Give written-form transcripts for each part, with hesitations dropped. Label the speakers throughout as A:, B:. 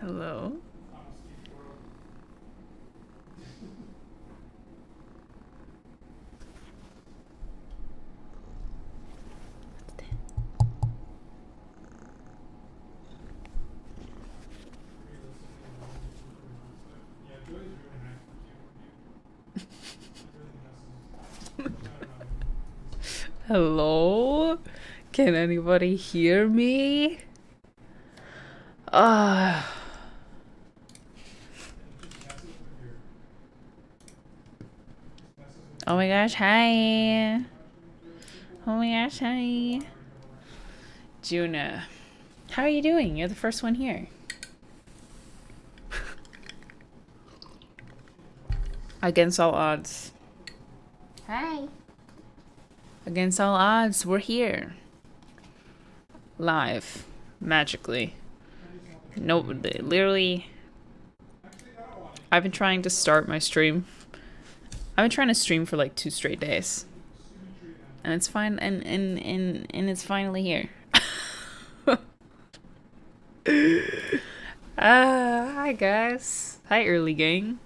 A: Hello. Hello? Can anybody hear me? Ah. Oh my gosh, hi. Oh my gosh, hi. Juna. How are you doing? You're the first one here. Against all odds. Hi. Against all odds, we're here. Live. Magically. No, literally. I've been trying to start my stream. I've been trying to stream for like 2 straight days. And it's fine, and it's finally here. Hi guys. Hi early gang.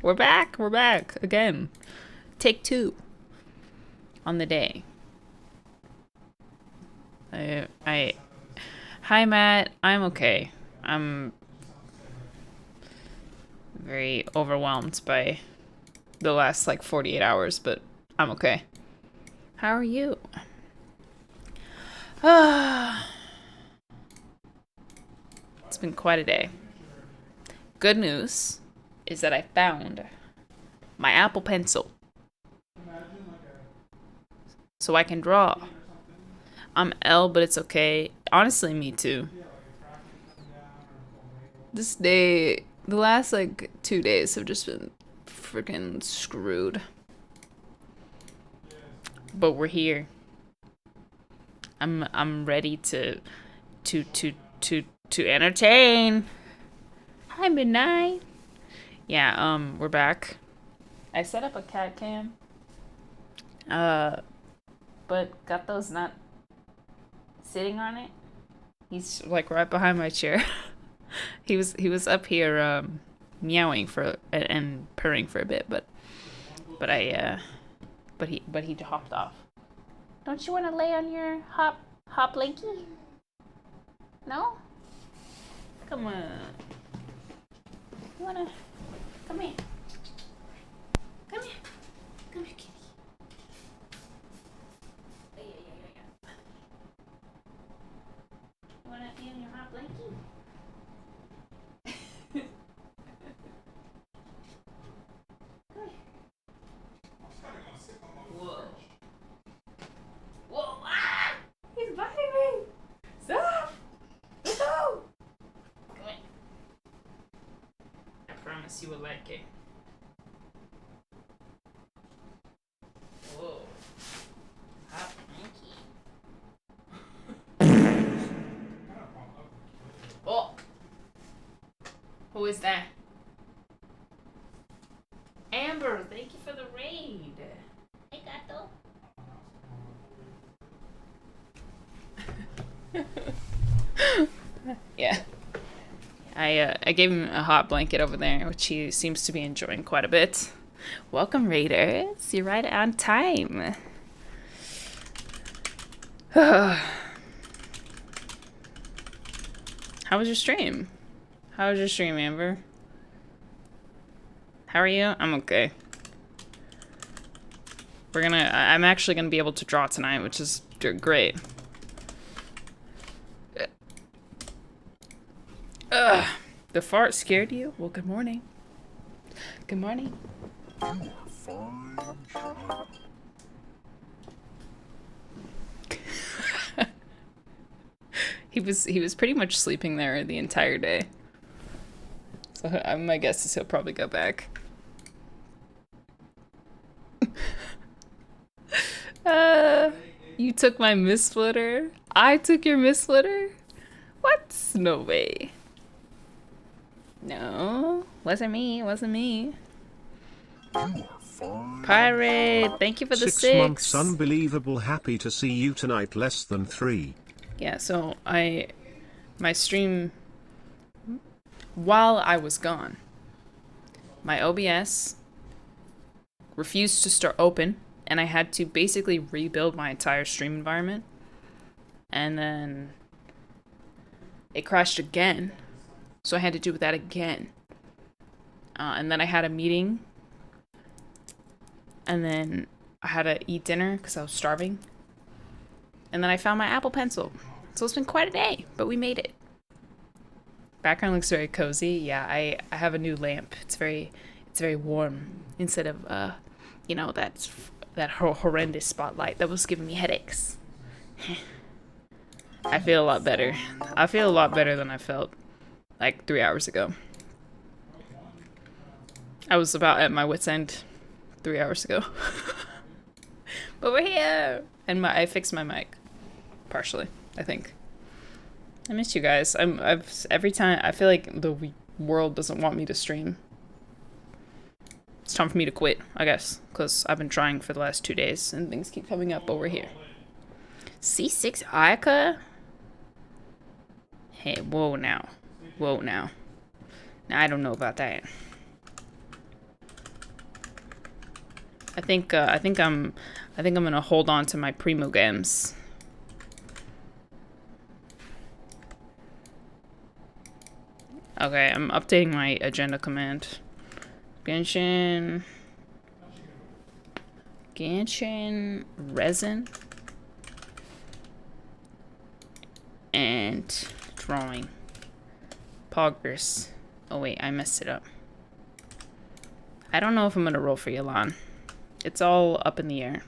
A: We're back again. Take 2 on the day. Hi Matt, I'm okay. I'm very overwhelmed by the last like 48 hours, but I'm okay. How are you? It's been quite a day. Good news is that I found my Apple Pencil. So I can draw. I'm L, but it's okay. Honestly, me too. This day, the last like 2 days have just been freaking screwed. But we're here. I'm ready to entertain. Hi Midnight. Yeah, we're back. I set up a cat cam. But Gato's not sitting on it. He's like right behind my chair. he was up here meowing for and purring for a bit, but he hopped off. Don't you want to lay on your hop blankie? No? Come on. You wanna come here? Come here. Come here, kitty. Yeah. You wanna be on your hot blankie? Whoa. Whoa! Ah! He's biting me! Stop! No! Come here. I promise you will like it. Whoa. Hot blankie. Oh! Who is that? Amber, thank you for the raid. Hey, gato. Yeah. I gave him a hot blanket over there, which he seems to be enjoying quite a bit. Welcome, Raiders. You're right on time. How was your stream? How was your stream, Amber? How are you? I'm okay. I'm actually gonna be able to draw tonight, which is great. The fart scared you? Well, good morning. Good morning. He was pretty much sleeping there the entire day. So my guess is he'll probably go back. You took my Miss Flitter? I took your Miss Flitter? What? No way. No, wasn't me. Pirate, thank you for the 6
B: months. Unbelievable. Happy to see you tonight. Less than 3.
A: Yeah, so my stream
C: while I was gone, my OBS refused to start open, and I had to basically rebuild my entire stream environment. And then it crashed again, so I had to do that again. And then I had a meeting, and then I had to eat dinner because I was starving. And then I found my Apple Pencil. So it's been quite a day, but we made it. Background looks very cozy. Yeah, I have a new lamp. It's very warm instead of you know, that horrendous spotlight that was giving me headaches. I feel a lot better. I feel a lot better than I felt like 3 hours ago. I was about at my wit's end 3 hours ago. But we're here! And I fixed my mic. Partially, I think. I miss you guys. Every time I feel like the world doesn't want me to stream. It's time for me to quit, I guess, because I've been trying for the last 2 days and things keep coming up over here. C6 Ayaka? Hey, whoa now. Whoa now. Now I don't know about that. I think I'm gonna hold on to my Primo games. Okay, I'm updating my agenda command. Gaussian resin and drawing progress. Oh wait, I messed it up. I don't know if I'm gonna roll for Yalan. It's all up in the air.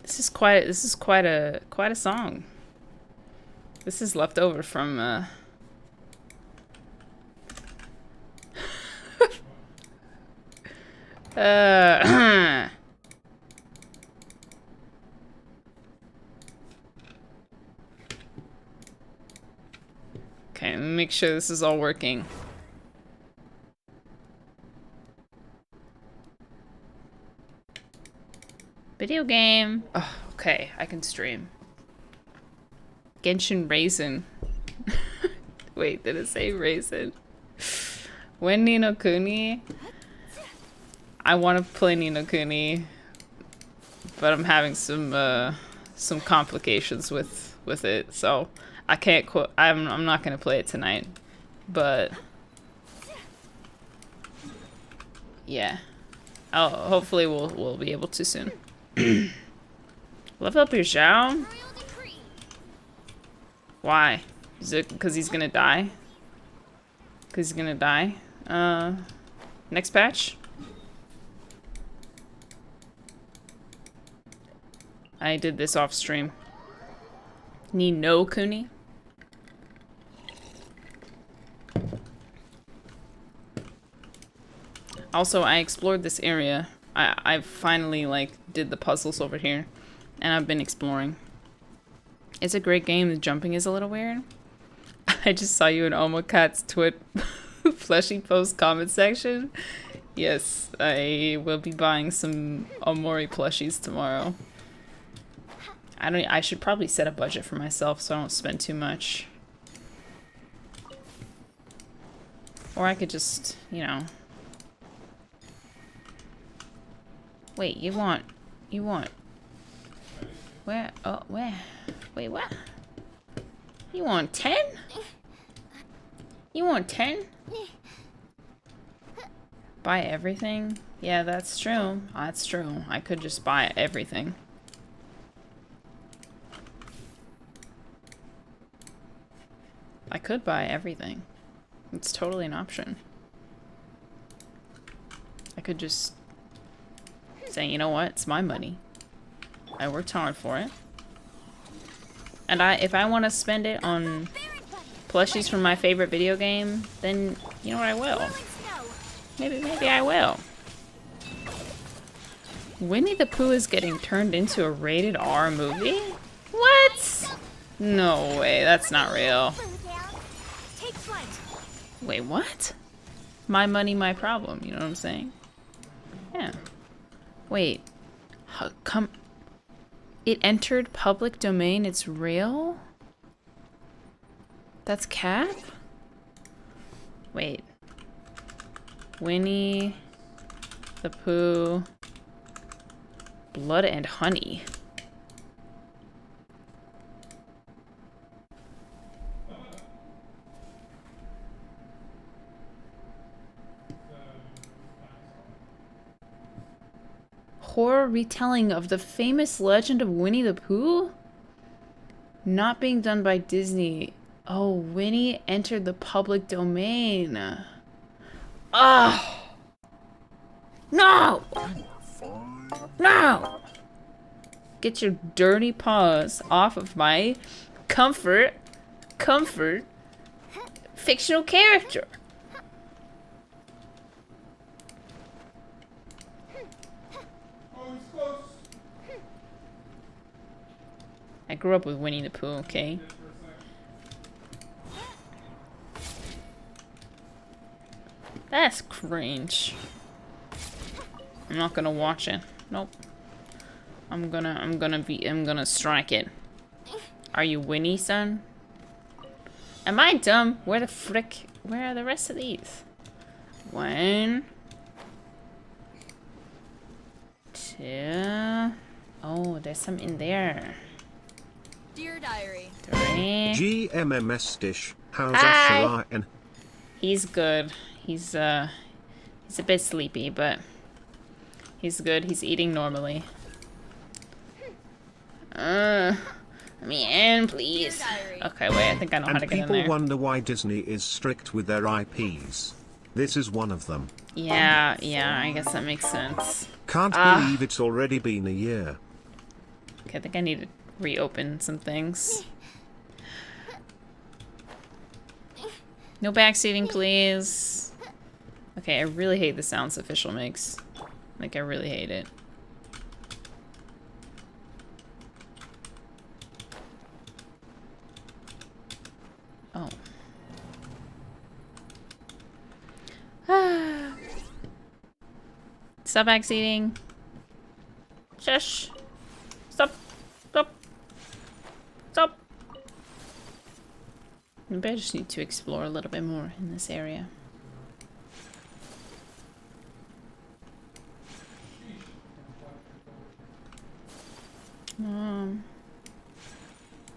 C: This is quite a song. This is left over from okay, let me make sure this is all working. Video game. Oh, okay, I can stream. Genshin Raisin. Wait, did it say Raisin? When Ni no Kuni? I want to play Ni no Kuni, but I'm having some complications with it, so I can't quit. I'm not gonna play it tonight, but yeah, hopefully we'll be able to soon. Level up your Zhao? Why? Is it because he's gonna die? Because he's gonna die? Next patch? I did this off stream. Ni no Kuni? Also, I explored this area. I finally, like, did the puzzles over here. And I've been exploring. It's a great game. The jumping is a little weird. I just saw you in Omocat's Twit plushie post comment section. Yes, I will be buying some Omori plushies tomorrow. I should probably set a budget for myself so I don't spend too much. Or I could just, you know. Wait, you want where? Oh, where? Wait, what? You want 10? You want 10? Buy everything? Yeah, that's true. That's true. I could just buy everything. I could buy everything. It's totally an option. I could just say, you know what? It's my money. I worked hard for it. And if I want to spend it on plushies from my favorite video game, then you know what, I will. Maybe I will. Winnie the Pooh is getting turned into a rated R movie? What? No way, that's not real. Wait, what? My money, my problem, you know what I'm saying? Yeah. Wait. Come. It entered public domain, it's real? That's Cap? Wait. Winnie the Pooh. Blood and Honey. Horror retelling of the famous legend of Winnie the Pooh? Not being done by Disney. Oh, Winnie entered the public domain. Oh! No! No! Get your dirty paws off of my comfort fictional character. I grew up with Winnie the Pooh, okay? That's cringe. I'm not gonna watch it. Nope. I'm gonna strike it. Are you Winnie, son? Am I dumb? Where are the rest of these? 1, 2. Oh, there's some in there.
D: Dear Diary.
C: 3.
B: GMMS dish. How's
C: Hi.
B: Ashley?
C: He's good. He's a bit sleepy, but he's good. He's eating normally. Let me in, please. Okay, wait. I think I know how to
B: And
C: get in
B: people
C: there.
B: wonder why Disney is strict with their IPs. This is one of them.
C: Yeah. I guess that makes sense.
B: Can't believe it's already been a year.
C: Okay, I think I need to reopen some things. No backseating, please. Okay, I really hate the sounds Official makes. Like, I really hate it. Oh. Stop backseating. Shush. Stop. Stop. Stop. Maybe I just need to explore a little bit more in this area.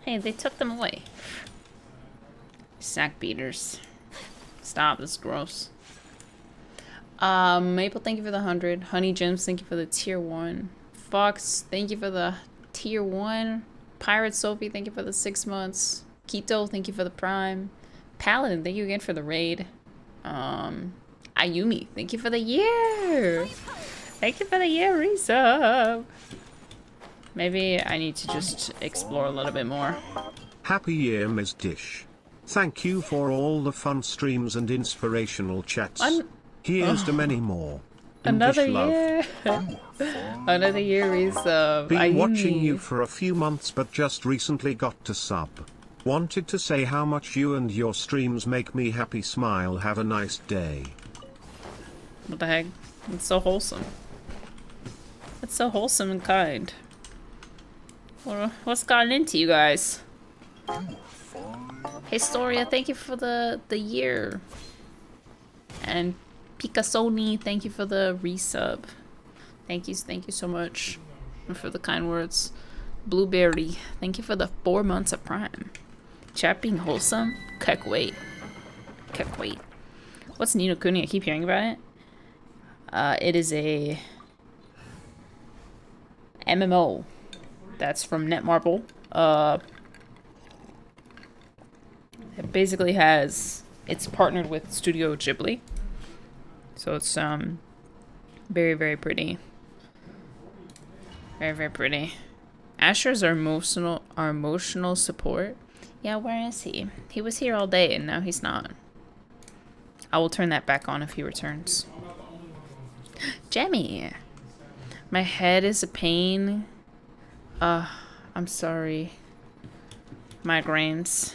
C: Hey, they took them away. Sack beaters. Stop, this is gross. Maple, thank you for the 100. Honey Gems, thank you for the tier 1. Fox, thank you for the tier 1. Pirate Sophie, thank you for the 6 months. Keto, thank you for the prime. Paladin, thank you again for the raid. Ayumi, thank you for the year. Thank you for the year resub. Maybe I need to just explore a little bit more.
B: Happy year, Ms. Dish. Thank you for all the fun streams and inspirational chats. Here's to many more.
C: Another
B: English love.
C: year. Another year resub.
B: Been watching you for a few months but just recently got to sub. Wanted to say how much you and your streams make me happy. Smile. Have a nice day.
C: What the heck? It's so wholesome. It's so wholesome and kind. What's gotten into you guys? Historia, thank you for the year. And Picasoni, thank you for the resub. Thank you so much for the kind words. Blueberry, thank you for the 4 months of Prime. Chat being wholesome? Keck wait. What's Ni no Kuni? I keep hearing about it. It is a MMO. That's from Netmarble. It basically it's partnered with Studio Ghibli. So it's very, very pretty. Very, very pretty. Asher's our emotional support. Yeah, where is he? He was here all day and now he's not. I will turn that back on if he returns. Jemmy! My head is a pain. I'm sorry. Migraines.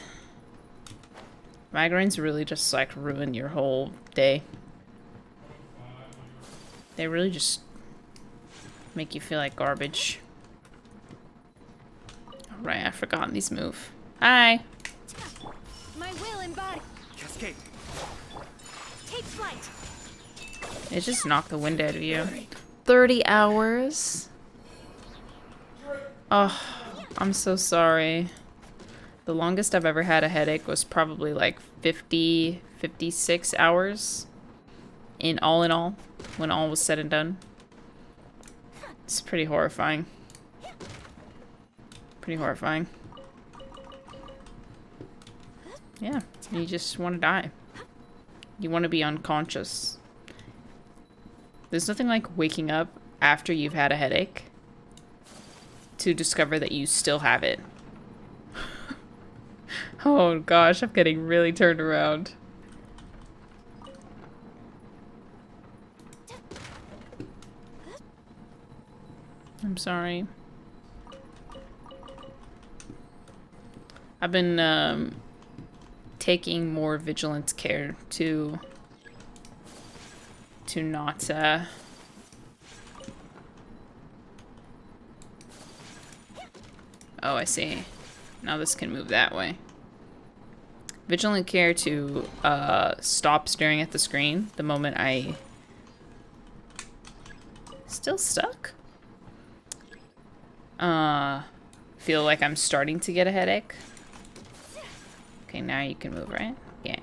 C: Migraines really just like ruin your whole day. They really just make you feel like garbage. Alright, I've forgotten these move. Hi!
D: My will embodied.
E: Cascade.
D: Take flight.
C: It just knocked the wind out of you. 30 hours? Oh, I'm so sorry. The longest I've ever had a headache was probably like 50, 56 hours. In all, when all was said and done. It's pretty horrifying. Pretty horrifying. Yeah, you just want to die. You want to be unconscious. There's nothing like waking up after you've had a headache to discover that you still have it. Oh gosh, I'm getting really turned around. I'm sorry. I've been taking more vigilant care to not oh, I see. Now this can move that way. Vigilant care to stop staring at the screen the moment I still stuck. Feel like I'm starting to get a headache. Okay, now you can move, right? Yeah.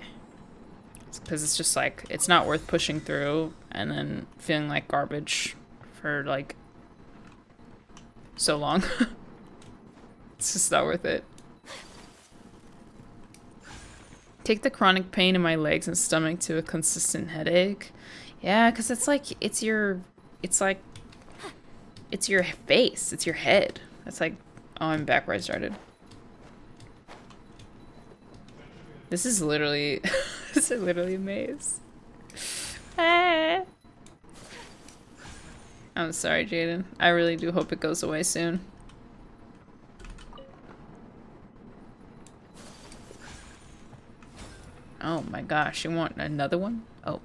C: Because it's just like, it's not worth pushing through and then feeling like garbage for like so long. It's just not worth it. Take the chronic pain in my legs and stomach to a consistent headache. Yeah, because it's like, it's your face, it's your head. It's like, oh, I'm back where I started. This is literally, this is literally a maze. Ah. I'm sorry, Jaden. I really do hope it goes away soon. Oh my gosh, you want another one? Oh.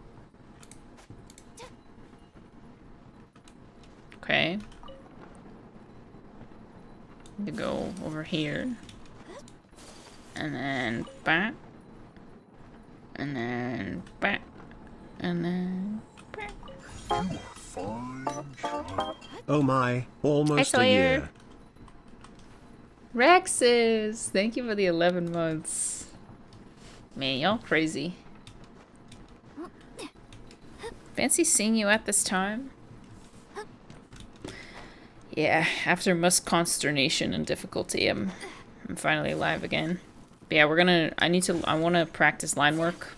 C: Okay. To go over here. And then back. And then back. And then back.
B: Oh my, almost a year.
C: Rexes! Thank you for the 11 months. Man, y'all crazy. Fancy seeing you at this time. Yeah, after much consternation and difficulty, I'm finally alive again. But yeah, I want to practice line work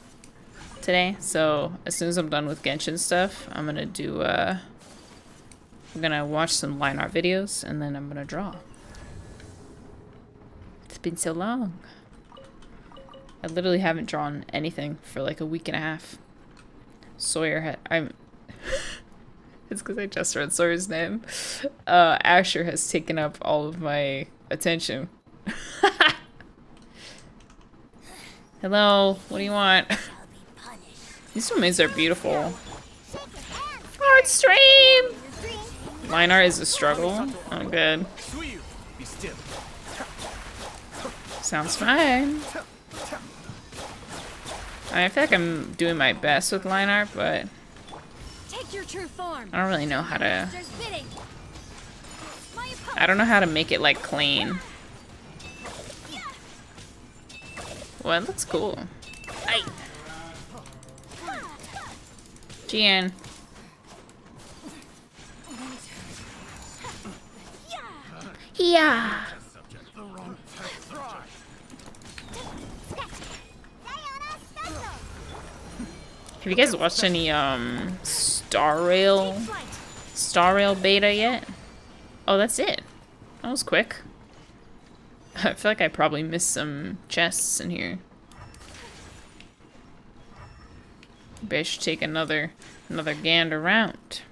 C: today. So as soon as I'm done with Genshin stuff, I'm gonna do, I'm gonna watch some line art videos and then I'm gonna draw. It's been so long. I literally haven't drawn anything for like a week and a half. Sawyer it's because I just read Sawyer's name. Asher has taken up all of my attention. Hello, what do you want? These remains are beautiful. Art stream! Line art is a struggle. Oh, good. Sounds fine. I feel like I'm doing my best with line art, but
D: Take your true form.
C: I don't really know how to. I don't know how to make it like clean. Well, it looks cool. Aye. Gian. Yeah. Have you guys watched any Star Rail beta yet? Oh, that's it. That was quick. I feel like I probably missed some chests in here. Maybe I should take another gander around.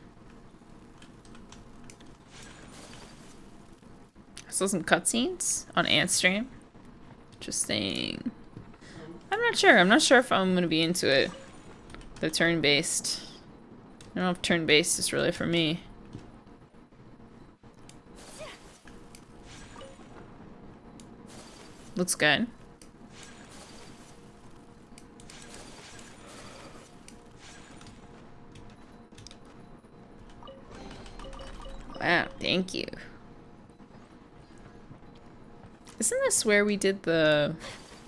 C: I saw some cutscenes on Ant's stream. Interesting. I'm not sure. I'm not sure if I'm gonna be into it. The turn-based. I don't know if turn-based is really for me. Looks good. Wow, thank you. Isn't this where we did the...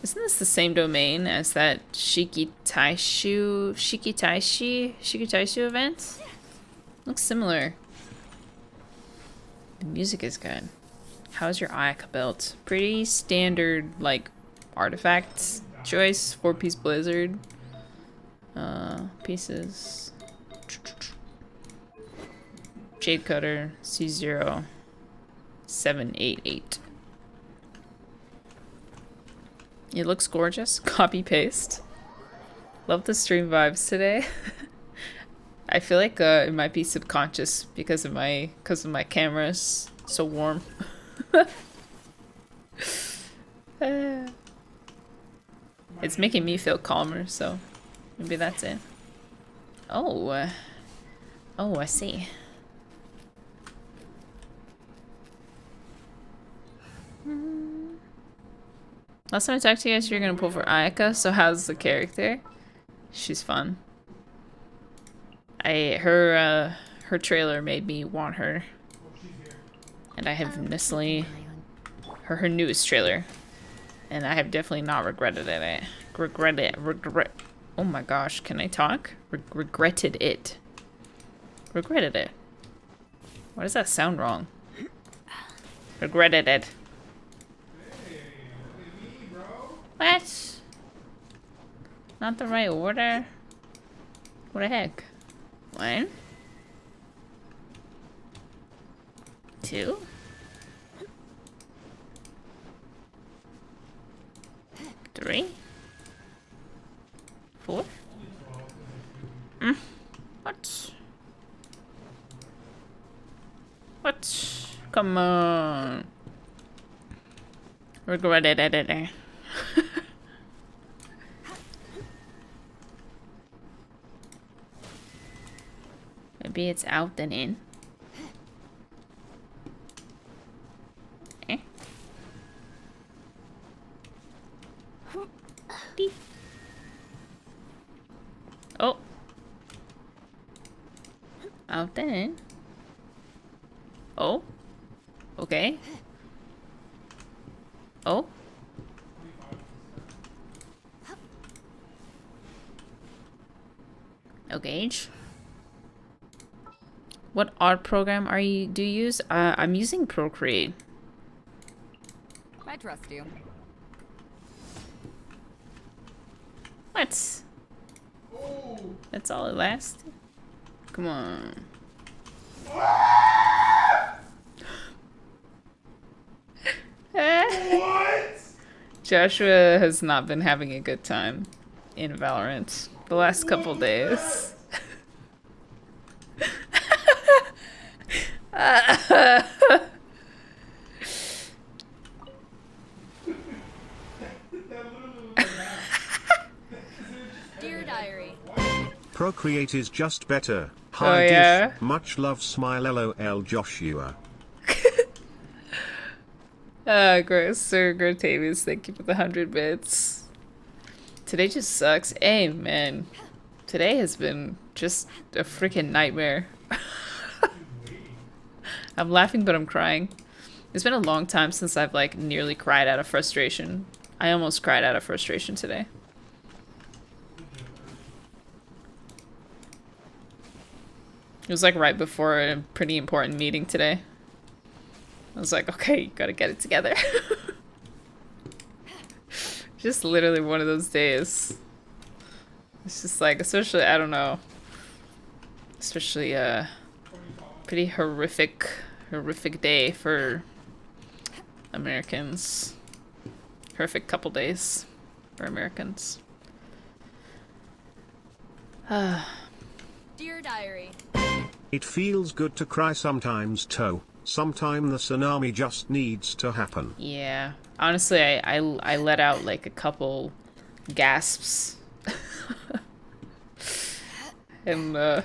C: Isn't this the same domain as that Shikitaishu event? Looks similar. The music is good. How's your Ayaka belt? Pretty standard, like, artifact choice. 4-piece blizzard. Pieces. Jade cutter. C0. 788. It looks gorgeous. Copy paste. Love the stream vibes today. I feel like it might be subconscious because of my cameras so warm. It's making me feel calmer, so maybe that's it. Oh, I see. Last time I talked to you guys, you're gonna pull for Ayaka. So how's the character? She's fun. Her trailer made me want her, and I have necessarily her newest trailer, and I have definitely not regretted it. Regret. Oh my gosh, can I talk? Regretted it. Regretted it. Why does that sound wrong? Regretted it. What? Not the right order? What the heck? 1, 2, 3, 4. What? What? Come on. Regretted it. Maybe it's out then in. Eh. Beep. Oh. Out then in. Oh. Okay. Oh. Okay. What art program do you use? I'm using Procreate.
E: I trust you.
C: What? That's all it lasts? Come on. What? Joshua has not been having a good time in Valorant the last couple days.
D: Dear Diary.
B: Procreate is just better.
C: Oh,
B: Hi,
C: yeah?
B: Dish. Much love, smile, LOL, Joshua.
C: Sir Gratavius, thank you for the 100 bits. Today just sucks. Amen. Today has been just a freaking nightmare. I'm laughing, but I'm crying. It's been a long time since I've, like, nearly cried out of frustration. I almost cried out of frustration today. It was, like, right before a pretty important meeting today. I was like, okay, you gotta get it together. Just literally one of those days. It's just like, especially, I don't know. Especially, pretty horrific day for Americans. Horrific couple days for Americans.
D: Dear Diary.
B: It feels good to cry sometimes, Toe. Sometime the tsunami just needs to happen.
C: Yeah. Honestly, I let out like a couple gasps. And,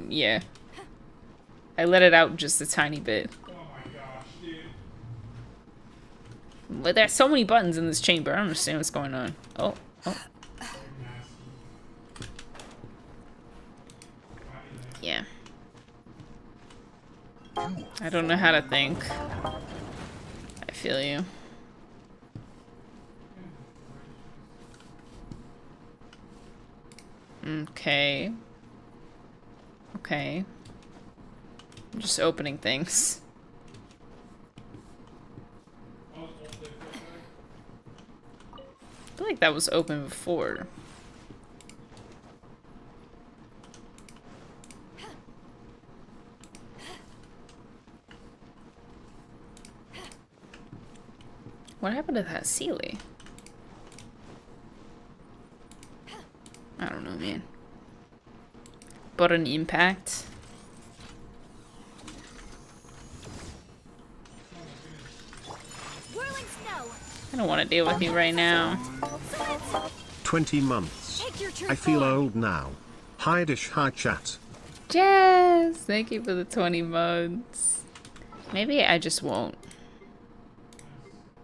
C: yeah. I let it out just a tiny bit.
F: Oh my gosh, dude.
C: But there's so many buttons in this chamber. I don't understand what's going on. Oh. Yeah. I don't know how to think. I feel you. Okay. Okay. I'm just opening things. I feel like that was open before. What happened to that Sealy? I don't know, man. But an impact. I don't want to deal with you right now.
B: 20 months. I feel old now. Hi dish, hi chat.
C: Jazz! Thank you for the 20 months. Maybe I just won't.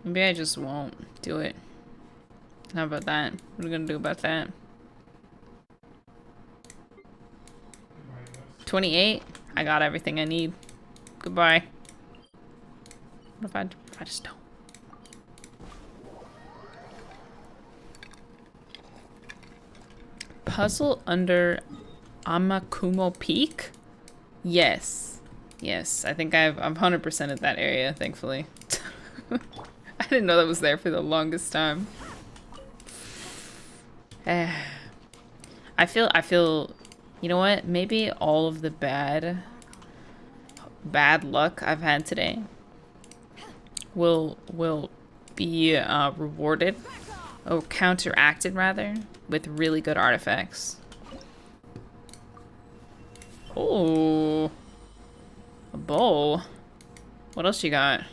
C: Maybe I just won't do it. How about that? What are we gonna do about that? 28? I got everything I need. Goodbye. What if I just don't? Puzzle under Amakumo Peak? Yes. Yes, I think I'm 100% at that area, thankfully. I didn't know that was there for the longest time. I feel, you know what? Maybe all of the bad luck I've had today will be rewarded, or counteracted rather, with really good artifacts. Oh, a bow. What else you got?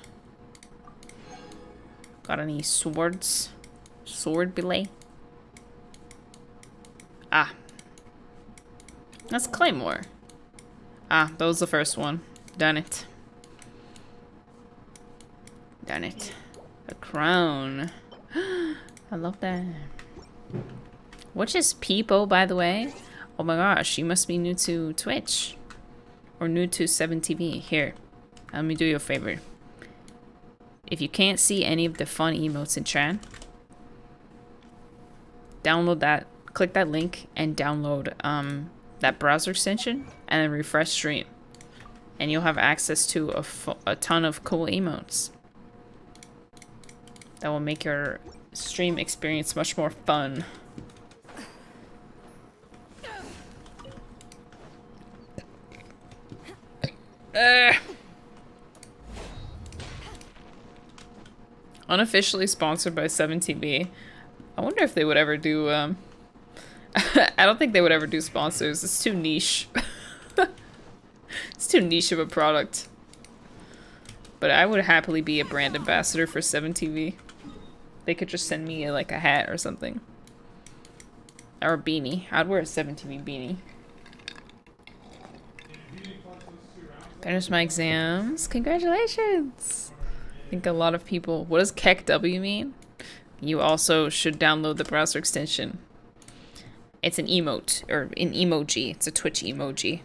C: Got any swords? Sword belay? Ah. That's Claymore. Ah, that was the first one. Done it. Done it. A crown. I love that. Which is Peepo, by the way? Oh my gosh, she must be new to Twitch. Or new to 7TV. Here, let me do you a favor. If you can't see any of the fun emotes in chat, download that, click that link and download that browser extension and then refresh stream. And you'll have access to a ton of cool emotes that will make your stream experience much more fun. Unofficially sponsored by 7TV. I wonder if they would ever do, I don't think they would ever do sponsors. It's too niche. It's too niche of a product. But I would happily be a brand ambassador for 7TV. They could just send me like a hat or something. Or a beanie. I'd wear a 7TV beanie. Finished my exams. Congratulations! I think a lot of people... What does KEKW mean? You also should download the browser extension. It's an emote, or an emoji. It's a Twitch emoji.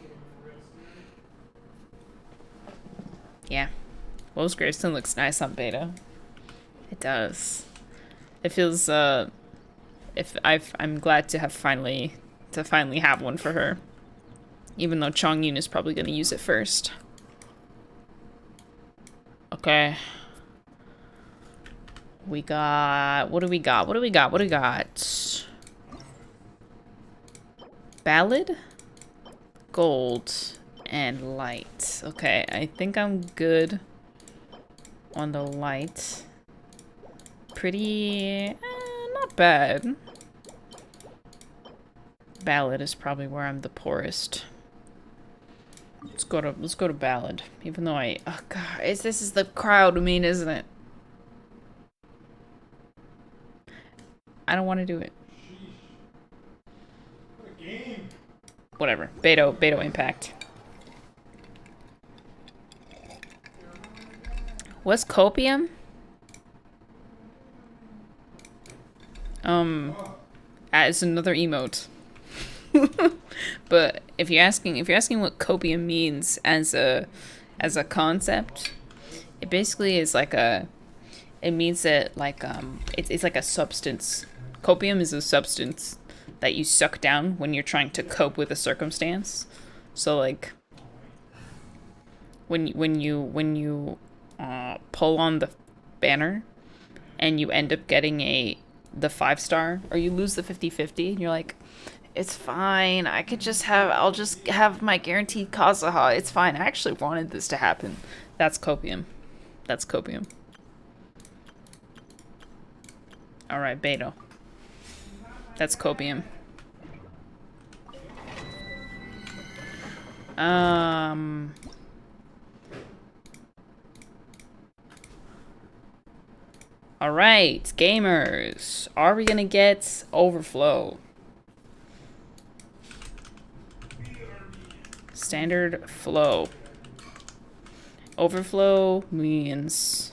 C: Yeah. Wolf's Gravestone looks nice on beta. It does. It feels, I'm glad to have finally have one for her. Even though Chongyun is probably gonna use it first. Okay. We got... What do we got? What do we got? What do we got? Ballad? Gold. And light. Okay, I think I'm good on the light. Pretty... not bad. Ballad is probably where I'm the poorest. Let's go to ballad. Even though oh god, this is the crowd mean, isn't it? I don't want to do it. Whatever. Beto impact. What's copium? It's another emote. But if you're asking what copium means as a as a concept. It basically is like a, it means that like it's like a substance. Copium is a substance that you suck down when you're trying to cope with a circumstance. So like when you pull on the banner and you end up getting the 5-star, or you lose the 50/50 and you're like, it's fine, I'll just have my guaranteed Kazuha, it's fine, I actually wanted this to happen. That's copium. That's copium. Alright, Beto. That's copium. Alright, gamers. Are we gonna get overflow? Standard flow. Overflow means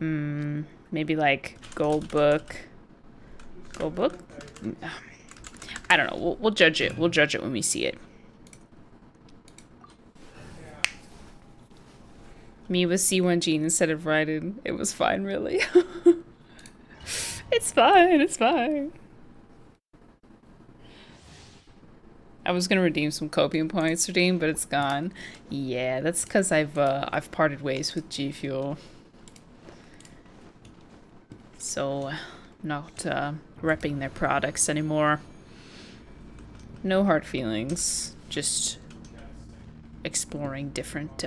C: maybe like gold book. Gold book? I don't know. We'll judge it. We'll judge it when we see it. Me with C1 gene instead of Raiden. It was fine, really. It's fine. It's fine. I was gonna redeem some copium points, but it's gone. Yeah, that's because I've parted ways with G Fuel. So, not repping their products anymore. No hard feelings. Just exploring different.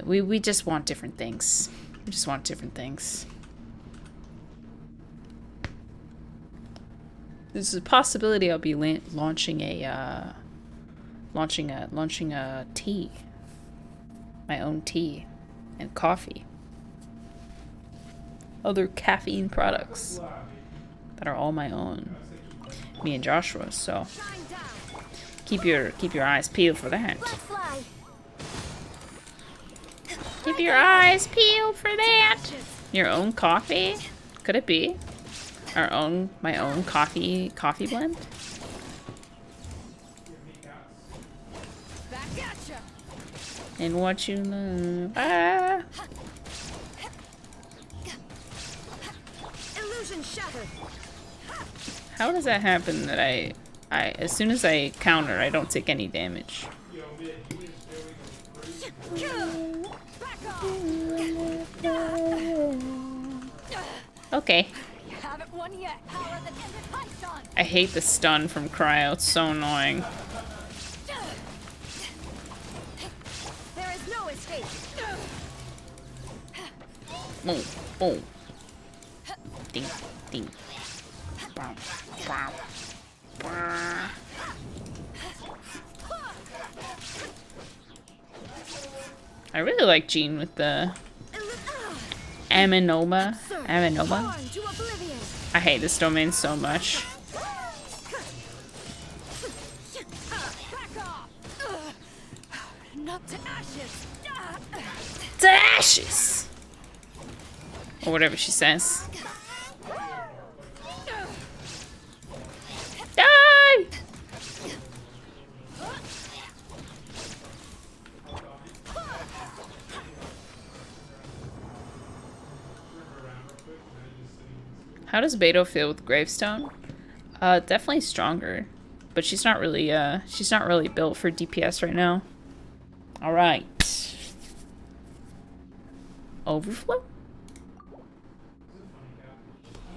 C: We just want different things. We just want different things. There's a possibility I'll be launching a tea, my own tea, and coffee, other caffeine products that are all my own, me and Joshua. So keep your eyes peeled for that. Keep your eyes peeled for that. Your own coffee? Could it be? My own coffee blend? And what you love. Ah! Illusion shattered. How does that happen that I as soon as I counter, I don't take any damage? Okay. I hate the stun from Cryo, it's so annoying.
D: There is no escape.
C: Boom, boom. Ding, ding. Bow, bow. Bow. I really like Jean with the Aminoma. I hate this domain so much.
D: Not to ashes.
C: To ashes! Or whatever she says. Die! How does Beto feel with Gravestone? Definitely stronger, but she's not really built for DPS right now. All right. Overflow?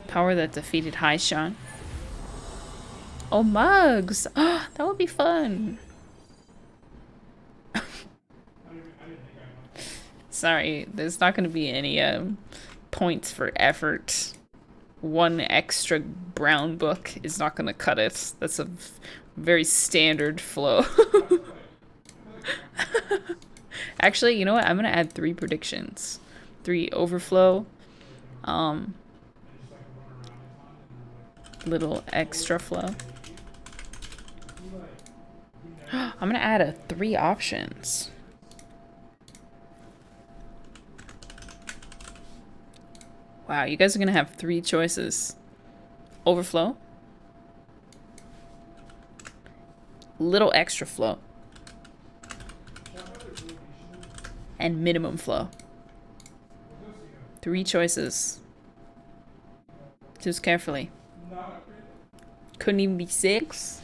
C: Power that defeated Haishan. Oh, mugs! Oh, that would be fun. Sorry, there's not going to be any points for effort. One extra brown book is not going to cut it. That's a very standard flow. Actually, you know what? I'm going to add 3 predictions. 3 overflow. Little extra flow. I'm going to add 3 options. Wow, you guys are going to have 3 choices. Overflow. Little extra flow. and minimum flow. 3 choices. Choose carefully. Couldn't even be 6.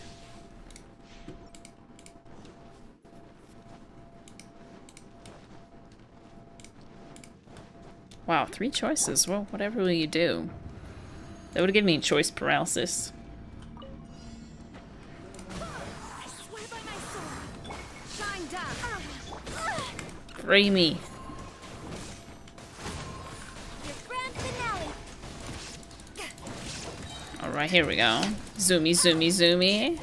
C: Wow, 3 choices. Well, whatever will you do? That would give me choice paralysis.
D: I swear by my sword. Shine down.
C: Free me.
D: Your grand finale.
C: Alright, here we go. Zoomy, zoomy, zoomy.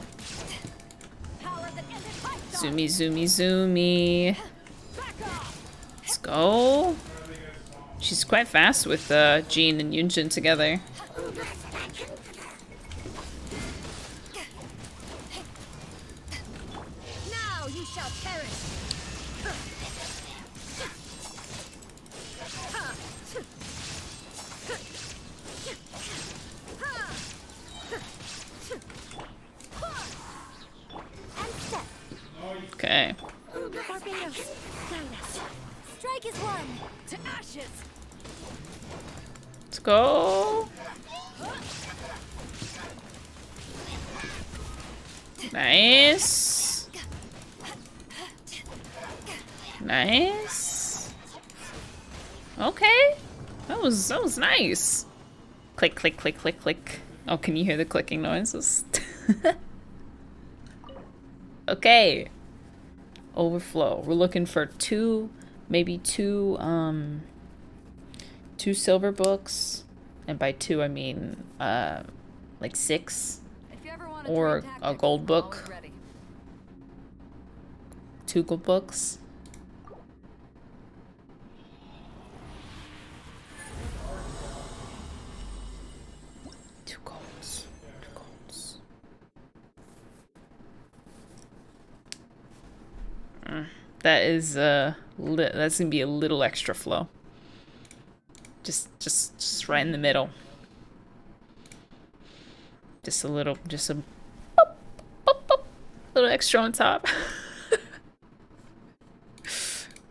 D: Power that ended Python.
C: Zoomy, zoomy, zoomy.
D: Back off.
C: Let's go. She's quite fast with Jean and Yunjin together.
D: Now you shall perish. And step.
C: Okay.
D: Barbados. Strike is one. To ashes.
C: Let's go. Nice. Nice. Okay. That was nice. Click, click, click, click, click. Oh, can you hear the clicking noises? Okay. Overflow. We're looking for 2, maybe 2 silver books, and by 2 I mean like 6,
E: If you ever want
C: or
E: trade
C: a
E: tactics,
C: gold
E: I'm
C: book.
E: always ready.
C: 2 gold books. Two golds. 2 golds. That is that's gonna be a little extra flow. Just right in the middle. Just a little, just a boop, boop, boop, little extra on top.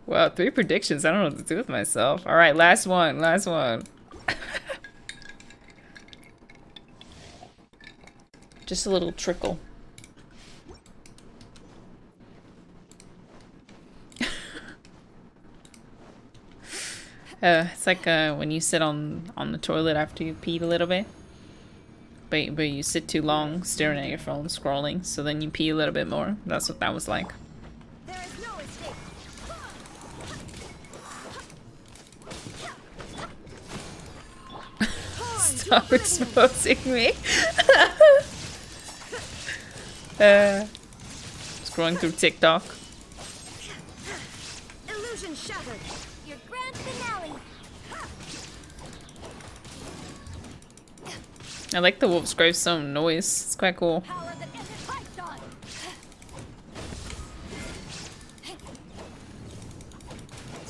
C: Wow, 3 predictions. I don't know what to do with myself. All right, last one, last one. Just a little trickle. It's like when you sit on the toilet after you peed a little bit, but you sit too long staring at your phone scrolling, so then you pee a little bit more. That's what that was like.
D: There is no escape.
C: Stop exposing me. Scrolling through TikTok.
D: Illusion shattered. Your grand finale.
C: I like the wolf's gravestone noise. It's quite cool.
D: Power that ended Python.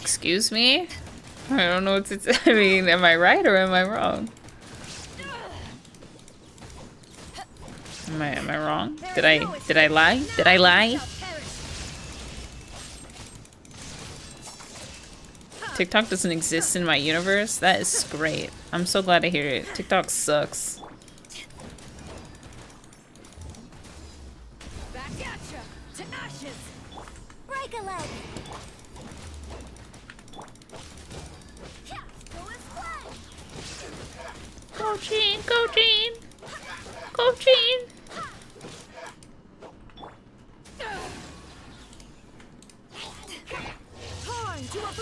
C: Excuse me? I don't know what to I mean, am I right or am I wrong? Am I wrong? Did I lie? Did I lie? TikTok doesn't exist in my universe? That is great. I'm so glad to hear it. TikTok sucks.
D: Back at ya. To ashes. Break a leg. Go and play.
C: Go Jean! Go Jean! Go Jean!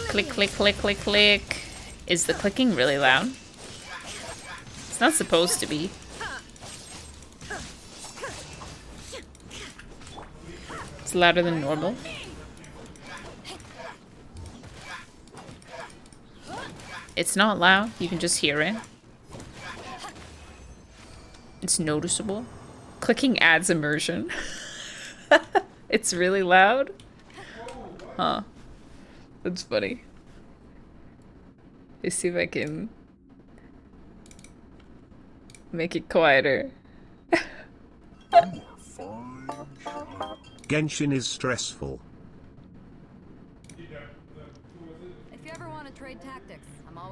C: Click, click, click, click, click. Is the clicking really loud? It's not supposed to be. It's louder than normal. It's not loud, you can just hear it. It's noticeable. Clicking adds immersion. It's really loud. Huh. That's funny. Let's see if I can make it quieter.
B: Genshin is stressful.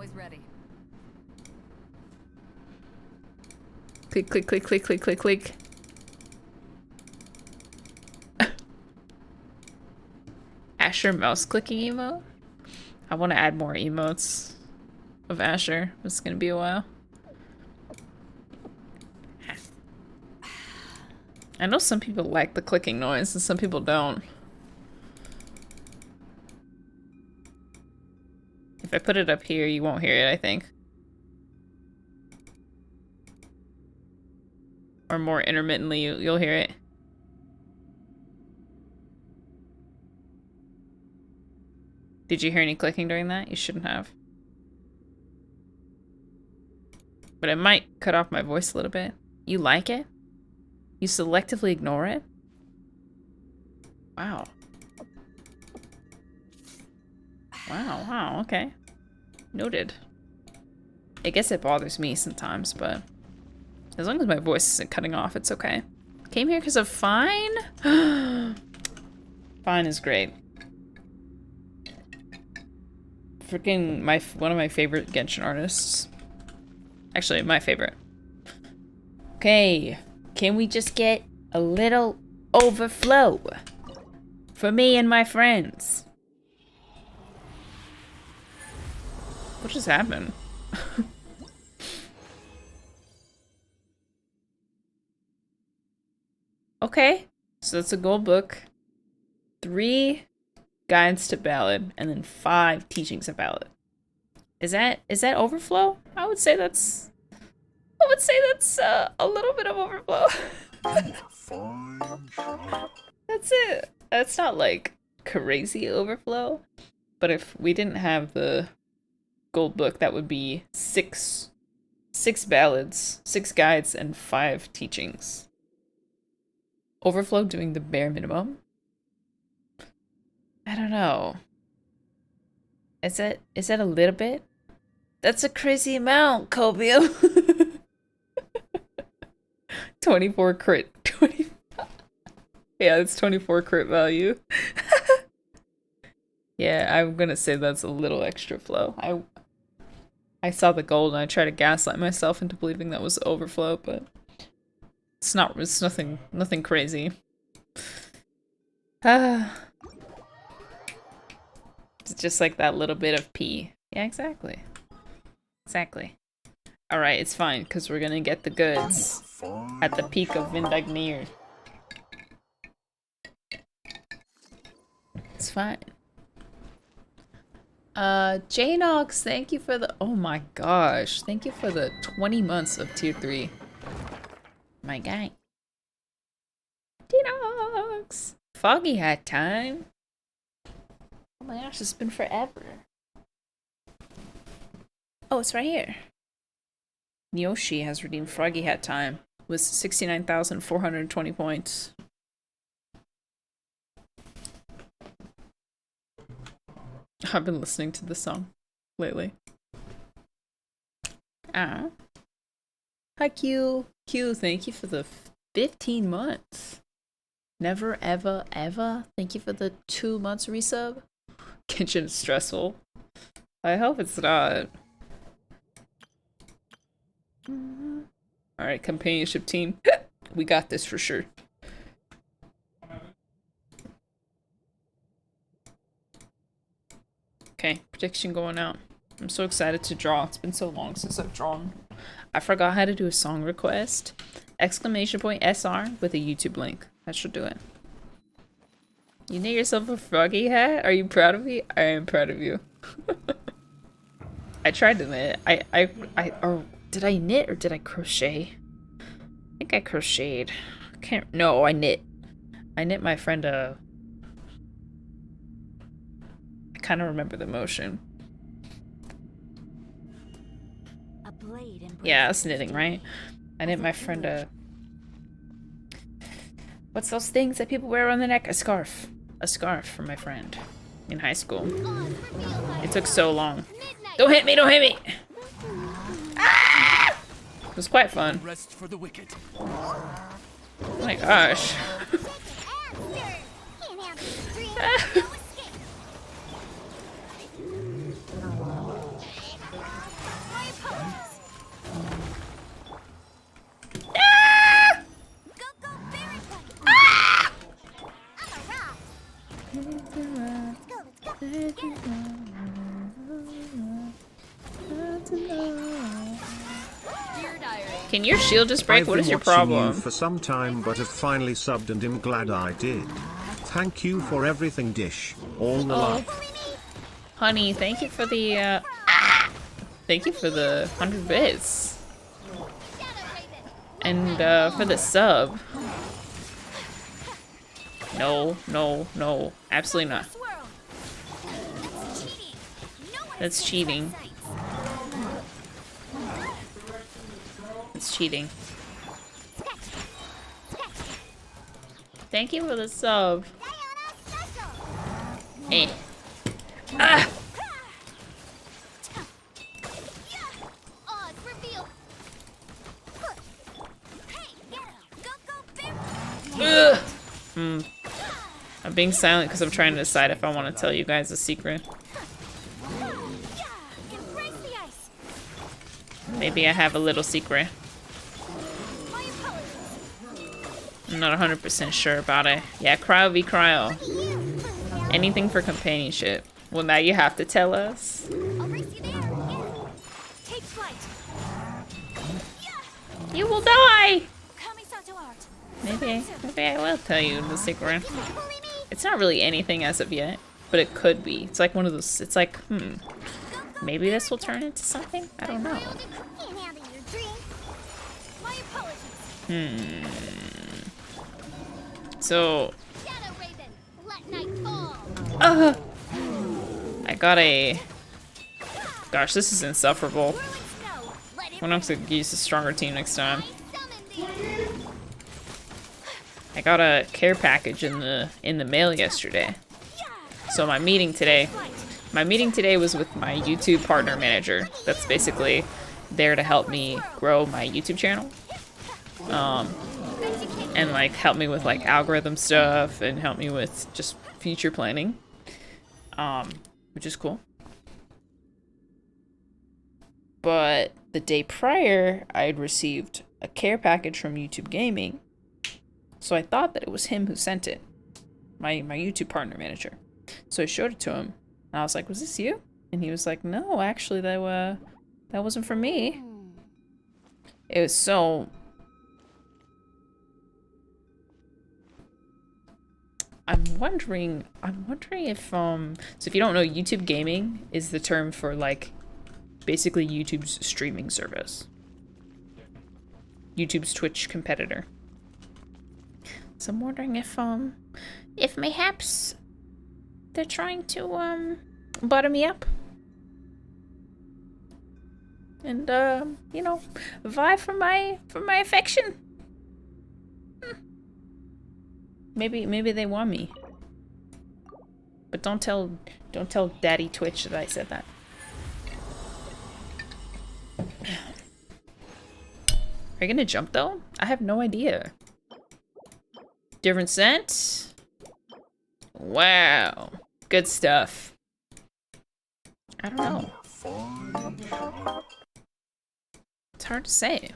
E: always ready.
C: Click, click, click, click, click, click, click. Asher mouse clicking emote? I want to add more emotes of Asher. It's gonna be a while. I know some people like the clicking noise and some people don't. If I put it up here, you won't hear it, I think. Or more intermittently, you'll hear it. Did you hear any clicking during that? You shouldn't have. But it might cut off my voice a little bit. You like it? You selectively ignore it? Wow. Wow, wow, okay. Noted. I guess it bothers me sometimes, but as long as my voice isn't cutting off, it's okay. Came here because of Fine? Fine is great. Freaking one of my favorite Genshin artists. Actually, my favorite. Okay, can we just get a little overflow for me and my friends? What just happened? Okay, so that's a gold book. 3 guides to ballad, and then 5 teachings of ballad. Is that overflow? I would say that's a little bit of overflow. That's it. That's not like crazy overflow, but if we didn't have the gold book, that would be 6 ballads, 6 guides, and 5 teachings. Overflow doing the bare minimum? I don't know. Is that a little bit? That's a crazy amount, copium. 24 crit. 20. Yeah, it's 24 crit value. Yeah, I'm gonna say that's a little extra flow. I saw the gold and I tried to gaslight myself into believing that was overflow, but it's nothing crazy. It's just like that little bit of pee. Yeah, exactly. Exactly. Alright, it's fine, because we're gonna get the goods at the peak of Vindagnir. It's fine. Janox, thank you for the— oh my gosh, thank you for the 20 months of tier 3. My guy. Janox! Foggy hat time. Oh my gosh, it's been forever. Oh, it's right here. Nyoshi has redeemed Froggy Hat time with 69,420 points. I've been listening to this song lately. Ah. Hi, Q. Q, thank you for the 15 months. Never, ever, ever. Thank you for the 2 months resub. Kitchen is stressful. I hope it's not. Alright, companionship team. We got this for sure. Okay, prediction going out. I'm so excited to draw. It's been so long since I've drawn. I forgot how to do a song request. Exclamation point SR with a YouTube link. That should do it. You knit yourself a froggy hat? Are you proud of me? I am proud of you. I tried to knit. Or did I knit or did I crochet? I think I crocheted. No, I knit. I knit my friend a... I kind of remember the motion. Yeah, that's knitting, right? I knit my friend a... What's those things that people wear around the neck? A scarf. A scarf for my friend in high school. It took so long. Don't hit me! Don't hit me! Ah! It was quite fun.
F: Rest for the wicked.
C: Oh my gosh. Can your shield just break?
B: I've
C: What
B: been
C: is your
B: watching
C: problem?
B: you for some time, but have finally subbed and am glad I did. Thank you for everything, Dish. All the love.
C: Honey, thank you for the, thank you for the 100 bits. And, for the sub. No, no, no. Absolutely not. That's cheating. It's cheating. Thank you for the sub. Eh. Ah! Ugh. I'm being silent because I'm trying to decide if I want to tell you guys a secret. Maybe I have a little secret. I'm not 100% sure about it. Yeah, cryo v cryo. Anything for companionship. Well, now you have to tell us. You will die! Maybe I will tell you the secret. It's not really anything as of yet, but it could be. It's like one of those, it's like, maybe this will turn into something? I don't know. So, I got a, gosh, this is insufferable. I'm gonna have to use a stronger team next time. I got a care package in the mail yesterday. So my meeting today was with my YouTube partner manager. That's basically there to help me grow my YouTube channel. And like help me with like algorithm stuff and help me with just future planning. Which is cool. But the day prior, I had received a care package from YouTube Gaming. So I thought that it was him who sent it. My YouTube partner manager. So I showed it to him. And I was like, was this you? And he was like, no, actually that wasn't for me. It was so... I'm wondering if, so if you don't know, YouTube Gaming is the term for like, basically YouTube's streaming service. YouTube's Twitch competitor. So I'm wondering if mayhaps they're trying to, butter me up. And, you know, vie for my affection. Maybe they want me. But don't tell Daddy Twitch that I said that. Are you gonna jump though? I have no idea. Different scent? Wow. Good stuff. I don't know. It's hard to say.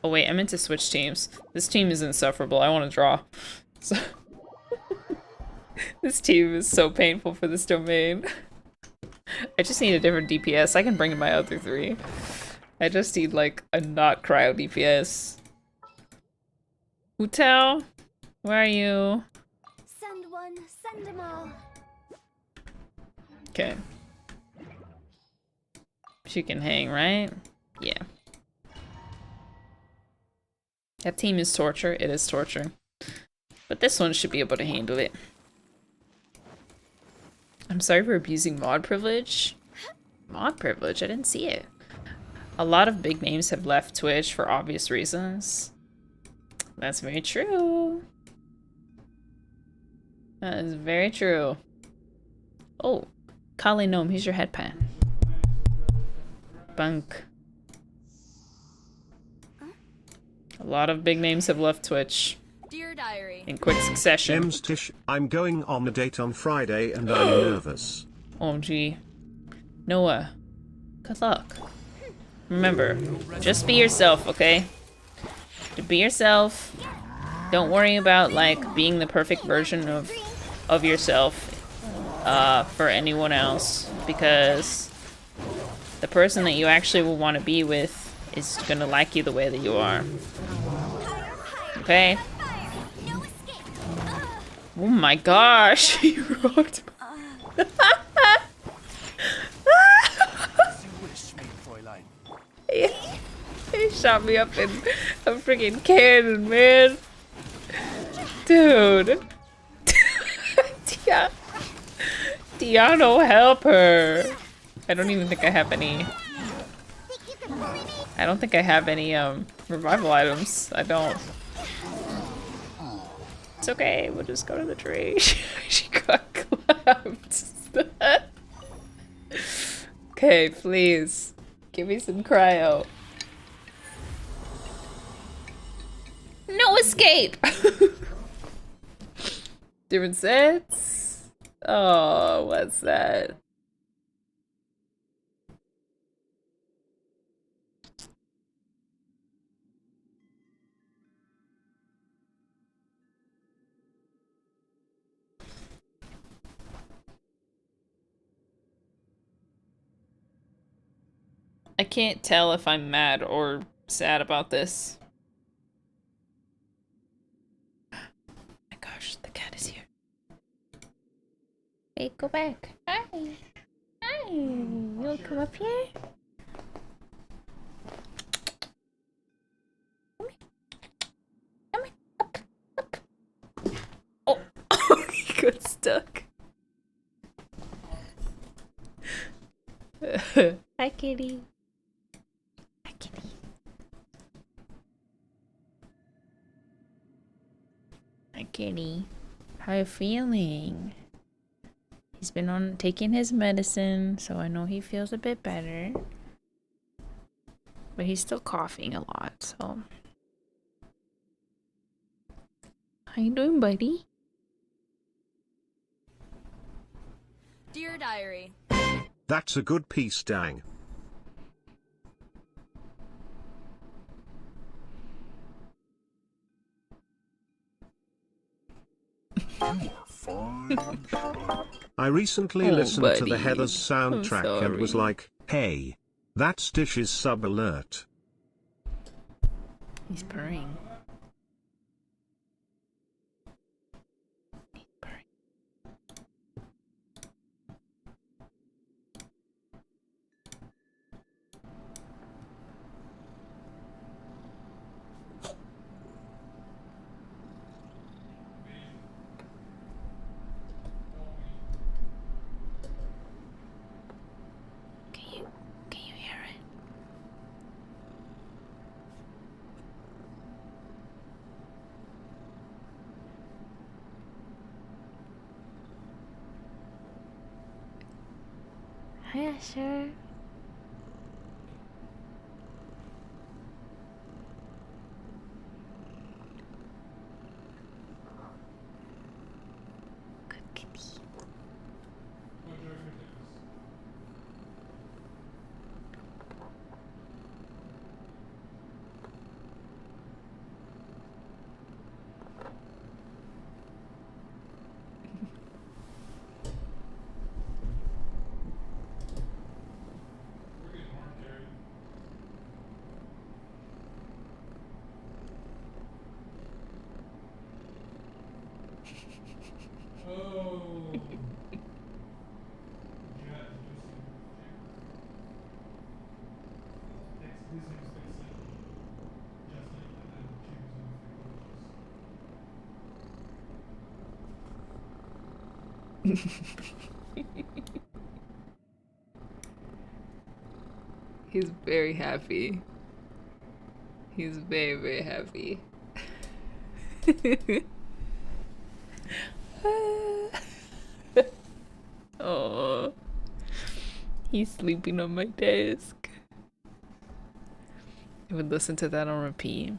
C: Oh wait, I meant to switch teams. This team is insufferable. I want to draw. So this team is so painful for this domain. I just need a different DPS. I can bring in my other three. I just need like a not cryo DPS. Utel, where are you?
D: Send one, send them all.
C: Okay. She can hang, right? Yeah. That team is torture. It is torture. But this one should be able to handle it. I'm sorry for abusing mod privilege. Mod privilege? I didn't see it. A lot of big names have left Twitch for obvious reasons. That's very true. That is very true. Oh, Kali Gnome, here's your headband. Bunk. A lot of big names have left Twitch.
E: Dear Diary.
C: In quick succession.
B: Ems Tish, I'm going on a date on Friday and I'm nervous.
C: Oh gee. Noah, good luck. Remember, just be yourself, okay? To be yourself. Don't worry about like being the perfect version of yourself for anyone else, because the person that you actually will want to be with is gonna like you the way that you are. Okay?
D: No escape.
C: Oh my gosh, he rocked. He shot me up in a freaking cannon, man. Dude. Tiano, help her. I don't even think I have any. I don't think I have any revival items. I don't. It's okay, we'll just go to the tree. She got clapped. Okay, please. Give me some cryo. No escape! Different sets? Oh, what's that? I can't tell if I'm mad or sad about this. Oh my gosh, the cat is here. Hey, go back. Hi. Hi. You wanna come up here? Come here. Come here. Up. Up. Oh, he got stuck. Hi, kitty. Hi, kitty. Hi, kitty. How you feeling? He's been on taking his medicine, so I know he feels a bit better. But he's still coughing a lot, so. How you doing, buddy?
E: Dear Diary.
B: That's a good piece, dang. I recently listened to the Heathers soundtrack and was like, hey, that's Dish's sub alert.
C: He's purring. He's purring. Can you hear it? Hi, Asher. Good kitty. He's very happy. He's very, very happy. Oh, he's sleeping on my desk. I would listen to that on repeat.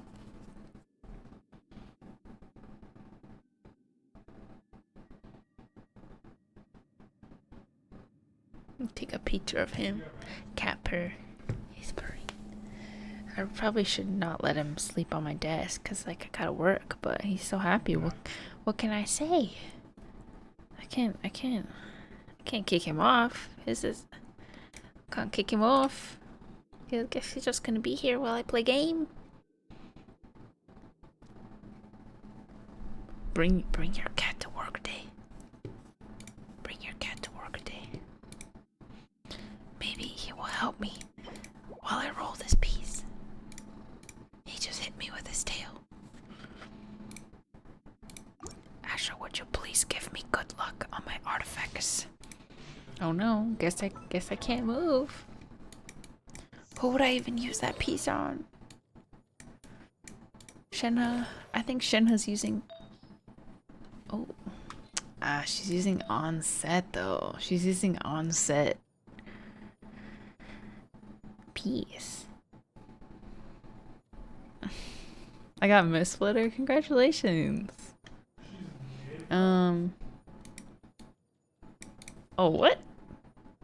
C: Take a picture of him. Cat purr. He's purring. I probably should not let him sleep on my desk because, like, I gotta work. But he's so happy. What can I say? I can't kick him off. Can't kick him off.
A: I guess he's just gonna be here while I play game. Bring your cat to work day. Bring your cat to work day. Maybe he will help me while I roll this piece. He just hit me with his tail. Asher, would you please give me good luck on my artifacts? Oh no, guess I can't move. Who would I even use that piece on? Shenhe. I think Shenhe's using... Oh. She's using on-set though. She's using on-set piece. I got Miss Splitter. Congratulations. Oh, what?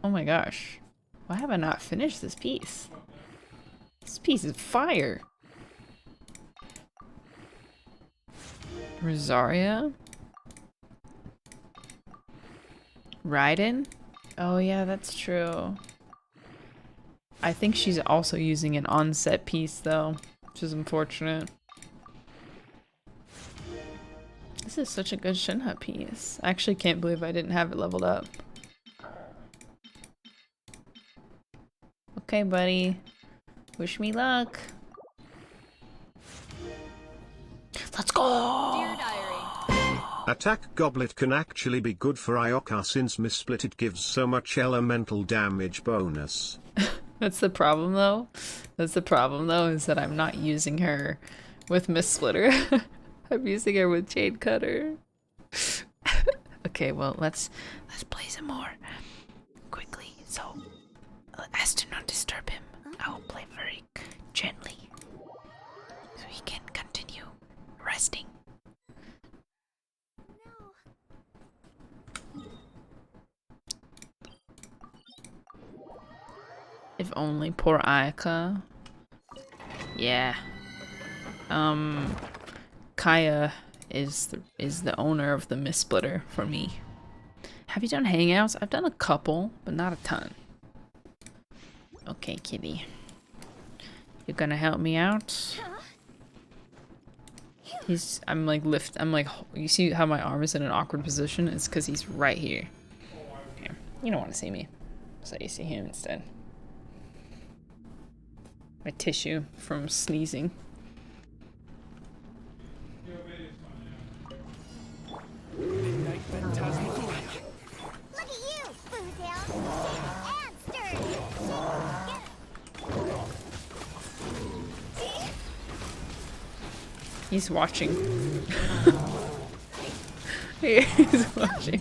A: Oh my gosh. Why have I not finished this piece? This piece is fire. Rosaria? Raiden? Oh yeah, that's true. I think she's also using an on-set piece though, which is unfortunate. This is such a good Shenhe piece. I actually can't believe I didn't have it leveled up. Okay, buddy. Wish me luck. Let's go!
E: Dear Diary.
B: Attack Goblet can actually be good for Ioka since Missplit it gives so much elemental damage bonus.
C: That's the problem though. That's the problem though, is that I'm not using her with Miss Splitter. I'm using her with Jade Cutter. Okay, well let's play some more quickly. So as to not disturb him, I will play very gently so he can continue resting. If only poor Ayaka. Yeah. Kaya is the owner of the Miss Splitter for me. Have you done hangouts? I've done a couple, but not a ton. Okay, kitty. You gonna help me out? I'm like, you see how my arm is in an awkward position? It's because he's right here. Here. You don't want to see me, so you see him instead. My tissue from sneezing.
D: Look at you, Boozel. And sturdy.
C: He's watching. He's watching.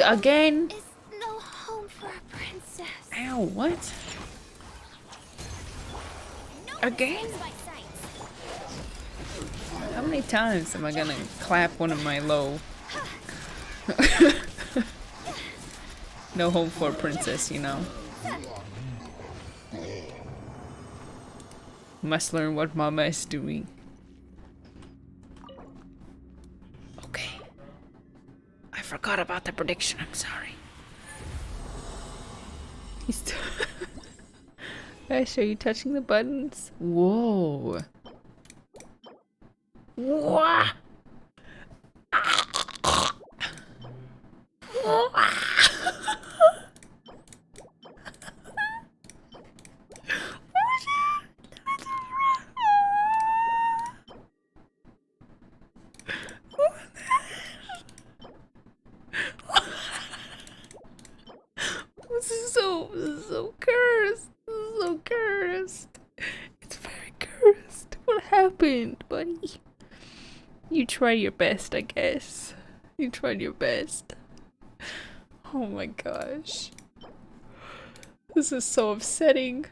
C: Again?
D: Is no home for a princess.
C: Ow, what? Again? How many times am I gonna clap one of my low? No home for a princess, you know. Must learn what Mama is doing. Okay. I forgot about the prediction, I'm sorry. He's Ash, are you touching the buttons? Whoa. Whoa. This is so cursed. This is so cursed. It's very cursed. What happened, buddy? You tried your best, I guess. You tried your best. Oh my gosh. This is so upsetting.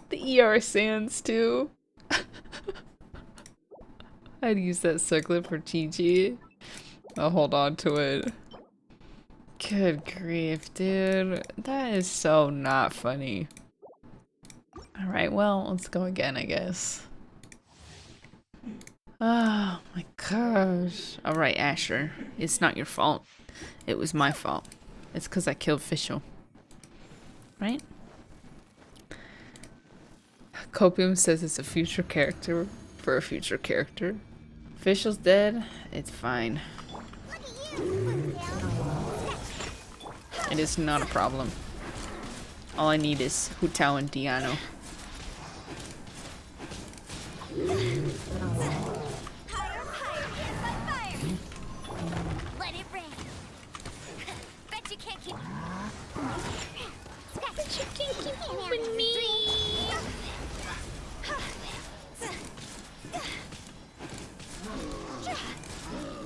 C: The ER sands too. I'd use that circlet for TG. I'll hold on to it. Good grief, dude. That is so not funny. Alright, well, let's go again, I guess. Oh my gosh. Alright, Asher. It's not your fault. It was my fault. It's because I killed Fischl. Right? Copium says it's a future character for a future character. Fischl's dead. It's fine. It is not a problem. All I need is Hutao and Diano.
D: Let it rain. Bet you can't keep. Bet you can't keep with me.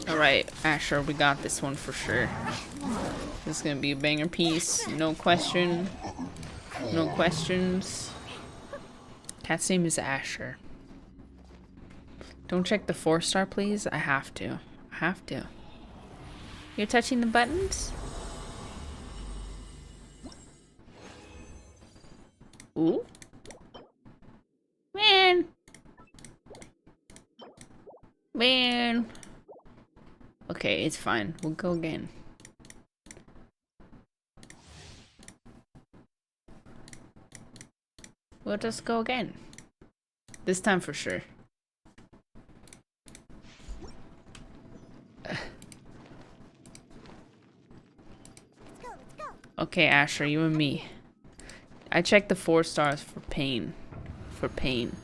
C: Alright, Asher, we got this one for sure. This is gonna be a banger piece. No question. No questions. Cat's name is Asher. Don't check the 4-star, please. I have to. I have to. You're touching the buttons? Ooh. Man. Man. Okay, it's fine. We'll go again. We'll just go again. This time for sure. Okay, Asher, you and me. I checked the 4 stars for pain. For pain.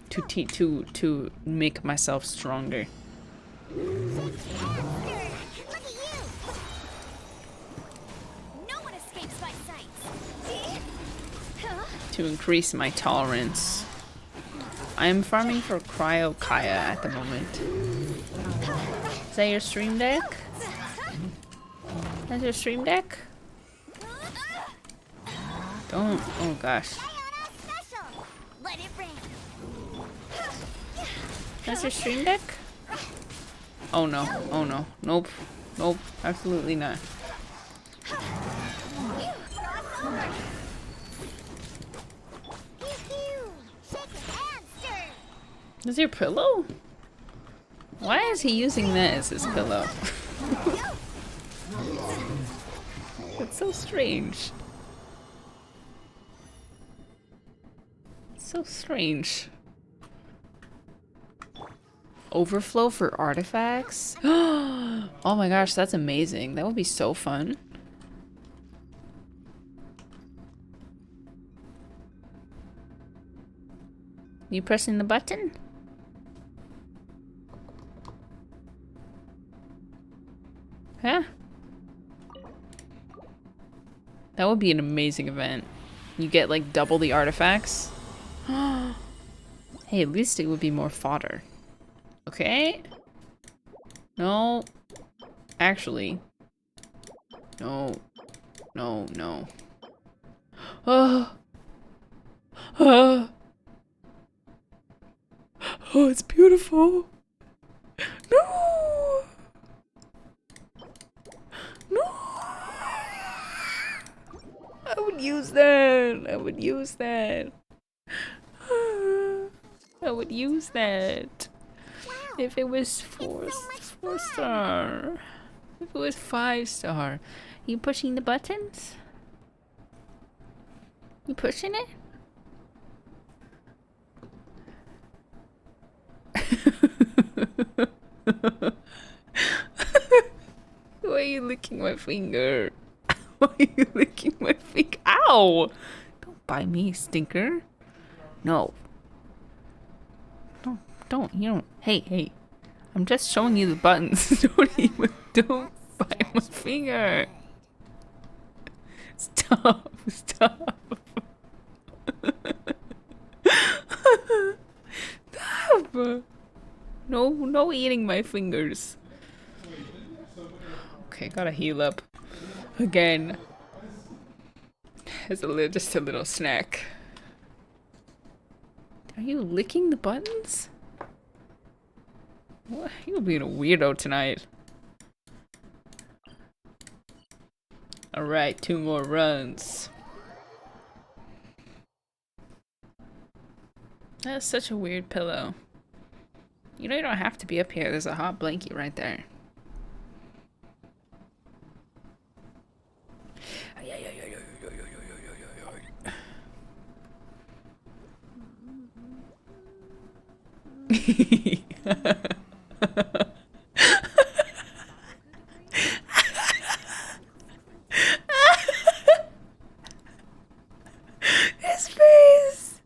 C: To make myself stronger.
D: Look at you. No one escapes my sight.
C: To increase my tolerance. I am farming for Cryo Kaya at the moment. Is that your stream deck? That's your stream deck? Don't. Oh gosh.
D: Let it rain.
C: That's your stream deck? Oh no. Oh no. Nope. Nope. Absolutely not. Is your pillow? Why is he using that as his pillow? It's so strange. So strange. Overflow for artifacts? Oh my gosh, that's amazing. That would be so fun. You pressing the button? Huh? That would be an amazing event. You get like double the artifacts. Hey, at least it would be more fodder. Okay. No. Actually. No. No, no. Oh. Oh. Oh, it's beautiful. No. No. I would use that. I would use that. I would use that. If it was four star. If it was 5 star. You pushing the buttons? You pushing it? Why are you licking my finger? Why are you licking my finger? Ow! Don't bite me, stinker. No. You don't. Hey. I'm just showing you the buttons. Don't bite my finger. Stop. Stop. No eating my fingers. Okay, gotta heal up. Again. As just a little snack. Are you licking the buttons? What? You're being a weirdo tonight. Alright, 2 more runs. That's such a weird pillow. You know you don't have to be up here. There's a hot blanket right there. His face.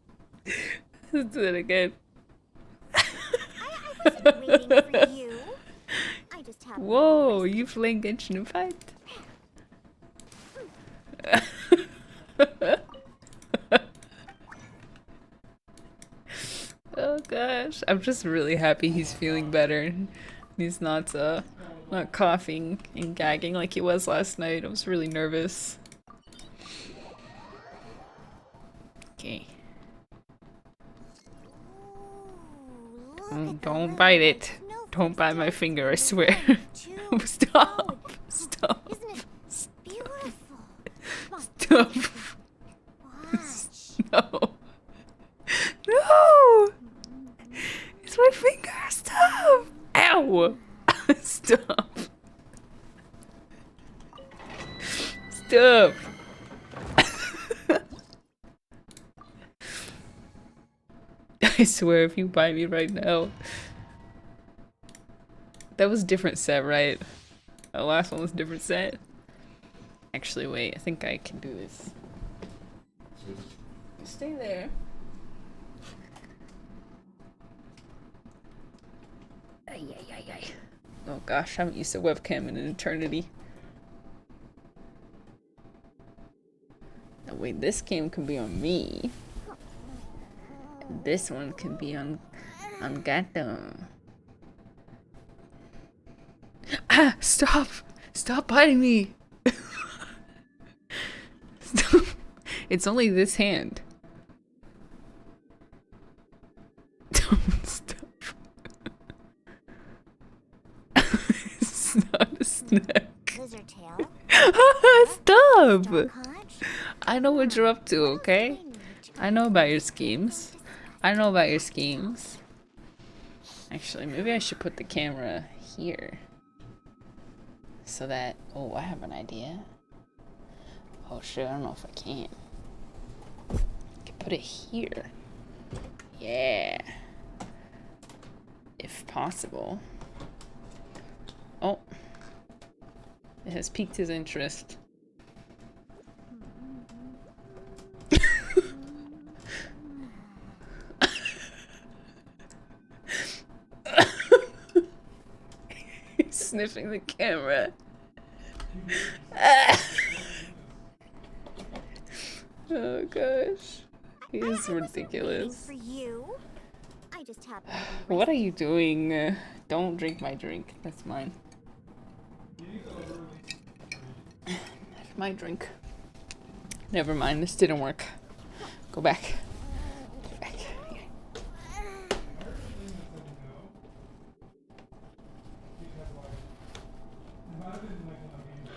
C: Let's do it again.
D: I wasn't waiting for you. I just happened to
C: Whoa, you playing Genshin Impact? Oh gosh, I'm just really happy he's feeling better. He's not coughing and gagging like he was last night. I was really nervous. Okay. Don't bite it. Don't bite my finger, I swear. Stop. Stop.
D: Isn't it beautiful?
C: Stop.
D: Watch.
C: No. No! It's my finger. Stop. Ow. Stop. Stop. I swear if you bite me right now. That was a different set, right? The last one was a different set. Actually, wait, I think I can do this. Stay there. Ay, ay, ay, ay. Oh gosh, I haven't used a webcam in an eternity. Oh, wait, this cam can be on me. And this one can be on Gacha. Ah! Stop! Stop biting me! Stop. It's only this hand. Don't stop. It's not a snack.
D: Lizard tail.
C: Stop!
D: Conch.
C: I know what you're up to, okay? I know about your schemes. I know about your schemes. Actually, maybe I should put the camera here. So that... Oh, I have an idea. Oh shit, I don't know if I can. I can put it here. Yeah. If possible. Oh. It has piqued his interest. He's sniffing the camera. Oh gosh. He is ridiculous.
D: For you. I just happened to
C: What are you doing? Don't drink my drink. That's mine. That's my drink. Never mind, this didn't work. Go back. Go back. Here.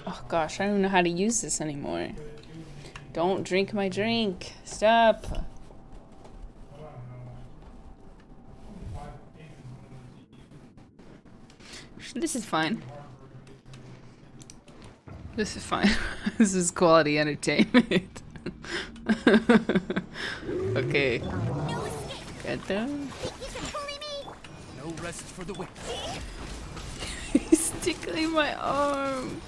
C: Oh gosh, I don't know how to use this anymore. Don't drink my drink. Stop. This is fine. This is fine. This is quality entertainment. Okay. Get them.
F: No rest for the wicked.
C: He's tickling my arm.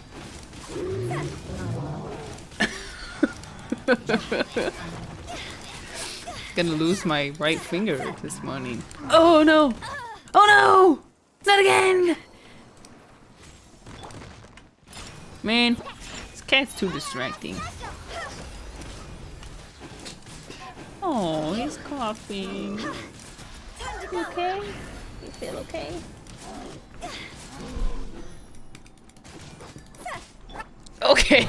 C: Gonna lose my right finger this morning. Oh no! Oh no! Not again! Man, this cat's too distracting. Oh, he's coughing. You okay? You feel okay? Okay.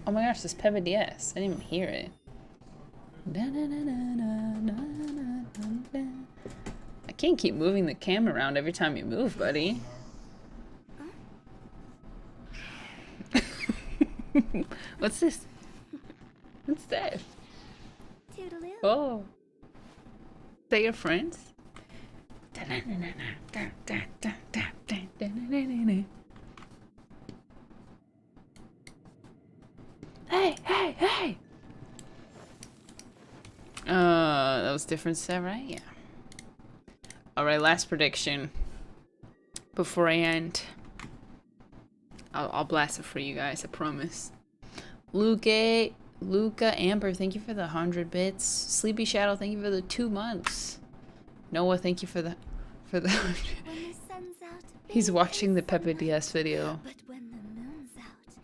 C: Oh my gosh, this Peva DS. I didn't even hear it. I can't keep moving the cam around every time you move, buddy. What's this? What's that?
D: Toodaloo.
C: Oh. They your friends? Hey, hey, hey! That was different set, right? Yeah. Alright, last prediction. Before I end. I'll blast it for you guys, I promise. Luca, Amber, thank you for the 100 bits. Sleepy Shadow, thank you for the 2 months. Noah, thank you for the 100.
D: When the sun's out,
C: He's
D: bathe
C: watching
D: in
C: the Pepe
D: sunlight.
C: Diaz video.
D: But when the moon's out,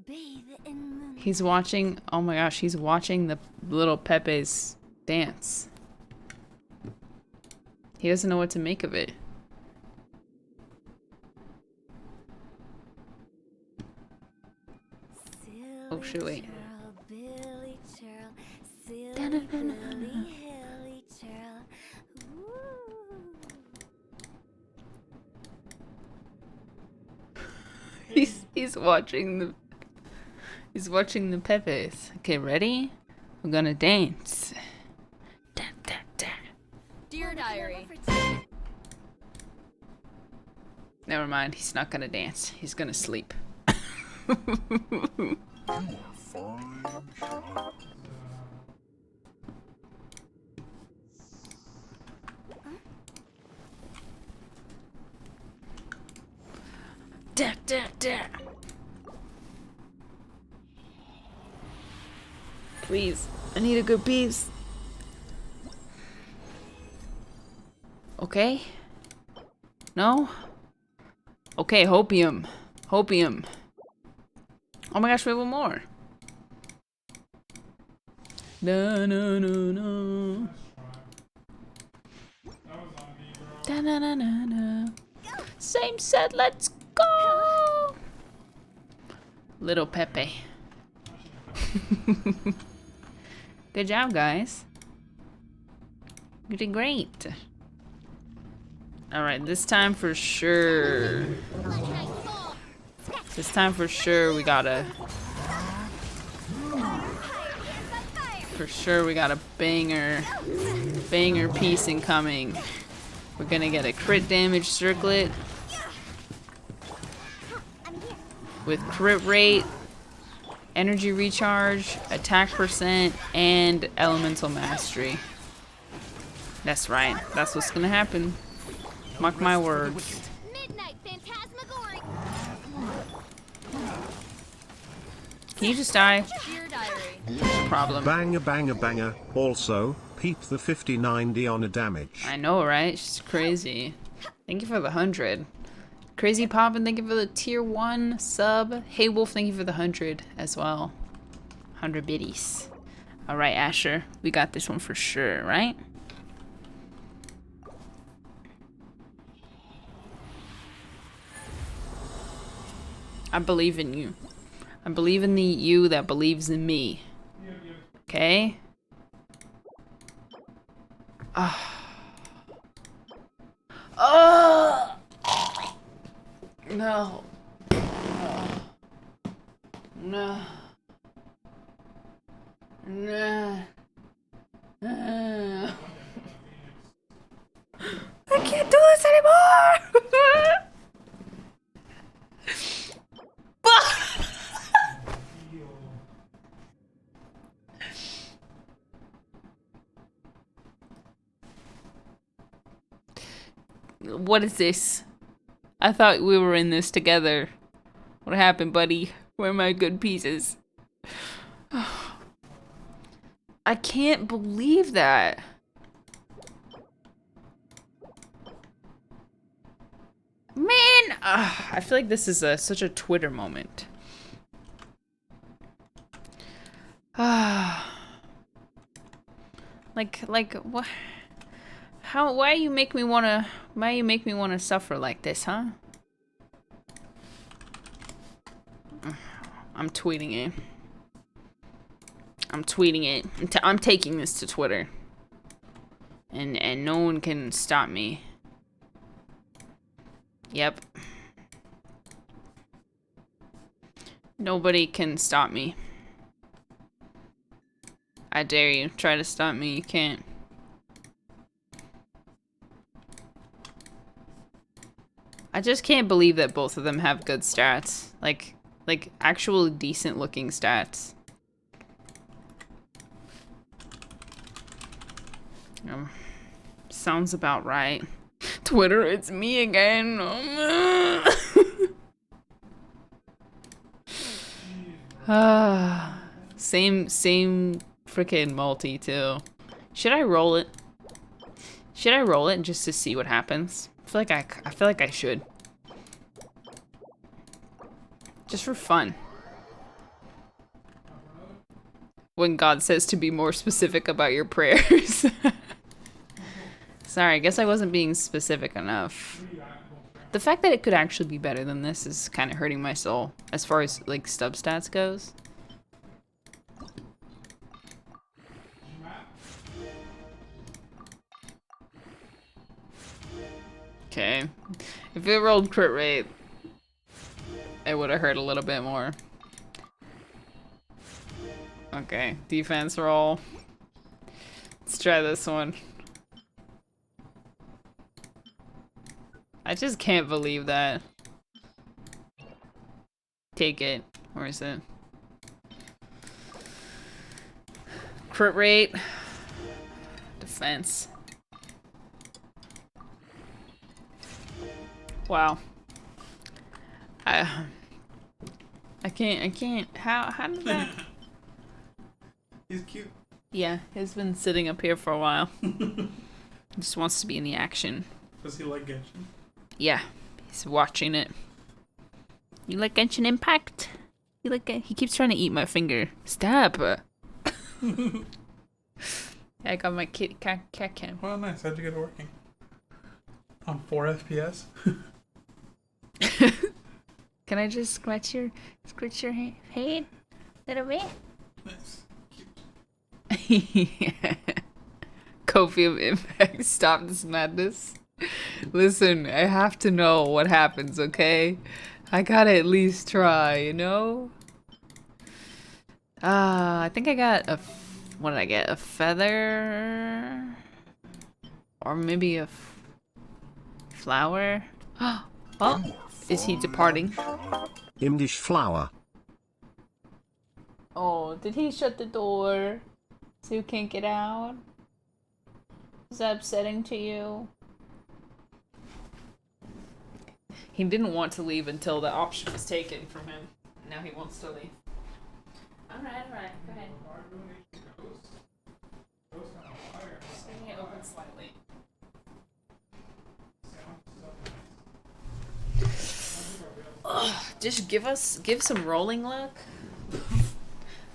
D: bathe in moonlight.
C: He's watching, oh my gosh, he's watching the little Pepe's dance. He doesn't know what to make of it. Oh shoot, wait.
D: Billy churl, silly
C: Da-na-na-na.
D: Billy hilly churl. Ooh.
C: He's watching the Pepes. Okay, ready? We're gonna dance. Da, da, da.
E: Dear Diary.
C: Never mind, he's not gonna dance. He's gonna sleep. Da, da, da. Please, I need a good piece. Okay? No? Okay, hopium. Hopium. Oh my gosh, we have one more. No, no, no, no. Da, na, na, na, na. Same set, let's go! Little Pepe. Good job, guys. You did great. Alright, this time for sure. This time for sure we gotta... For sure we got a banger piece incoming. We're gonna get a crit damage circlet. With crit rate, energy recharge, attack percent, and elemental mastery. That's right, that's what's gonna happen. Mark my words.
D: Midnight Phantasmagoria.
C: Can you just die?
E: Dear Diary.
C: No problem.
B: Banger banger banger. Also, peep the 5090 on a damage.
C: I know, right? She's crazy. Thank you for the 100. Crazy Poppin', thank you for the tier 1 sub. Hey Wolf, thank you for the 100 as well. 100 biddies. Alright, Asher. We got this one for sure, right? I believe in you. I believe in the you that believes in me. Okay? Oh! No. No. No. I can't do this anymore! What is this? I thought we were in this together. What happened, buddy? Where are my good pieces? I can't believe that. Man, I feel like this is such a Twitter moment. Like what? How? Why you make me wanna? Why you make me wanna suffer like this, huh? I'm tweeting it. I'm tweeting it. I'm taking this to Twitter. And no one can stop me. Yep. Nobody can stop me. I dare you. Try to stop me. You can't. I just can't believe that both of them have good stats. Like actual decent looking stats. Sounds about right. Twitter, it's me again. Same freaking multi too. Should I roll it? Should I roll it just to see what happens? I feel like I should. Just for fun. When God says to be more specific about your prayers. Sorry, I guess I wasn't being specific enough. The fact that it could actually be better than this is kind of hurting my soul, as far as, like, stub stats goes. Okay. If it rolled crit rate, it would have hurt a little bit more. Okay, defense roll. Let's try this one. I just can't believe that. Take it. Where is it? Crit rate. Defense. Wow. I can't. How did that?
G: He's cute.
C: Yeah, he's been sitting up here for a while. He just wants to be in the action.
G: Does he like Genshin?
C: Yeah, he's watching it. You like Genshin Impact? You like it? He keeps trying to eat my finger. Stop. I got my cat cam.
G: Well, nice. How'd you get it working? On 4 FPS?
C: Can I just scratch your head a little bit?
G: Nice.
C: Copium impact. Stop this madness. Listen, I have to know what happens, okay? I gotta at least try, you know? I think I got a... What did I get? A feather? Or maybe a flower? Oh, is he departing?
B: Imdish flower.
C: Oh, did he shut the door so you can't get out? Is that upsetting to you? He didn't want to leave until the option was taken from him. Now he wants to leave. Alright, go ahead. Just getting it open slightly. Just give some rolling luck.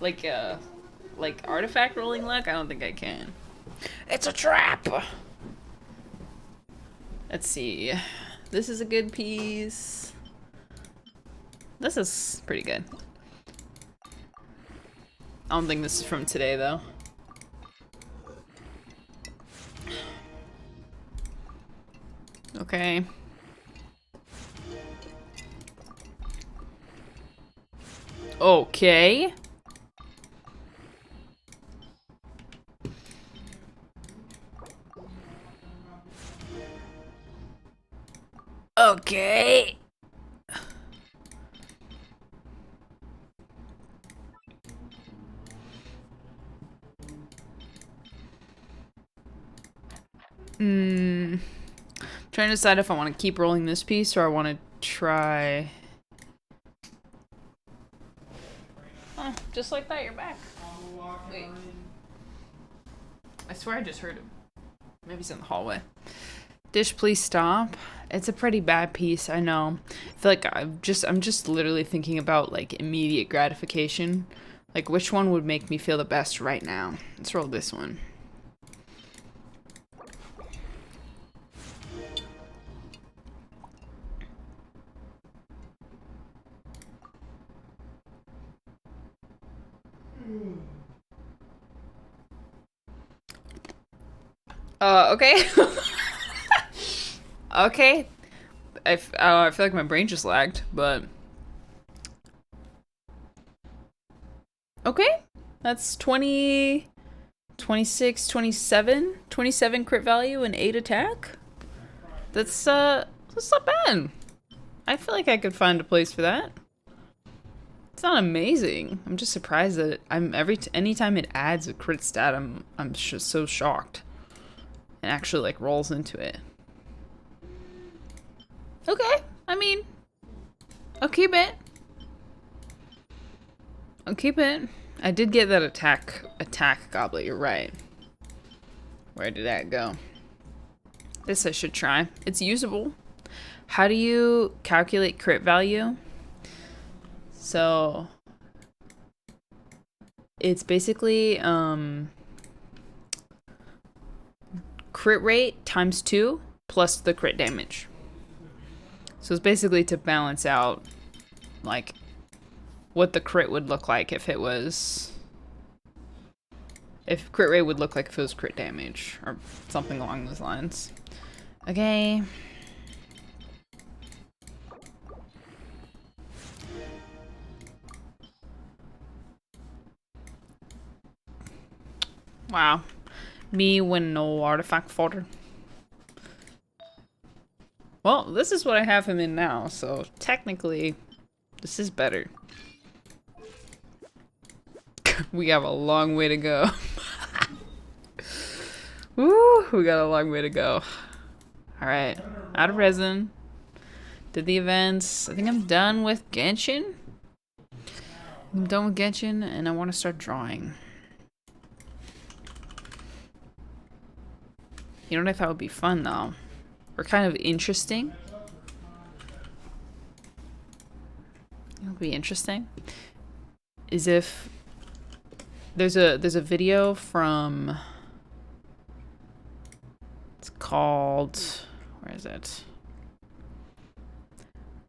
C: like artifact rolling luck? I don't think I can. It's a trap! Let's see. This is a good piece. This is pretty good. I don't think this is from today, though. Okay. Okay. Okay. Trying to decide if I want to keep rolling this piece or I want to try. Oh, just like that, you're back. Wait. I swear I just heard him. Maybe he's in the hallway. Dish, please stop. It's a pretty bad piece, I know. I feel like I'm just literally thinking about like immediate gratification. Like which one would make me feel the best right now? Let's roll this one. Okay. Okay. I feel like my brain just lagged, but... Okay. That's 20... 26, 27? 27 crit value and 8 attack? That's not bad. I feel like I could find a place for that. It's not amazing. I'm just surprised that anytime it adds a crit stat, I'm just so shocked. And actually like rolls into it. Okay, I mean, I'll keep it. I'll keep it. I did get that attack goblet, you're right. Where did that go? This I should try. It's usable. How do you calculate crit value? So it's basically crit rate times 2 plus the crit damage. So it's basically to balance out like what the crit would look like if it was, if crit rate would look like if it was crit damage or something along those lines. Okay. Wow. Me when no artifact fodder. Well, this is what I have him in now, so technically this is better. We have a long way to go. Woo, we got a long way to go. Alright, out of resin. Did the events. I think I'm done with Genshin. I'm done with Genshin and I want to start drawing. You know what I thought would be fun though? Or kind of interesting. It would be interesting. Is if there's a video from, it's called, where is it?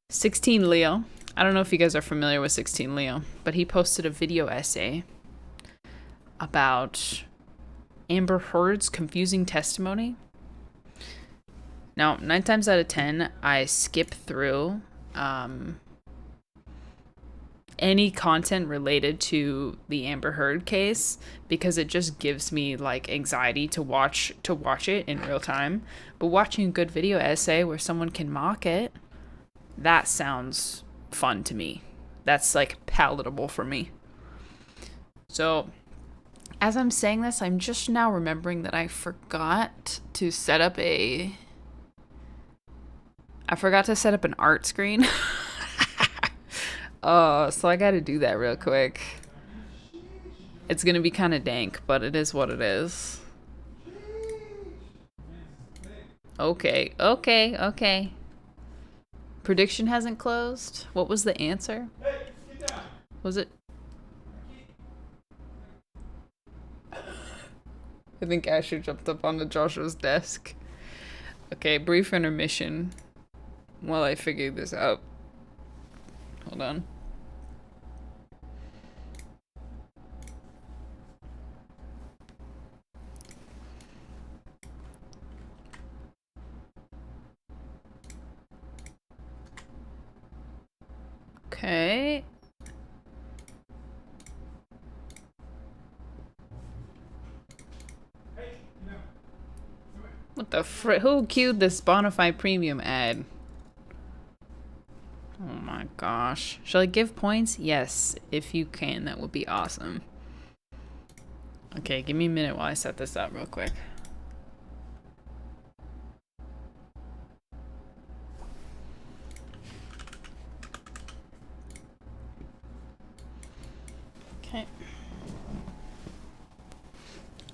C: 16 Leo. I don't know if you guys are familiar with 16 Leo, but he posted a video essay about Amber Heard's confusing testimony. Now, 9 times out of 10, I skip through any content related to the Amber Heard case because it just gives me like anxiety to watch it in real time. But watching a good video essay where someone can mock it, that sounds fun to me. That's like palatable for me. So as I'm saying this, I'm just now remembering that I forgot to set up an art screen. So I gotta do that real quick. It's gonna be kind of dank, but it is what it is. Okay. Prediction hasn't closed? What was the answer? Was it? I think Asher jumped up onto Joshua's desk. Okay, brief intermission while I figure this out. Hold on. Okay. What the frick? Who queued this Bonafide Premium ad? Oh my gosh. Shall I give points? Yes. If you can, that would be awesome. Okay, give me a minute while I set this up real quick. Okay.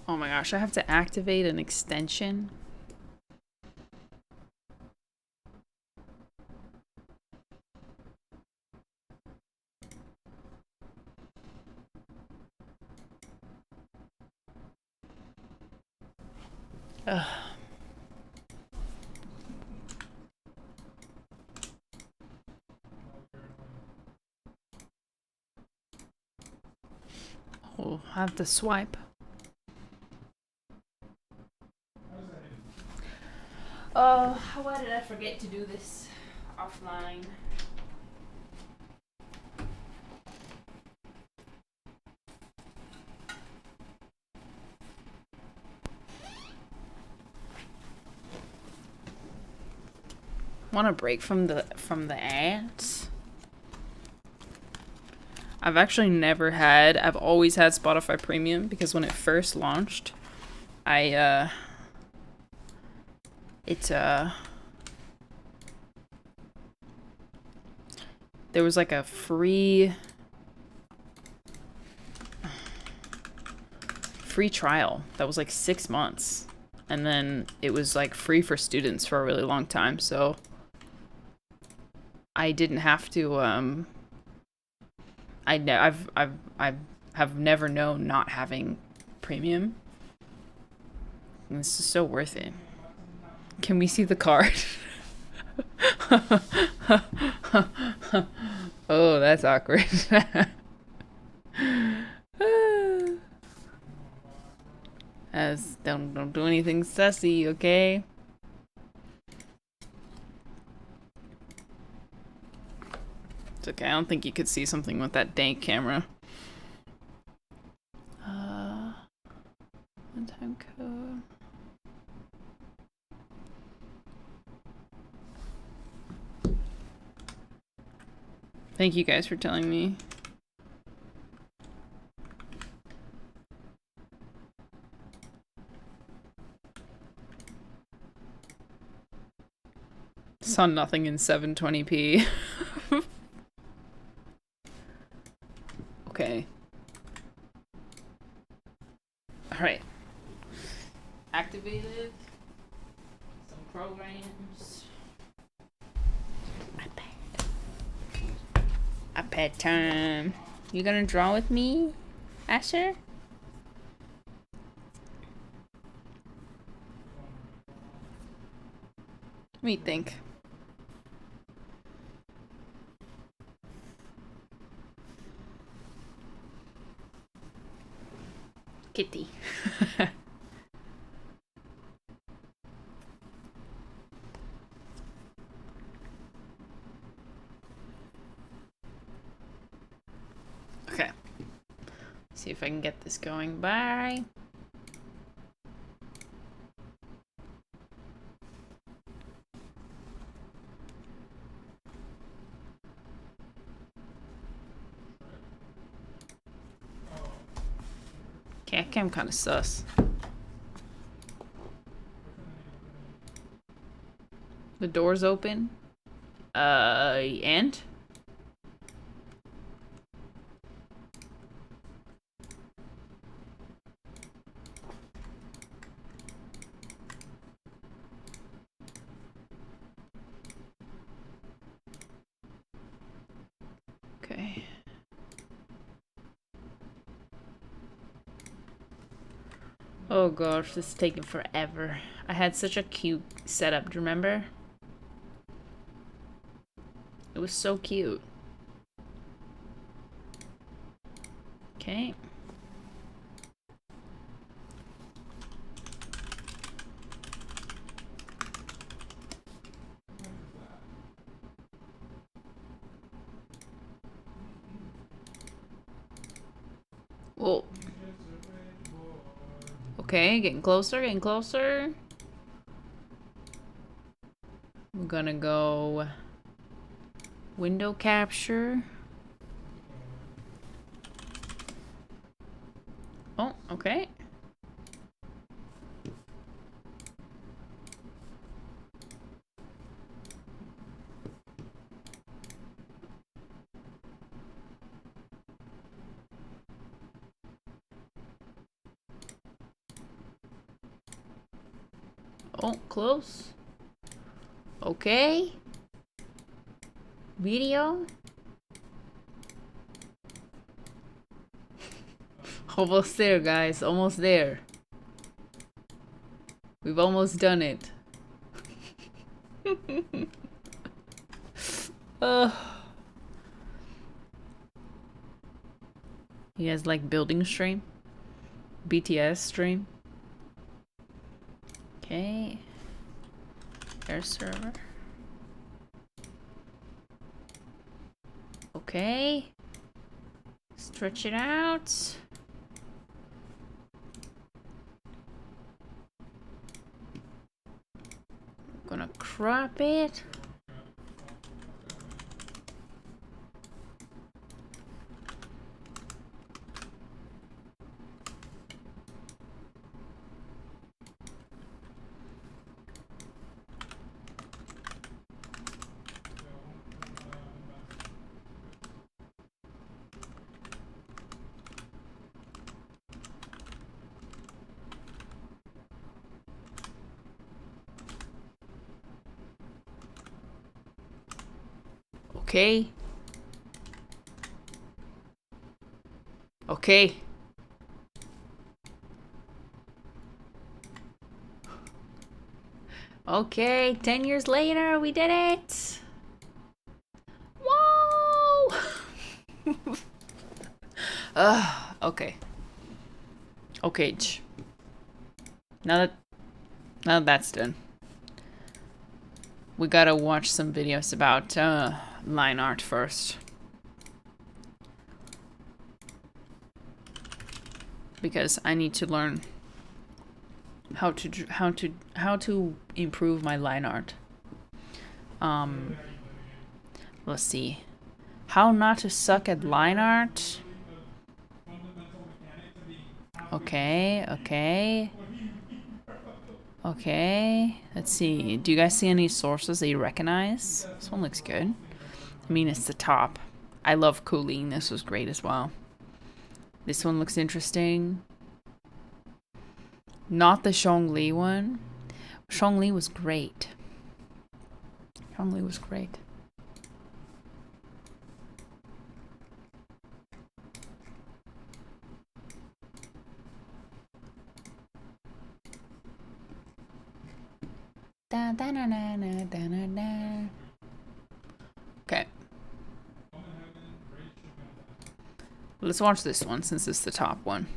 C: Oh my gosh, I have to activate an extension. Ugh. Oh, I have to swipe. Oh, why did I forget to do this offline? Want a break from the ads? I've actually never had. I've always had Spotify Premium because when it first launched, there was like a free trial that was like 6 months, and then it was like free for students for a really long time, so I didn't have to I've never known not having premium. And this is so worth it. Can we see the card? Oh, that's awkward. Don't do anything sussy, okay? It's okay, I don't think you could see something with that dank camera. One-time code. Thank you guys for telling me. Saw nothing in 720p. Okay. Alright. Activated. Some programs. iPad time. You gonna draw with me, Asher? Let me think. Kitty. Okay. See if I can get this going. Bye. Okay, I'm kind of sus. The door's open. And? Okay. Oh gosh, this is taking forever. I had such a cute setup, do you remember? It was so cute. Okay. Whoa. Okay, getting closer, getting closer. We're gonna go window capture. Oh, okay. Oh, close. Okay. Video. Almost there, guys. Almost there. We've almost done it. You guys like building stream? BTS stream? Okay. Air server. Okay. Stretch it out. I'm gonna crop it. Okay. Okay. Okay, 10 years later, we did it! Whoa! Okay. Okay. Now that that's done, we gotta watch some videos about line art first. Because I need to learn how to improve my line art. Let's see. How not to suck at line art. Okay, okay. Okay, let's see. Do you guys see any sources that you recognize? This one looks good. I mean, it's the top. I love Kuni. This was great as well. This one looks interesting. Not the Zhongli one. Zhongli was great. Zhongli was great. Da, da, na, na, na, da, na, na. Okay. Let's watch this one since it's the top one.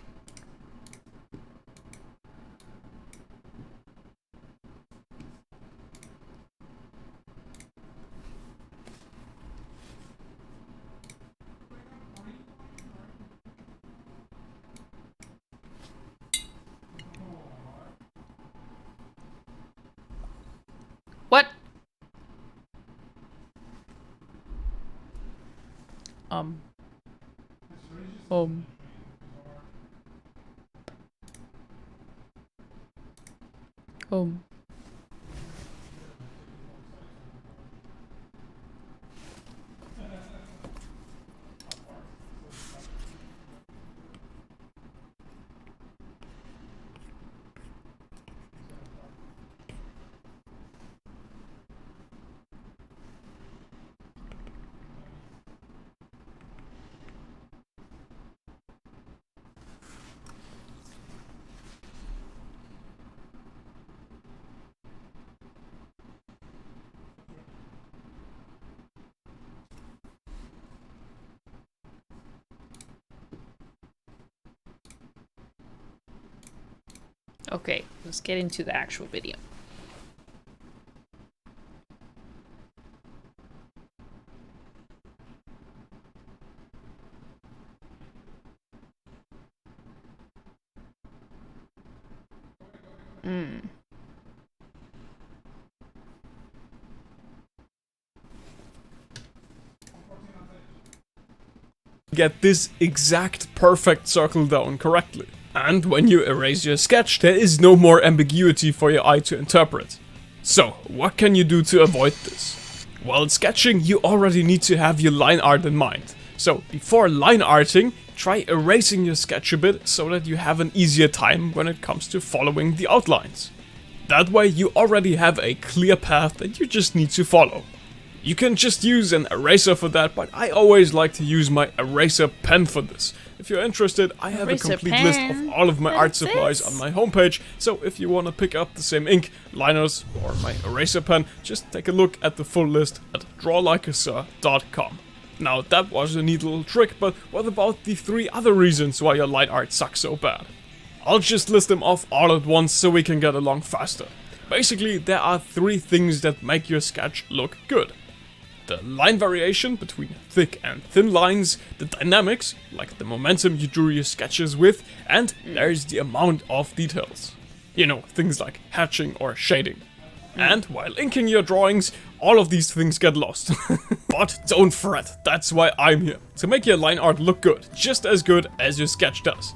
C: What? Um. Okay, let's get into the actual video.
H: Get this exact perfect circle down correctly. And when you erase your sketch, there is no more ambiguity for your eye to interpret. So, what can you do to avoid this? While sketching, you already need to have your line art in mind. So, before line arting, try erasing your sketch a bit so that you have an easier time when it comes to following the outlines. That way you already have a clear path that you just need to follow. You can just use an eraser for that, but I always like to use my eraser pen for this. If you're interested, I have a complete list of all of my art supplies on my homepage, so if you want to pick up the same ink, liners, or my eraser pen, just take a look at the full list at drawlikeasir.com. Now that was a neat little trick, but what about the 3 other reasons why your line art sucks so bad? I'll just list them off all at once so we can get along faster. Basically, there are 3 things that make your sketch look good. The line variation between thick and thin lines, the dynamics, like the momentum you drew your sketches with, and there's the amount of details. You know, things like hatching or shading. And while inking your drawings, all of these things get lost. But don't fret, that's why I'm here, to make your line art look good, just as good as your sketch does.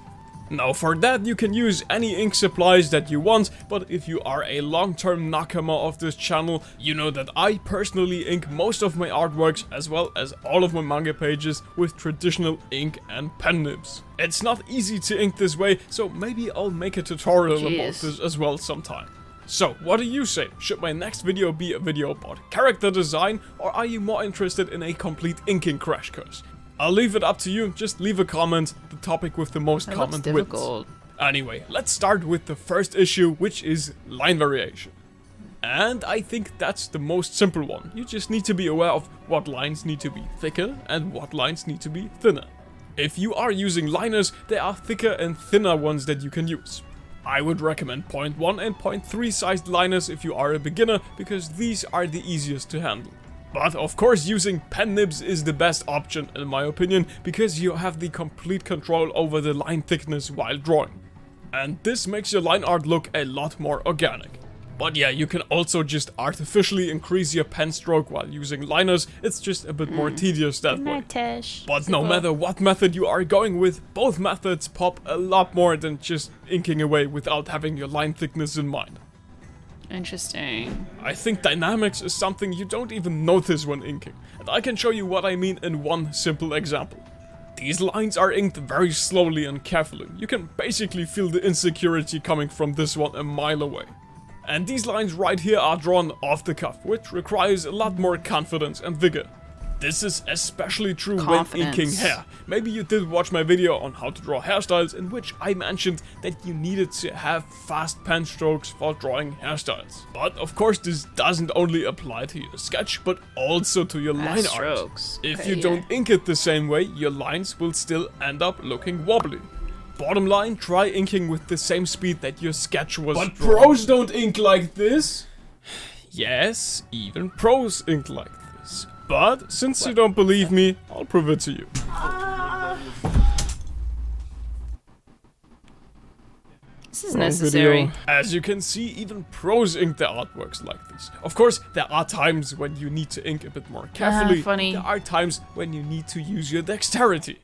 H: Now for that you can use any ink supplies that you want, but if you are a long-term nakama of this channel, you know that I personally ink most of my artworks as well as all of my manga pages with traditional ink and pen nibs. It's not easy to ink this way, so maybe I'll make a tutorial about this as well sometime. So, what do you say? Should my next video be a video about character design, or are you more interested in a complete inking crash course? I'll leave it up to you, just leave a comment, the topic with the most comment wins. Anyway, let's start with the first issue, which is line variation. And I think that's the most simple one. You just need to be aware of what lines need to be thicker and what lines need to be thinner. If you are using liners, there are thicker and thinner ones that you can use. I would recommend 0.1 and 0.3 sized liners if you are a beginner, because these are the easiest to handle. But of course using pen nibs is the best option in my opinion, because you have the complete control over the line thickness while drawing. And this makes your line art look a lot more organic. But yeah, you can also just artificially increase your pen stroke while using liners, it's just a bit more tedious that way. But no matter what method you are going with, both methods pop a lot more than just inking away without having your line thickness in mind.
C: Interesting.
H: I think dynamics is something you don't even notice when inking, and I can show you what I mean in one simple example. These lines are inked very slowly and carefully. You can basically feel the insecurity coming from this one a mile away. And these lines right here are drawn off the cuff, which requires a lot more confidence and vigor. This is especially true when inking hair. Maybe you did watch my video on how to draw hairstyles, in which I mentioned that you needed to have fast pen strokes for drawing hairstyles. But of course this doesn't only apply to your sketch, but also to your line art. If you don't ink it the same way, your lines will still end up looking wobbly. Bottom line, try inking with the same speed that your sketch was drawn. But pros don't ink like this! Yes, even pros ink like this. But since you don't believe me, I'll prove it to you.
C: This is necessary.
H: As you can see, even pros ink their artworks like this. Of course, there are times when you need to ink a bit more carefully. There are times when you need to use your dexterity.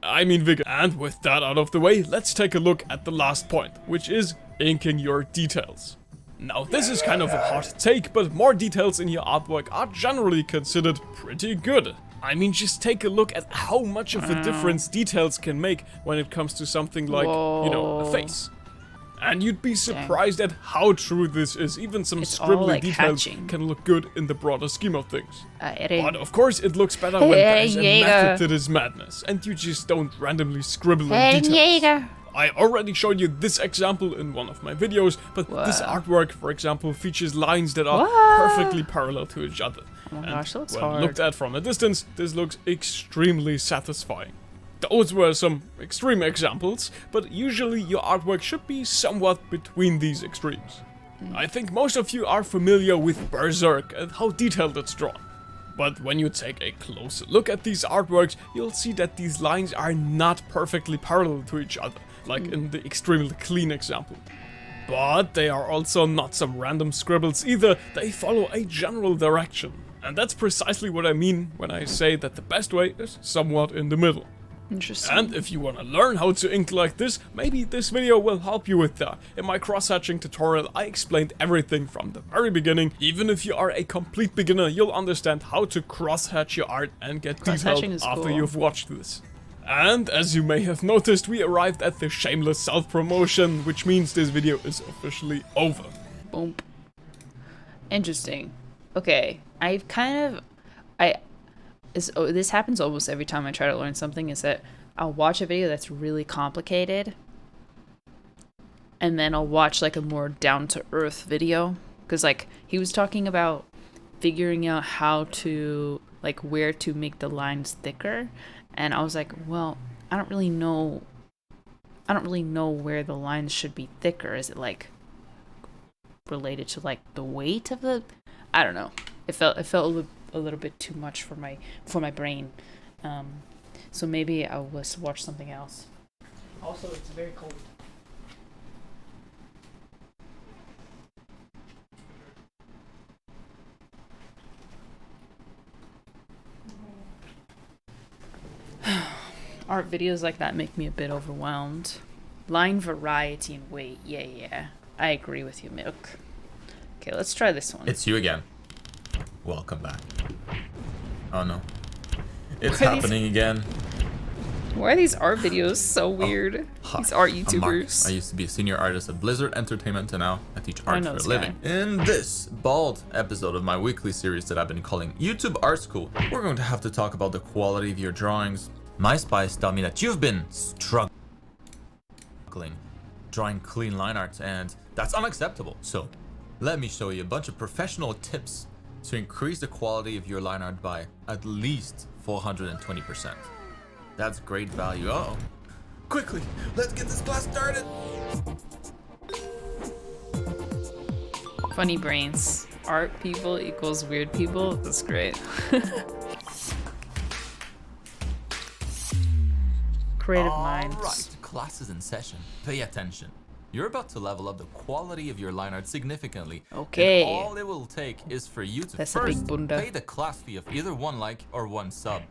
H: I mean vigor. And with that out of the way, let's take a look at the last point, which is inking your details. Now this is kind of a hot take, but more details in your artwork are generally considered pretty good. I mean, just take a look at how much of a difference details can make when it comes to something like, you know, a face. And you'd be surprised at how true this is. Even some scribbly details can look good in the broader scheme of things. But of course it looks better when there's a method to this madness, and you just don't randomly scribble in details. I already showed you this example in one of my videos, but this artwork, for example, features lines that are perfectly parallel to each other.
C: Oh my gosh, that looks
H: when
C: hard.
H: Looked at from a distance, this looks extremely satisfying. Those were some extreme examples, but usually your artwork should be somewhat between these extremes. I think most of you are familiar with Berserk and how detailed it's drawn. But when you take a closer look at these artworks, you'll see that these lines are not perfectly parallel to each other, like in the extremely clean example. But they are also not some random scribbles either, they follow a general direction. And that's precisely what I mean when I say that the best way is somewhat in the middle.
C: Interesting.
H: And if you want to learn how to ink like this, maybe this video will help you with that. In my cross-hatching tutorial, I explained everything from the very beginning. Even if you are a complete beginner, you'll understand how to cross-hatch your art and get detailed after you've watched this. And as you may have noticed, we arrived at the shameless self-promotion, which means this video is officially over.
C: Boom. Interesting. Okay, I've kind of... this happens almost every time I try to learn something, is that I'll watch a video that's really complicated, and then I'll watch like a more down-to-earth video, because like he was talking about figuring out how to, like, where to make the lines thicker, and I was like, well, I don't really know where the lines should be thicker. Is it like related to like the weight of the, I don't know. It felt a little bit too much for my brain, so maybe I will watch something else. Also, it's very cold. Art videos like that make me a bit overwhelmed. Line variety and weight, yeah, I agree with you, Milk. Okay, let's try this one.
I: It's you again. Welcome back. Oh no. It's happening again.
C: Why are these art videos so weird?
I: Hi,
C: These art
I: I'm Mark.
C: YouTubers.
I: I used to be a senior artist at Blizzard Entertainment, and now I teach
C: I
I: art
C: know
I: for a
C: this
I: living.
C: guy.
I: In this bald episode of my weekly series that I've been calling YouTube Art School, we're going to have to talk about the quality of your drawings. My spies tell me that you've been struggling drawing clean line art, and that's unacceptable. So let me show you a bunch of professional tips to increase the quality of your line art by at least 420%. That's great value. Uh-oh. Quickly, let's get this class started.
C: Funny brains. Art people equals weird people. That's great. Creative minds.
I: Alright, class is in session. Pay attention. You're about to level up the quality of your line art significantly.
C: Okay.
I: And all it will take is for you to
C: That's a big
I: first
C: bunda.
I: pay the class fee of either 1 like or 1 sub,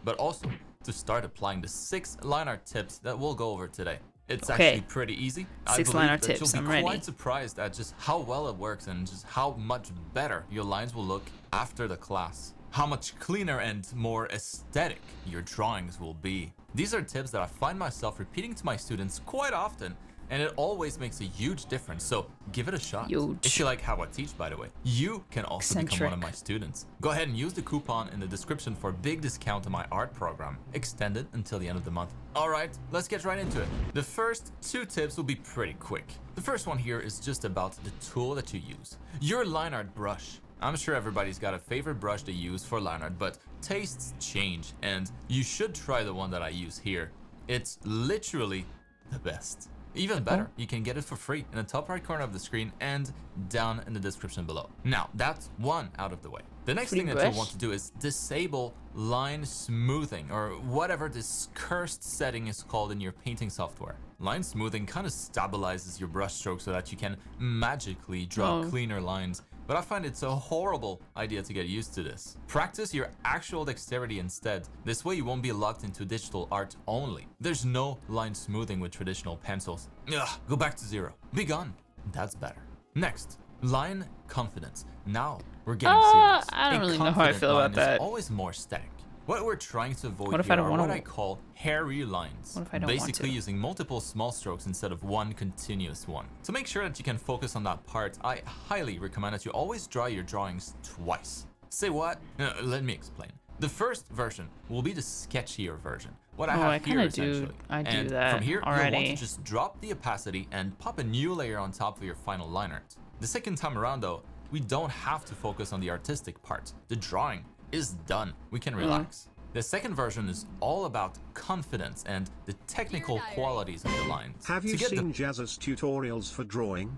I: but also to start applying the 6 line art tips that we'll go over today. It's
C: Okay.
I: actually pretty easy.
C: 6 line art tips,
I: You'll
C: I'm
I: be
C: ready.
I: quite surprised at just how well it works and just how much better your lines will look after the class. How much cleaner and more aesthetic your drawings will be. These are tips that I find myself repeating to my students quite often, and it always makes a huge difference, so give it a shot.
C: Huge.
I: If you like how I teach, by the way, you can also become one of my students. Go ahead and use the coupon in the description for a big discount on my art program, extended until the end of the month. Alright, let's get right into it. The first 2 tips will be pretty quick. The first one here is just about the tool that you use. Your line art brush. I'm sure everybody's got a favorite brush to use for line art, but tastes change, and you should try the one that I use here. It's literally the best. Even better, you can get it for free in the top right corner of the screen and down in the description below. Now, that's one out of the way. The next thing that you'll want to do is disable line smoothing, or whatever this cursed setting is called in your painting software. Line smoothing kind of stabilizes your brush stroke so that you can magically draw cleaner lines. But I find it's a horrible idea to get used to this. Practice your actual dexterity instead. This way you won't be locked into digital art only. There's no line smoothing with traditional pencils. Ugh, go back to 0. Be gone. That's better. Next, line confidence. Now we're getting serious.
C: I don't
I: A
C: really know how I
I: confident
C: feel
I: line
C: about that.
I: is always more static. What we're trying to avoid
C: What if I
I: here
C: don't
I: are
C: wanna-
I: what I call hairy lines.
C: What if I don't want
I: Basically
C: to?
I: using multiple small strokes instead of one continuous one. To make sure that you can focus on that part, I highly recommend that you always draw your drawings twice. Say what? Let me explain. The first version will be the sketchier version. What I have
C: I
I: here
C: kinda
I: essentially.
C: do. I do
I: And
C: that
I: from here, you'll
C: already.
I: want to just drop the opacity and pop a new layer on top of your final line art. The second time around though, we don't have to focus on the artistic part. The drawing is done. We can relax. The second version is all about confidence and the technical qualities of the lines.
B: Have you
I: To get the
B: seen Jazz's tutorials for drawing?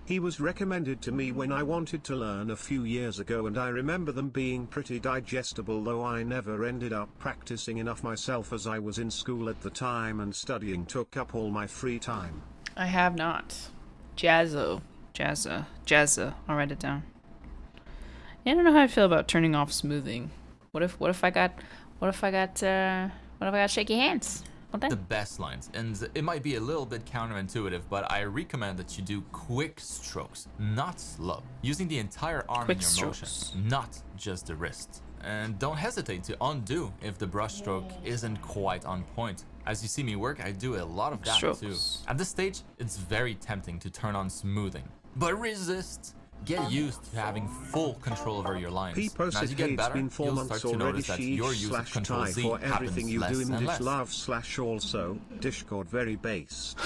B: He was recommended to me when I wanted to learn a few years ago, and I remember them being pretty digestible, though I never ended up practicing enough myself as I was in school at the time and studying took up all my free time.
C: I have not. Jazza. I'll write it down. Yeah, I don't know how I feel about turning off smoothing. What if I got shaky hands? What
I: the
C: then?
I: best lines, and it might be a little bit counterintuitive, but I recommend that you do quick strokes, not slow, using the entire arm
C: Quick
I: in your
C: strokes.
I: motion, not just the wrist. And don't hesitate to undo if the brush stroke isn't quite on point. As you see me work, I do a lot of that too.
C: Strokes.
I: At this stage, it's very tempting to turn on smoothing, but resist. Get used to having full control over your lines.
B: People
I: And as you
B: said
I: get
B: it's
I: better,
B: been 4
I: you'll
B: months
I: start to
B: already.
I: notice that your use of
B: Sheesh/tie
I: Control Z
B: for everything
I: happens
B: you
I: less
B: do in
I: and
B: this
I: less.
B: love/also Discord very based.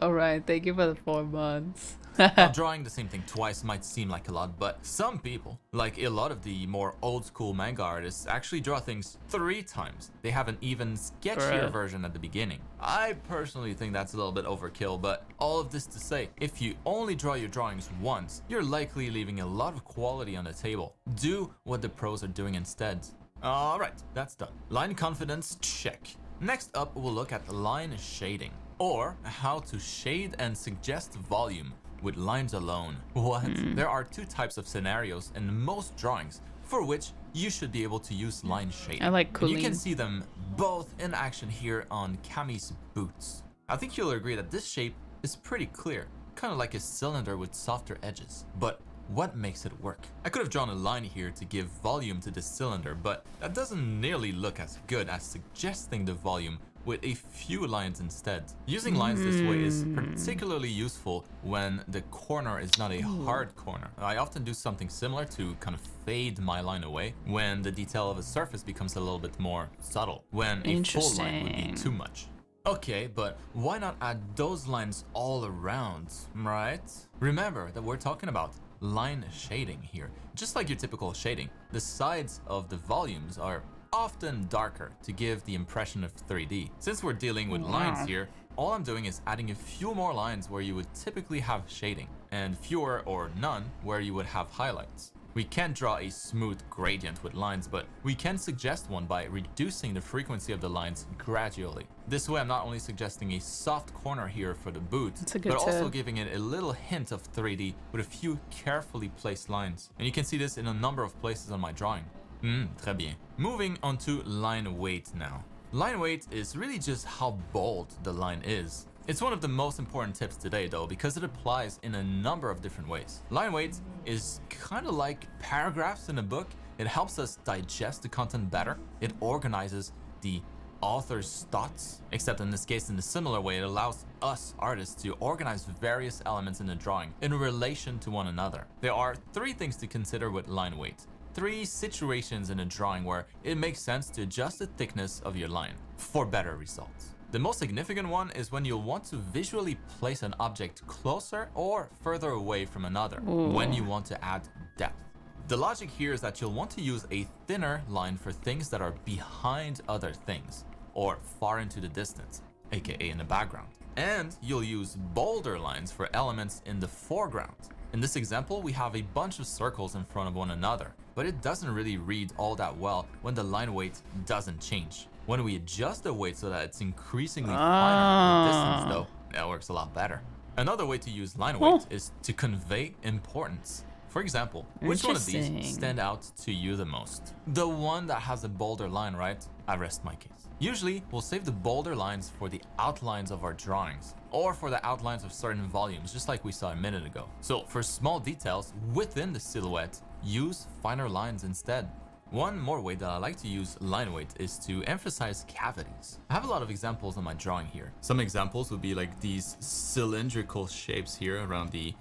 C: Alright, thank you for the 4 months.
I: Now, drawing the same thing twice might seem like a lot, but some people, like a lot of the more old school manga artists, actually draw things 3 times. They have an even sketchier
C: Bruh.
I: version at the beginning. I personally think that's a little bit overkill, but all of this to say, if you only draw your drawings once, you're likely leaving a lot of quality on the table. Do what the pros are doing instead. Alright, that's done. Line confidence, check. Next up, we'll look at line shading, or how to shade and suggest volume with lines alone. What? There are 2 types of scenarios in most drawings for which you should be able to use line shading.
C: I like
I: And you can
C: cooling.
I: see them both in action here on Kami's boots. I think you'll agree that this shape is pretty clear, kind of like a cylinder with softer edges. But what makes it work? I could have drawn a line here to give volume to this cylinder, but that doesn't nearly look as good as suggesting the volume with a few lines instead. Using lines this way is particularly useful when the corner is not a hard corner. I often do something similar to kind of fade my line away when the detail of a surface becomes a little bit more subtle, when a full line would be too much. Okay, but why not add those lines all around, right? Remember that we're talking about line shading here. Just like your typical shading, the sides of the volumes are often darker to give the impression of 3D. Since we're dealing with lines here, all I'm doing is adding a few more lines where you would typically have shading, and fewer or none where you would have highlights. We can't draw a smooth gradient with lines, but we can suggest one by reducing the frequency of the lines gradually. This way I'm not only suggesting a soft corner here for the boot, but also giving it a little hint of 3D with a few carefully placed lines. And you can see this in a number of places on my drawing. Très bien. Moving on to line weight now. Line weight is really just how bold the line is. It's one of the most important tips today though, because it applies in a number of different ways. Line weight is kind of like paragraphs in a book. It helps us digest the content better. It organizes the author's thoughts, except in this case in a similar way, it allows us artists to organize various elements in the drawing in relation to one another. There are 3 things to consider with line weight. 3 situations in a drawing where it makes sense to adjust the thickness of your line for better results. The most significant one is when you'll want to visually place an object closer or further away from another, when you want to add depth. The logic here is that you'll want to use a thinner line for things that are behind other things, or far into the distance, aka in the background. And you'll use bolder lines for elements in the foreground. In this example, we have a bunch of circles in front of one another, but it doesn't really read all that well when the line weight doesn't change. When we adjust the weight so that it's increasingly finer with distance though, that works a lot better. Another way to use line weight is to convey importance. For example, which one of these stand out to you the most? The one that has a bolder line, right? I rest my case. Usually, we'll save the bolder lines for the outlines of our drawings, or for the outlines of certain volumes, just like we saw a minute ago. So for small details within the silhouette, use finer lines instead. One more way that I like to use line weight is to emphasize cavities. I have a lot of examples on my drawing here. Some examples would be like these cylindrical shapes here around the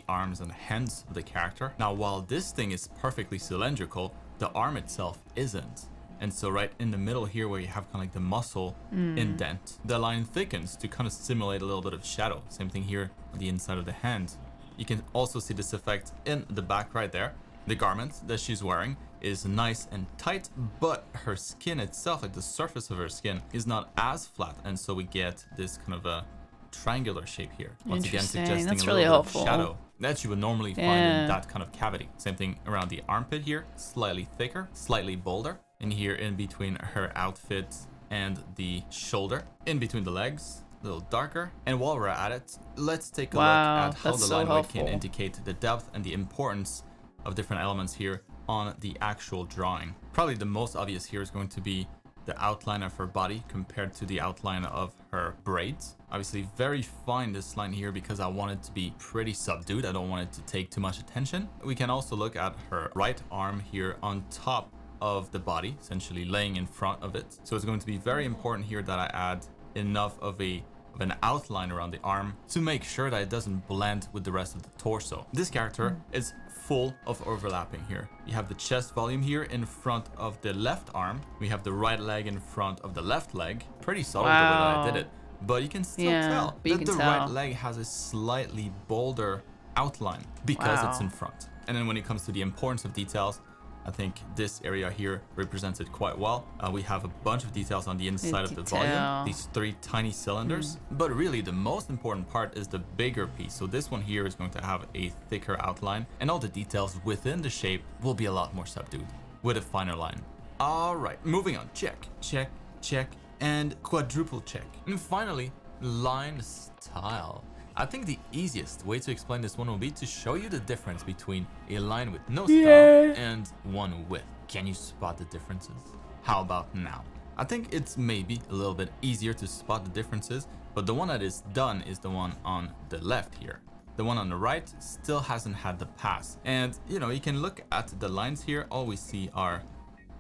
I: arms and hands of the character. Now, while this thing is perfectly cylindrical, the arm itself isn't. And so right in the middle here where you have kind of like the muscle indent, the line thickens to kind of simulate a little bit of shadow. Same thing here on the inside of the hand. You can also see this effect in the back right there. The garment that she's wearing is nice and tight, but her skin itself, like the surface of her skin, is not as flat, and so we get this kind of a triangular shape here. Once again, suggesting a little bit of shadow that you would normally find in that kind of cavity. Same thing around the armpit here, slightly thicker, slightly bolder. And here in between her outfit and the shoulder, in between the legs, a little darker. And while we're at it, let's take a look at how the line weight can indicate the depth and the importance of different elements here on the actual drawing. Probably the most obvious here is going to be the outline of her body compared to the outline of her braids. Obviously very fine this line here because I want it to be pretty subdued. I don't want it to take too much attention. We can also look at her right arm here on top of the body, essentially laying in front of it. So it's going to be very important here that I add enough of an outline around the arm to make sure that it doesn't blend with the rest of the torso. This character is full of overlapping here. You have the chest volume here in front of the left arm. We have the right leg in front of the left leg. Pretty solid the way that I did it. But you can still tell that the right leg has a slightly bolder outline because it's in front. And then when it comes to the importance of details, I think this area here represents it quite well. We have a bunch of details on the inside of the volume, these 3 tiny cylinders. But really the most important part is the bigger piece. So this one here is going to have a thicker outline, and all the details within the shape will be a lot more subdued with a finer line. All right, moving on. Check, check, check, and quadruple check. And finally, line style. I think the easiest way to explain this one will be to show you the difference between a line with no style and one with. Can you spot the differences? How about now? I think it's maybe a little bit easier to spot the differences, but the one that is done is the one on the left here. The one on the right still hasn't had the pass. And you know, you can look at the lines here. All we see are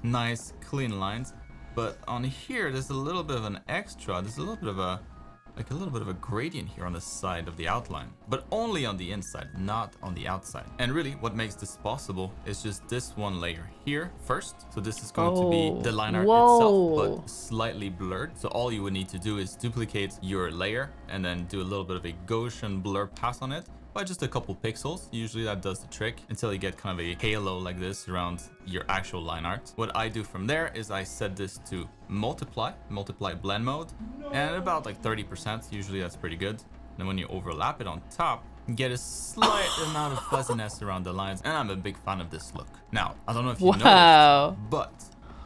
I: nice, clean lines. But on here, there's a little bit of an extra. There's a little bit of a gradient here on the side of the outline, but only on the inside, not on the outside. And really what makes this possible is just this one layer here first. So this is going to be the line art itself, but slightly blurred. So all you would need to do is duplicate your layer and then do a little bit of a Gaussian blur pass on it by just a couple pixels. Usually that does the trick until you get kind of a halo like this around your actual line art. What I do from there is I set this to multiply blend mode, and about like 30%, usually that's pretty good. Then when you overlap it on top, you get a slight amount of fuzziness around the lines, and I'm a big fan of this look. Now, I don't know if you noticed, but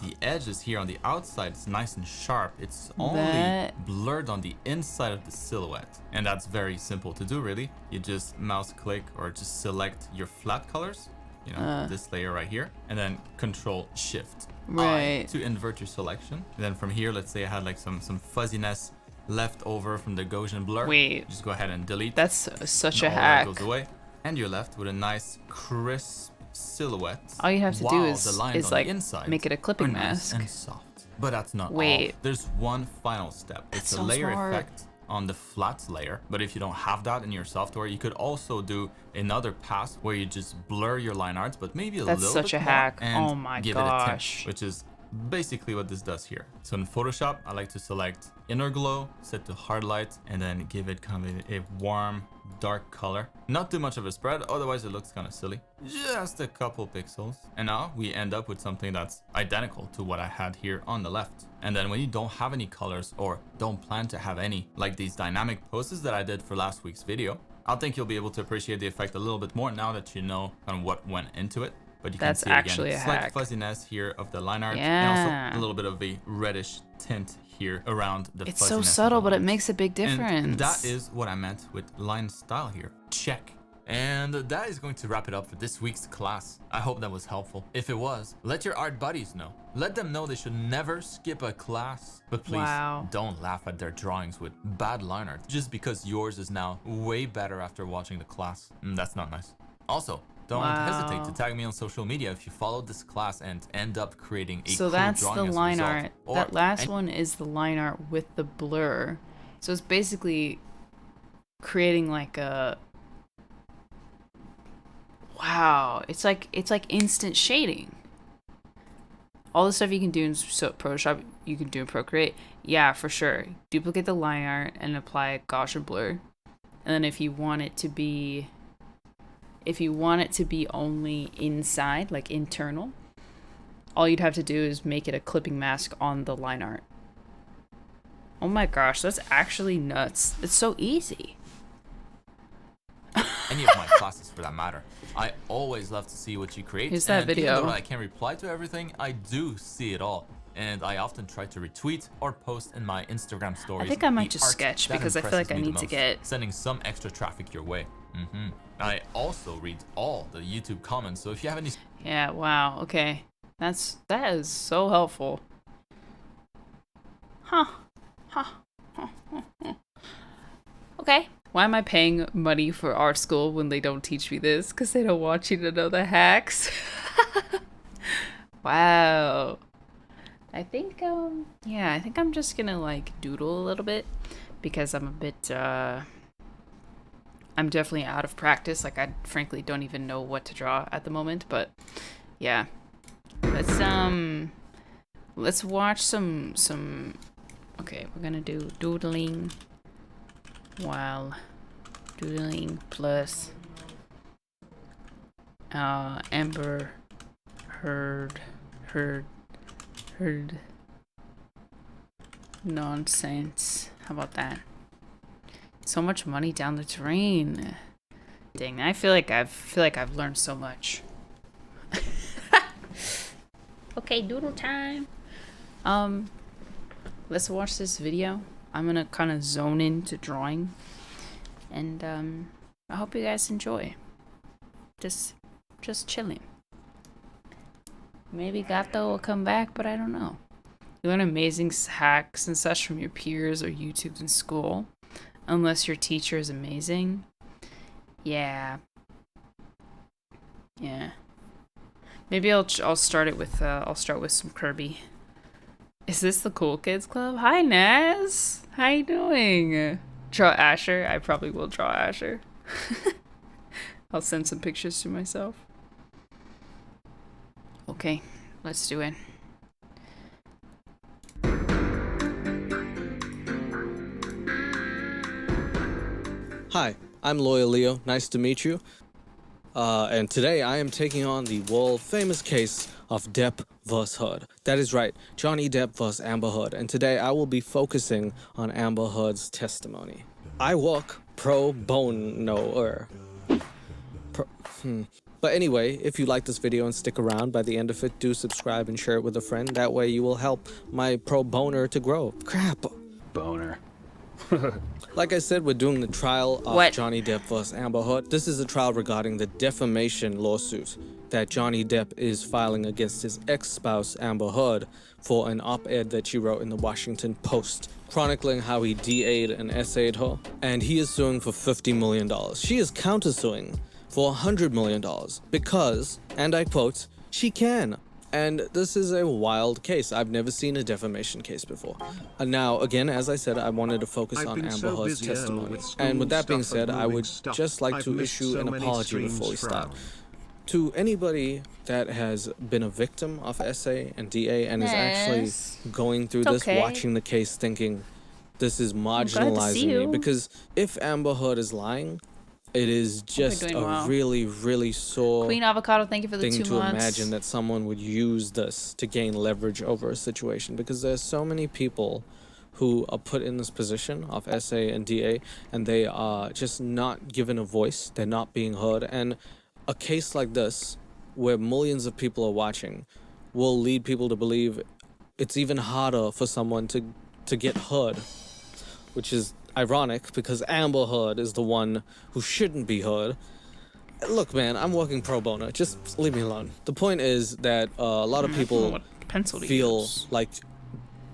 I: the edges here on the outside is nice and sharp. It's only blurred on the inside of the silhouette. And that's very simple to do, really. You just mouse click or just select your flat colors, you know, this layer right here, and then Control Shift I to invert your selection. And then from here, let's say I had like some fuzziness left over from the Gaussian blur. Just go ahead and delete.
C: That's such a
I: all
C: hack.
I: That goes away, and you're left with a nice crisp silhouette.
C: All you have to do is like make it a clipping mask.
I: And soft. But that's not all. There's one final step. It's a layer effect on the flat layer. But if you don't have that in your software, you could also do another pass where you just blur your line arts, but maybe a little bit more.
C: That's such a hack.
I: And
C: oh my
I: give
C: gosh.
I: it a tint, which is basically what this does here. So in Photoshop, I like to select Inner Glow, set to Hard Light, and then give it kind of a warm, dark color. Not too much of a spread, otherwise it looks kind of silly. Just a couple pixels. And now we end up with something that's identical to what I had here on the left. And then when you don't have any colors or don't plan to have any, like these dynamic poses that I did for last week's video, I think you'll be able to appreciate the effect a little bit more now that you know kind of what went into it. But you can see
C: actually
I: again,
C: a
I: slight
C: hack.
I: Fuzziness here of the line art, and also a little bit of a reddish tint here around the
C: It's
I: fuzziness.
C: so subtle, but it
I: lines.
C: makes a big difference.
I: And that is what I meant with line style here. Check. And that is going to wrap it up for this week's class. I hope that was helpful. If it was, let your art buddies know. Let them know they should never skip a class. But please don't laugh at their drawings with bad line art just because yours is now way better after watching the class. That's not nice. Also, don't hesitate to tag me on social media if you followed this class and end up creating a
C: so
I: cool
C: that's
I: drawing
C: the
I: as a
C: line
I: result.
C: art. That last one is the line art with the blur. So it's basically creating like a it's like instant shading. All the stuff you can do in Photoshop, you can do in Procreate. Yeah, for sure. Duplicate the line art and apply Gaussian blur. And then if you want it to be only inside, like internal, all you'd have to do is make it a clipping mask on the line art. Oh my gosh, that's actually nuts. It's so easy.
I: Any of my classes for that matter. I always love to see what you create.
C: Here's that video.
I: Even though I can't reply to everything, I do see it all. And I often try to retweet or post in my Instagram stories.
C: I think I might just sketch because I feel like I need to get
I: sending some extra traffic your way. I also read all the YouTube comments, so if you have any...
C: Yeah, wow, okay. That is so helpful. Okay. Why am I paying money for art school when they don't teach me this? Because they don't want you to know the hacks. Wow. I think I'm just gonna like doodle a little bit because I'm a bit, I'm definitely out of practice. Like I frankly don't even know what to draw at the moment, but yeah. Let's watch some, okay, we're gonna do doodling while doodling plus Amber Heard nonsense. How about that? So much money down the drain. Dang, I feel like I've learned so much. Okay, doodle time. Let's watch this video. I'm gonna kind of zone into drawing, and I hope you guys enjoy. Just chilling. Maybe Gato will come back, but I don't know. You learn amazing hacks and such from your peers or YouTubes in school, unless your teacher is amazing. Yeah. Maybe I'll start it with I'll start with some Kirby. Is this the Cool Kids Club? Hi, Naz. How you doing? Draw Asher. I probably will draw Asher. I'll send some pictures to myself. Okay, let's do it.
J: Hi, I'm Lawyer Leo. Nice to meet you. And today I am taking on the world famous case of Depp vs. Heard. That is right, Johnny Depp vs. Amber Heard. And today I will be focusing on Amber Heard's testimony. I work pro bono. But anyway, if you like this video and stick around by the end of it, do subscribe and share it with a friend. That way you will help my pro boner to grow. Crap.
F: Boner.
J: Like I said, we're doing the trial of Johnny Depp vs. Amber Heard. This is a trial regarding the defamation lawsuit that Johnny Depp is filing against his ex-spouse Amber Heard for an op-ed that she wrote in the Washington Post, chronicling how he DA'd and essayed her, and he is suing for $50 million. She is countersuing for $100 million because, and I quote, she can. And this is a wild case. I've never seen a defamation case before. Now, again, as I said, I wanted to focus on Amber Heard's testimony. And with that being said, I would just like to issue an apology before we start. To anybody that has been a victim of SA and DA and is actually going through this, watching the case, thinking this is marginalizing me. Because if Amber Heard is lying, it is just a really, really sore
C: Queen Avocado, thank you for the
J: thing
C: 2
J: to
C: months.
J: imagine that someone would use this to gain leverage over a situation, because there's so many people who are put in this position of SA and DA and they are just not given a voice. They're not being heard. And a case like this, where millions of people are watching, will lead people to believe it's even harder for someone to get heard, which is ironic because Amber Heard is the one who shouldn't be heard. Look, man, I'm working pro bono. Just leave me alone. The point is that a lot of people feel like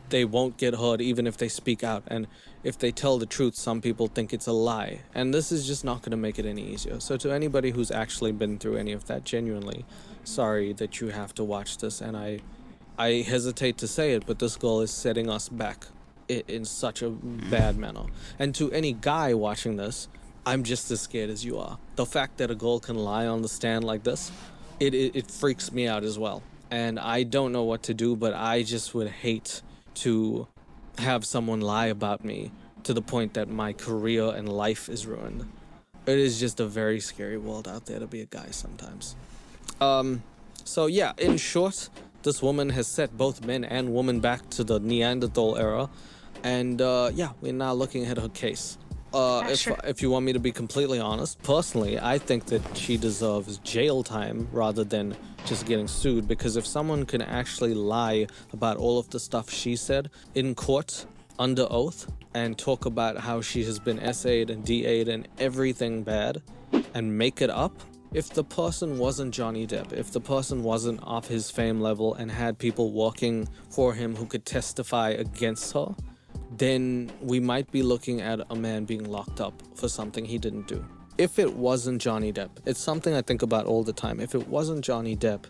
J: they won't get heard even if they speak out. And if they tell the truth, some people think it's a lie. And this is just not going to make it any easier. So to anybody who's actually been through any of that, genuinely sorry that you have to watch this. And I hesitate to say it, but this girl is setting us back in such a bad manner. And to any guy watching this, I'm just as scared as you are. The fact that a girl can lie on the stand like this, it freaks me out as well. And I don't know what to do, but I just would hate to have someone lie about me to the point that my career and life is ruined. It is just a very scary world out there to be a guy sometimes. So yeah, in short, this woman has set both men and women back to the Neanderthal era. And yeah, we're now looking at her case. If you want me to be completely honest, personally, I think that she deserves jail time rather than just getting sued. Because if someone can actually lie about all of the stuff she said in court, under oath, and talk about how she has been essayed and DA'd and everything bad, and make it up, if the person wasn't Johnny Depp, if the person wasn't of his fame level and had people working for him who could testify against her, then we might be looking at a man being locked up for something he didn't do. If it wasn't Johnny Depp, it's something I think about all the time. If it wasn't Johnny Depp,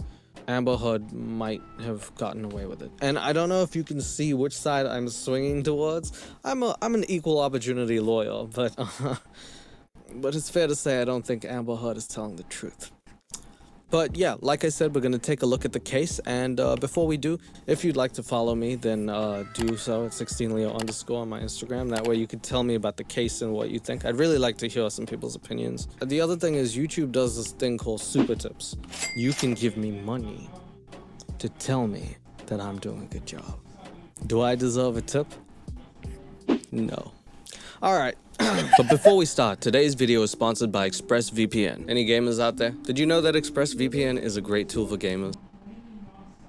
J: Amber Heard might have gotten away with it. And I don't know if you can see which side I'm swinging towards. I'm an equal opportunity lawyer, but it's fair to say I don't think Amber Heard is telling the truth. But yeah, like I said, we're going to take a look at the case. And before we do, if you'd like to follow me, then do so at 16leo_ on my Instagram. That way you can tell me about the case and what you think. I'd really like to hear some people's opinions. The other thing is YouTube does this thing called super tips. You can give me money to tell me that I'm doing a good job. Do I deserve a tip? No. All right. But before we start, today's video is sponsored by ExpressVPN. Any gamers out there? Did you know that ExpressVPN is a great tool for gamers?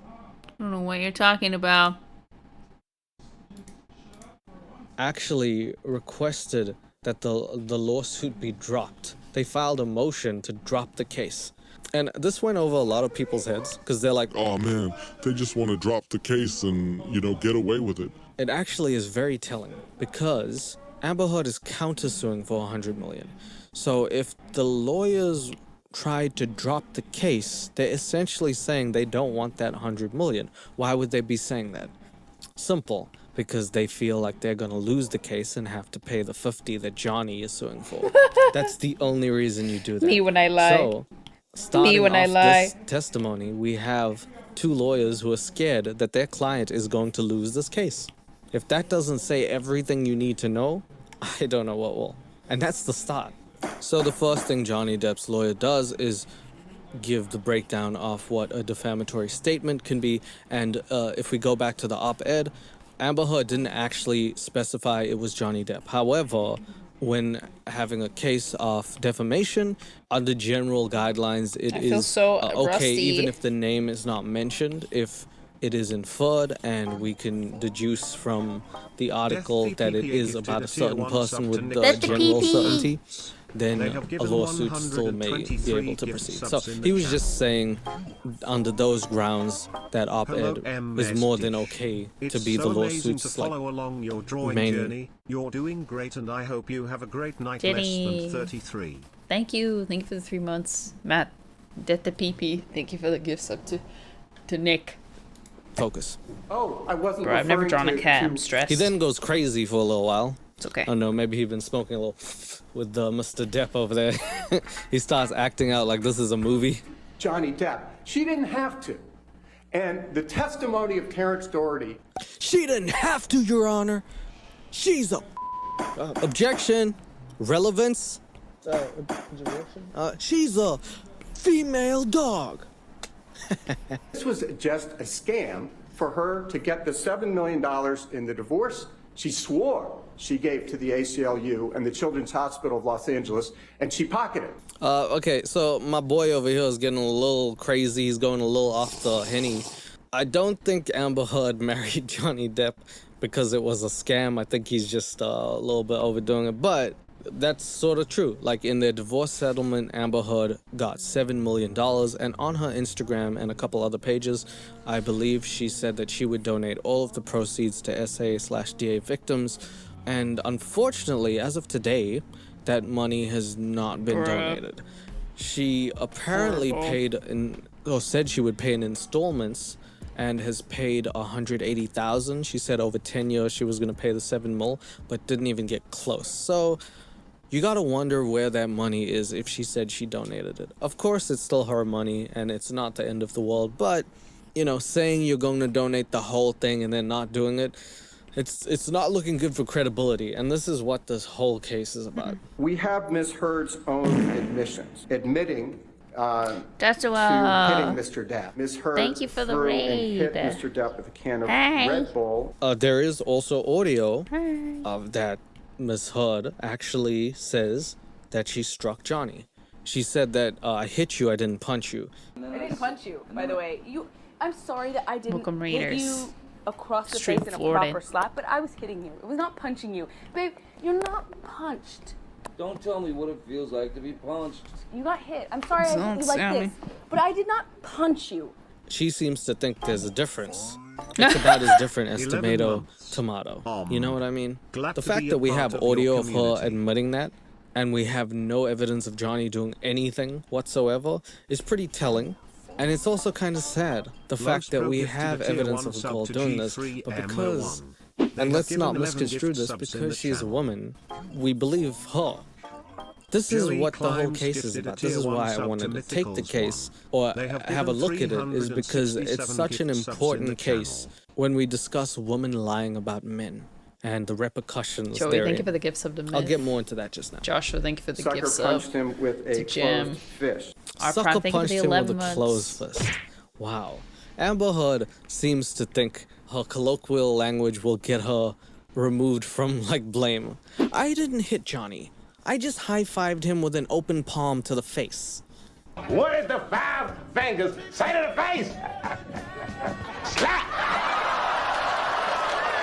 C: I don't know what you're talking about.
J: Actually requested that the lawsuit be dropped. They filed a motion to drop the case. And this went over a lot of people's heads because they're like,
K: oh man, they just want to drop the case and, you know, get away with it.
J: It actually is very telling because Amber Heard is countersuing for $100 million. So if the lawyers tried to drop the case, they're essentially saying they don't want that $100 million. Why would they be saying that? Simple. Because they feel like they're gonna lose the case and have to pay the 50 that Johnny is suing for. That's the only reason you do that.
C: Me when I lie.
J: So, starting
C: Me when I
J: off
C: lie.
J: this testimony, we have 2 lawyers who are scared that their client is going to lose this case. If that doesn't say everything you need to know, I don't know what will. And that's the start. So the first thing Johnny Depp's lawyer does is give the breakdown of what a defamatory statement can be. And if we go back to the op-ed, Amber Heard didn't actually specify it was Johnny Depp. However, when having a case of defamation, under general guidelines, it is
C: so
J: okay
C: rusty.
J: even if the name is not mentioned, if it is inferred and we can deduce from the article that it is about a certain person with general certainty, then a lawsuit still may be able to proceed. So he was just saying, under those grounds, that op-ed is more than okay to be the lawsuit's like
B: along your drawing
J: main.
B: journey. You're doing great, and I hope you have a great night.
C: Jenny.
B: Less than 33.
C: Thank you for the 3 months. Matt, Det the PP, thank you for the gifts up to Nick.
J: Focus.
L: Oh, I wasn't.
C: Bro, I've never drawn a cat. I'm stressed.
J: He then goes crazy for a little while.
C: It's okay.
J: Oh no, maybe he's been smoking a little with Mr. Depp over there. He starts acting out like this is a movie.
L: Johnny Depp. She didn't have to. And the testimony of Terrence Doherty.
J: She didn't have to, Your Honor. She's a objection. Relevance. She's a female dog.
L: This was just a scam for her to get the $7 million in the divorce she swore she gave to the ACLU and the Children's Hospital of Los Angeles, and she pocketed.
J: Okay, so my boy over here is getting a little crazy. He's going a little off the henny. I don't think Amber Heard married Johnny Depp because it was a scam. I think he's just a little bit overdoing it, but that's sort of true. Like in their divorce settlement, Amber Heard got $7 million, and on her Instagram and a couple other pages, I believe she said that she would donate all of the proceeds to SA/DA victims. And unfortunately, as of today, that money has not been donated. She apparently said she would pay in installments and has paid $180,000. She said over 10 years she was going to pay the 7 mil, but didn't even get close. So you gotta wonder where that money is if she said she donated it. Of course, it's still her money and it's not the end of the world, but, you know, saying you're going to donate the whole thing and then not doing it, it's not looking good for credibility, and this is what this whole case is about.
L: We have Ms. Heard's own admissions, admitting to
A: Joshua,
L: hitting Mr. Depp. Ms. Heard
A: thank you for the
L: threw and
A: raid.
L: hit Mr. Depp with a can of
A: Hey.
L: Red Bull.
J: There is also audio of that Ms. Heard actually says that she struck Johnny. She said that, I hit you, I didn't punch you.
M: I didn't punch you, by the way. I'm sorry that I didn't
C: Welcome,
M: hit
C: Raiders.
M: you across the
C: Street
M: face in a
C: Florida.
M: proper slap, but I was hitting you. It was not punching you. Babe, you're not punched.
N: Don't tell me what it feels like to be punched.
M: You got hit. I'm sorry I hit
C: Don't
M: you like
C: tell
M: this,
C: me.
M: but I did not punch you.
J: She seems to think there's a difference. It's about as different as
B: 11
J: tomato,
B: months.
J: tomato. You know what I mean?
B: Glad
J: The
B: to
J: fact
B: be a
J: that we
B: part
J: have
B: of your
J: audio of her
B: community.
J: admitting that, and we have no evidence of Johnny doing anything whatsoever, is pretty telling. And it's also kind of sad, the fact that we have evidence of a girl doing this, but because, and let's not misconstrue this, because she's a woman, we believe her. This is what the whole case is about. This is why I wanted to take the case, or have a look at it, is because it's such an important case when we discuss women lying about men and the repercussions
C: Joey,
J: therein.
C: thank you for the gifts of the myth.
J: I'll get more into that just now.
C: Joshua, thank you for the
L: Sucker
C: gifts
L: punched
C: of
L: him with a
C: Jim.
L: closed fist.
J: Sucker
C: thank you for
J: punched
C: the
J: him with
C: 11
J: a
C: months.
J: closed fist. Wow. Amber Heard seems to think her colloquial language will get her removed from, like, blame. I didn't hit Johnny. I just high-fived him with an open palm to the face.
O: What is the 5 fingers say to the face? Slap!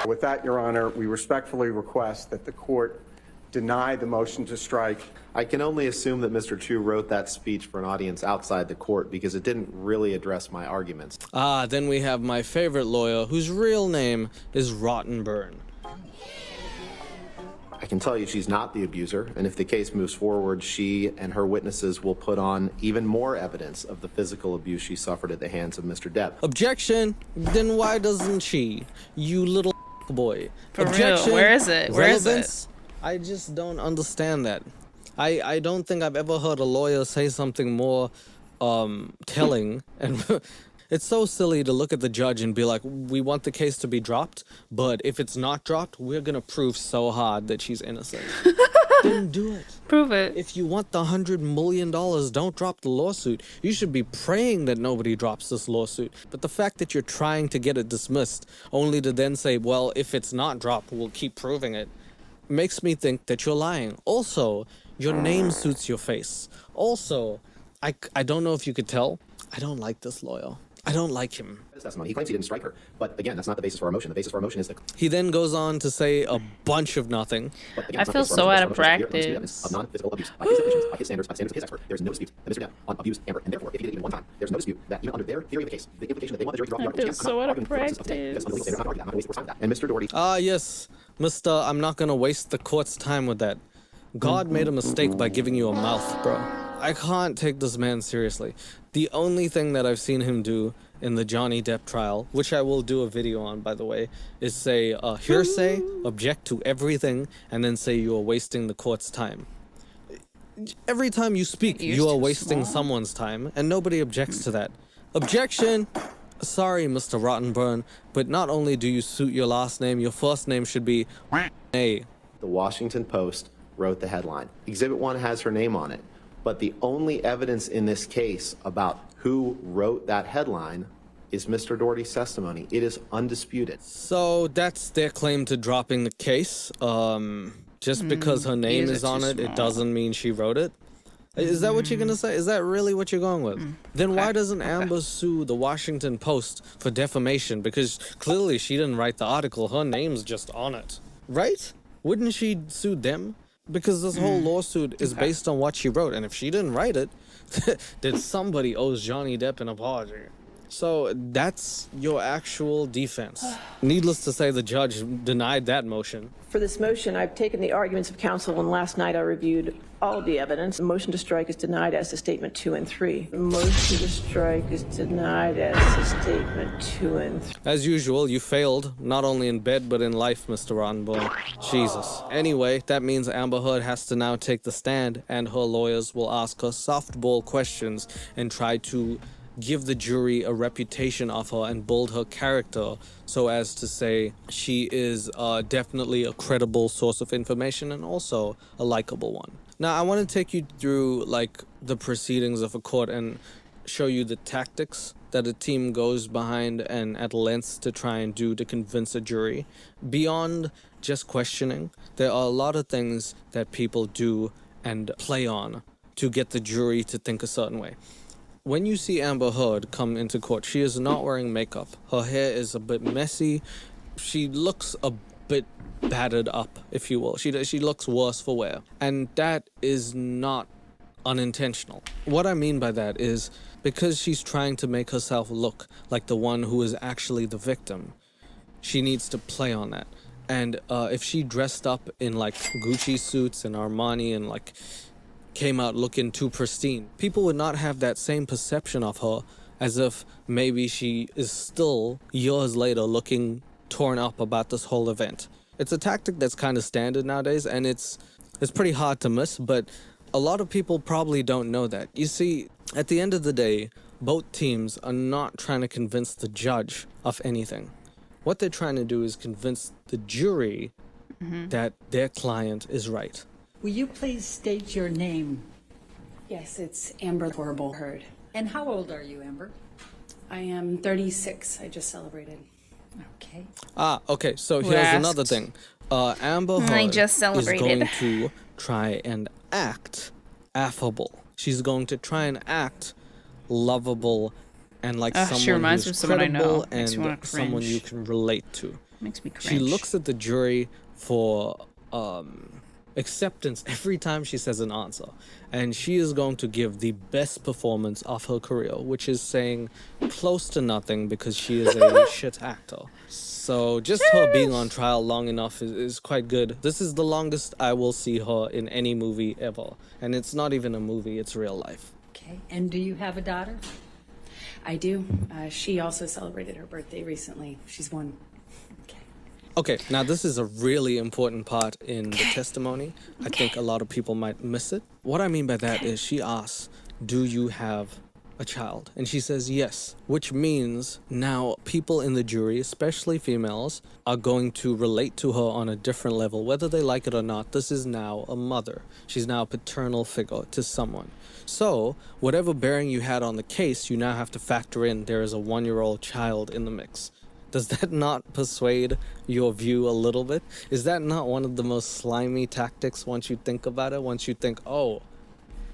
L: With that, Your Honor, we respectfully request that the court deny the motion to strike.
P: I can only assume that Mr. Chu wrote that speech for an audience outside the court because it didn't really address my arguments.
J: Then we have my favorite lawyer, whose real name is Rottenburn.
P: I can tell you she's not the abuser, and if the case moves forward, she and her witnesses will put on even more evidence of the physical abuse she suffered at the hands of Mr. Depp.
J: Objection! Then why doesn't she? You little boy.
C: For
J: Objection!
C: real, where is it? Where is
J: Relevance? I just don't understand that. I don't think I've ever heard a lawyer say something more telling. And it's so silly to look at the judge and be like, we want the case to be dropped, but if it's not dropped, we're gonna prove so hard that she's innocent. Then do it.
C: Prove it.
J: If you want the $100 million, don't drop the lawsuit. You should be praying that nobody drops this lawsuit. But the fact that you're trying to get it dismissed, only to then say, well, if it's not dropped, we'll keep proving it, makes me think that you're lying. Also, your name suits your face. Also, I don't know if you could tell, I don't like this lawyer. I don't like him.
P: He claims he didn't strike her, but again, that's not the basis for our motion. The basis for our motion is that
J: He then goes on to say a bunch of nothing.
C: I feel so out of practice.
P: of non-physical abuse. By his definitions, by his standards, by standards of his expert, there's no dispute that Mr. Depp abused Amber, and therefore, if he did it even one time, there's no dispute that even under their theory of the case, the implication that they want the jury to drop the
C: I feel so out of practice.
P: And Mr. Doherty.
J: Yes, Mr. I'm not gonna waste the court's time with that. God made a mistake by giving you a mouth, bro. I can't take this man seriously. The only thing that I've seen him do in the Johnny Depp trial, which I will do a video on, by the way, is say hearsay, object to everything, and then say you are wasting the court's time. Every time you speak, you are wasting someone's time, and nobody objects to that. Objection! Sorry, Mr. Rottenburn, but not only do you suit your last name, your first name should be A.
P: The Washington Post wrote the headline. Exhibit 1 has her name on it, but the only evidence in this case about who wrote that headline is Mr. Doherty's testimony. It is undisputed.
J: So that's their claim to dropping the case. Just because her name is on it, it doesn't mean she wrote it. Is that what you're gonna say? Is that really what you're going with? Then why doesn't Amber sue the Washington Post for defamation? Because clearly she didn't write the article. Her name's just on it. Right? Wouldn't she sue them? Because this whole lawsuit is based on what she wrote. And if she didn't write it, then somebody owes Johnny Depp an apology. So that's your actual defense. Needless to say, the judge denied that motion.
Q: For this motion, I've taken the arguments of counsel, and last night I reviewed all of the evidence. The motion to strike is denied as to statement 2 and 3. The motion to strike is denied as to statement 2 and 3.
J: As usual, you failed, not only in bed, but in life, Mr. Rottenborn. Jesus. Anyway, that means Amber Heard has to now take the stand, and her lawyers will ask her softball questions and try to give the jury a reputation of her and build her character so as to say she is definitely a credible source of information and also a likable one. Now, I want to take you through like the proceedings of a court and show you the tactics that a team goes behind and at lengths to try and do to convince a jury. Beyond just questioning, there are a lot of things that people do and play on to get the jury to think a certain way. When you see Amber Heard come into court, she is not wearing makeup. Her hair is a bit messy. She looks a bit battered up, if you will. She looks worse for wear. And that is not unintentional. What I mean by that is because she's trying to make herself look like the one who is actually the victim, she needs to play on that. And if she dressed up in like Gucci suits and Armani and like came out looking too pristine, people would not have that same perception of her as if maybe she is still years later looking torn up about this whole event. It's a tactic that's kind of standard nowadays, and it's pretty hard to miss, but a lot of people probably don't know that. You see, at the end of the day, both teams are not trying to convince the judge of anything. What they're trying to do is convince the jury that their client is right.
R: Will you please state your name?
S: Yes, it's Amber Heard.
R: And how old are you, Amber?
S: I am 36. I just celebrated.
R: Okay.
J: Okay, so here's another thing. Amber Heard is going to try and act affable. She's going to try and act lovable and like someone who's credible and someone you can relate to.
C: Makes me cringe.
J: She looks at the jury for acceptance every time she says an answer, and she is going to give the best performance of her career, which is saying close to nothing because she is a shit actor. So just her being on trial long enough is quite good. This is the longest I will see her in any movie ever. And it's not even a movie, it's real life.
R: Okay, and do you have a daughter?
S: I do. She also celebrated her birthday recently. She's 1.
J: Okay, now this is a really important part in the testimony. I think a lot of people might miss it. What I mean by that is she asks, do you have a child? And she says yes, which means now people in the jury, especially females, are going to relate to her on a different level, whether they like it or not. This is now a mother. She's now a paternal figure to someone. So whatever bearing you had on the case, you now have to factor in there is a 1-year-old child in the mix. Does that not persuade your view a little bit? Is that not one of the most slimy tactics once you think about it? Once you think, oh,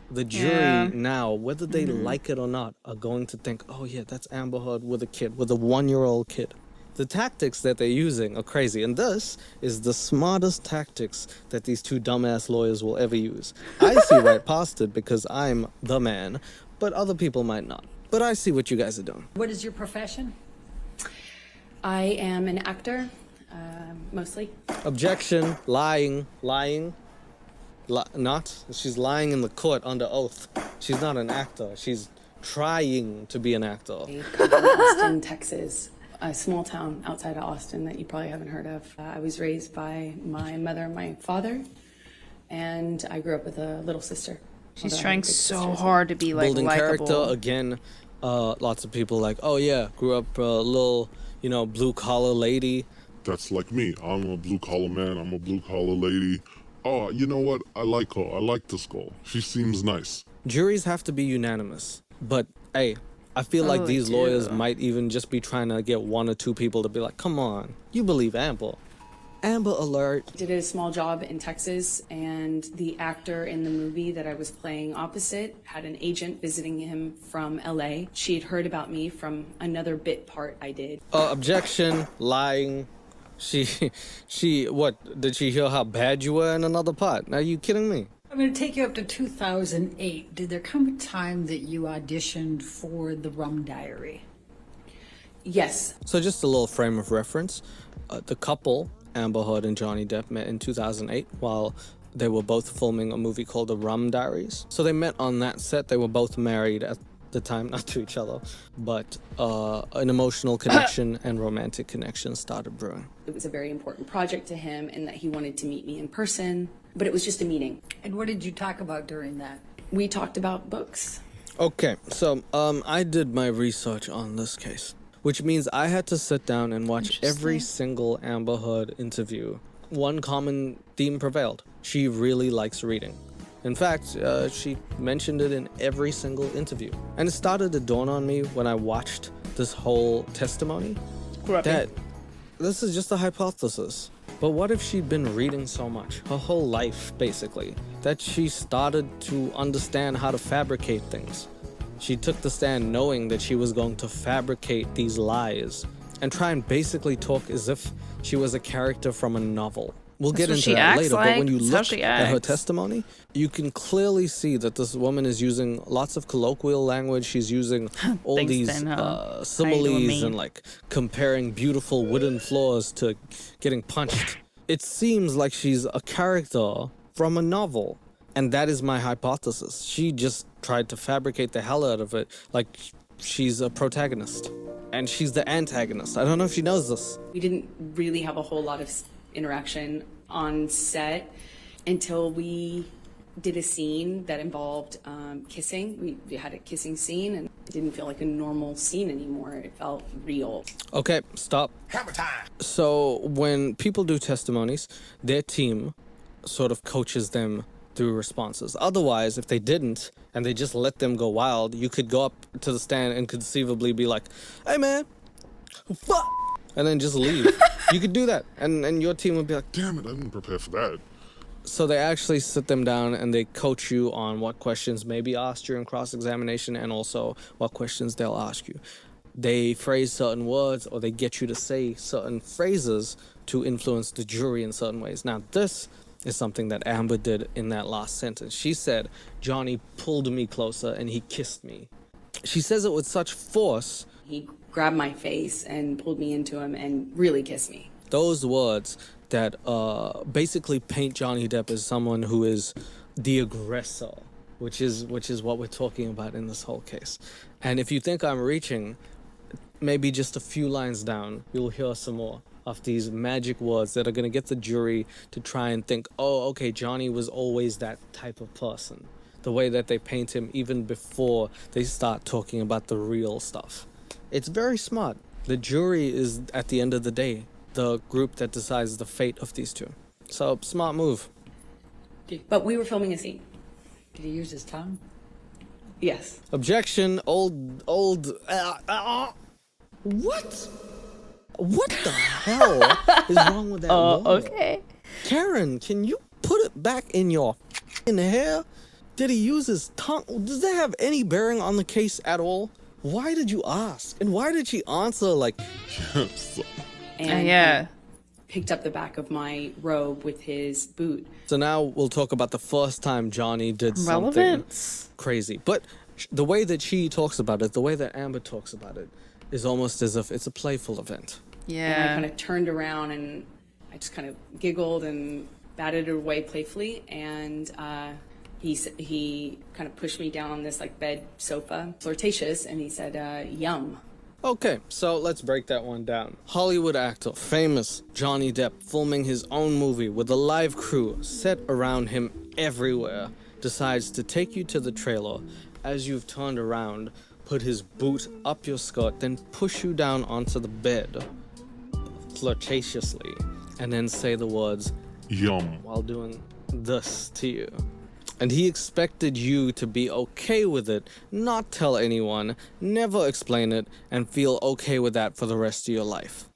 J: the jury now, whether they like it or not, are going to think, oh yeah, that's Amber Heard with a kid, with a 1-year-old kid. The tactics that they're using are crazy. And this is the smartest tactics that these two dumbass lawyers will ever use. I see right past it because I'm the man, but other people might not. But I see what you guys are doing.
R: What is your profession?
S: I am an actor, mostly.
J: Objection, lying. Not. She's lying in the court under oath. She's not an actor. She's trying to be an actor.
S: Austin, Texas, a small town outside of Austin that you probably haven't heard of. I was raised by my mother and my father, and I grew up with a little sister.
C: She's trying so hard to be like
J: building
C: likable.
J: Character again. Lots of people like, oh yeah, grew up a little, blue collar lady.
K: That's like me. I'm a blue collar man. I'm a blue collar lady. Oh, you know what? I like her. I like this girl. She seems nice.
J: Juries have to be unanimous. But, hey, I feel like these lawyers might even just be trying to get 1 or 2 people to be like, come on, you believe Amber. Amber alert.
S: Did a small job in Texas, and the actor in the movie that I was playing opposite had an agent visiting him from LA. She had heard about me from another bit part I did.
J: Objection, lying. What, did she hear how bad you were in another part? Are you kidding me?
R: I'm going to take you up to 2008. Did there come a time that you auditioned for The Rum Diary?
S: Yes.
J: So just a little frame of reference. The couple, Amber Heard and Johnny Depp, met in 2008 while they were both filming a movie called The Rum Diaries. So they met on that set. They were both married at the time, not to each other, but an emotional connection and romantic connection started brewing.
S: It was a very important project to him in that he wanted to meet me in person, but it was just a meeting.
R: And what did you talk about during that?
S: We talked about books.
J: Okay, so I did my research on this case, which means I had to sit down and watch every single Amber Heard interview. One common theme prevailed. She really likes reading. In fact, she mentioned it in every single interview. And it started to dawn on me when I watched this whole testimony that this is just a hypothesis. But what if she'd been reading so much, her whole life, basically, that she started to understand how to fabricate things? She took the stand knowing that she was going to fabricate these lies and try and basically talk as if she was a character from a novel. We'll get into that later, but when you look at her testimony, you can clearly see that this woman is using lots of colloquial language. She's using all these similes and like comparing beautiful wooden floors to getting punched. It seems like she's a character from a novel. And that is my hypothesis. She just tried to fabricate the hell out of it like she's a protagonist. And she's the antagonist. I don't know if she knows this.
S: We didn't really have a whole lot of interaction on set until we did a scene that involved kissing. We had a kissing scene, and it didn't feel like a normal scene anymore. It felt real.
J: Okay, stop.
O: Hammer time.
J: So when people do testimonies, their team sort of coaches them through responses. Otherwise, if they didn't, and they just let them go wild, you could go up to the stand and conceivably be like, hey man, fuck, and then just leave. You could do that, and your team would be like,
K: damn it, I didn't prepare for that.
J: So they actually sit them down and they coach you on what questions may be asked during cross-examination and also what questions they'll ask you. They phrase certain words or they get you to say certain phrases to influence the jury in certain ways. Now, this is something that Amber did in that last sentence. She said, Johnny pulled me closer and he kissed me. She says it with such force
S: He grabbed my face and pulled me into him and really kissed me.
J: Those words that basically paint Johnny Depp as someone who is the aggressor, which is what we're talking about in this whole case. And if you think I'm reaching, maybe just a few lines down, you'll hear some more of these magic words that are going to get the jury to try and think, oh, okay, Johnny was always that type of person. The way that they paint him even before they start talking about the real stuff. It's very smart. The jury is, at the end of the day, the group that decides the fate of these two. So, smart move.
S: But we were filming a scene.
R: Did he use his tongue?
S: Yes.
J: Objection, what? What the hell is wrong with that wall?
C: Okay.
J: Karen, can you put it back in your hair? Did he use his tongue? Does that have any bearing on the case at all? Why did you ask? And why did she answer like, yes?
S: And
C: yeah.
S: Picked up the back of my robe with his boot.
J: So now we'll talk about the first time Johnny did something crazy. But the way that she talks about it, the way that Amber talks about it, is almost as if it's a playful event.
C: Yeah.
S: And I kind of turned around and I just kind of giggled and batted it away playfully. And he kind of pushed me down on this like bed sofa, flirtatious, and he said, yum.
J: Okay, so let's break that one down. Hollywood actor, famous Johnny Depp, filming his own movie with a live crew set around him everywhere, decides to take you to the trailer. As you've turned around, put his boot up your skirt, then push you down onto the bed, flirtatiously, and then say the words,
K: yum,
J: while doing this to you. And he expected you to be okay with it, not tell anyone, never explain it, and feel okay with that for the rest of your life.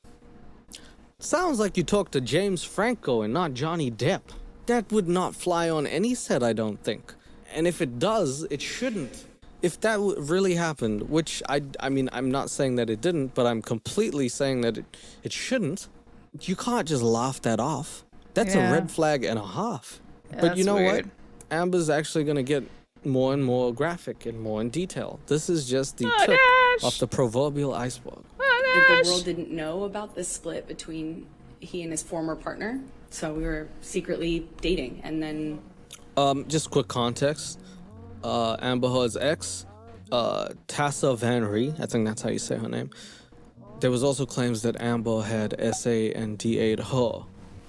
J: Sounds like you talked to James Franco and not Johnny Depp. That would not fly on any set, I don't think. And if it does, it shouldn't. If that really happened, which I mean, I'm not saying that it didn't, but I'm completely saying that it shouldn't, you can't just laugh that off. That's a red flag and a half.
C: Yeah,
J: but you know
C: weird.
J: what? Amber's actually going to get more and more graphic and more in detail. This is just the tip of the proverbial iceberg.
S: The world didn't know about the split between he and his former partner, so we were secretly dating, and then...
J: Just quick context. Amber Heard's ex, Tessa Van Ree, I think that's how you say her name. There was also claims that Amber had SA and DA'd her.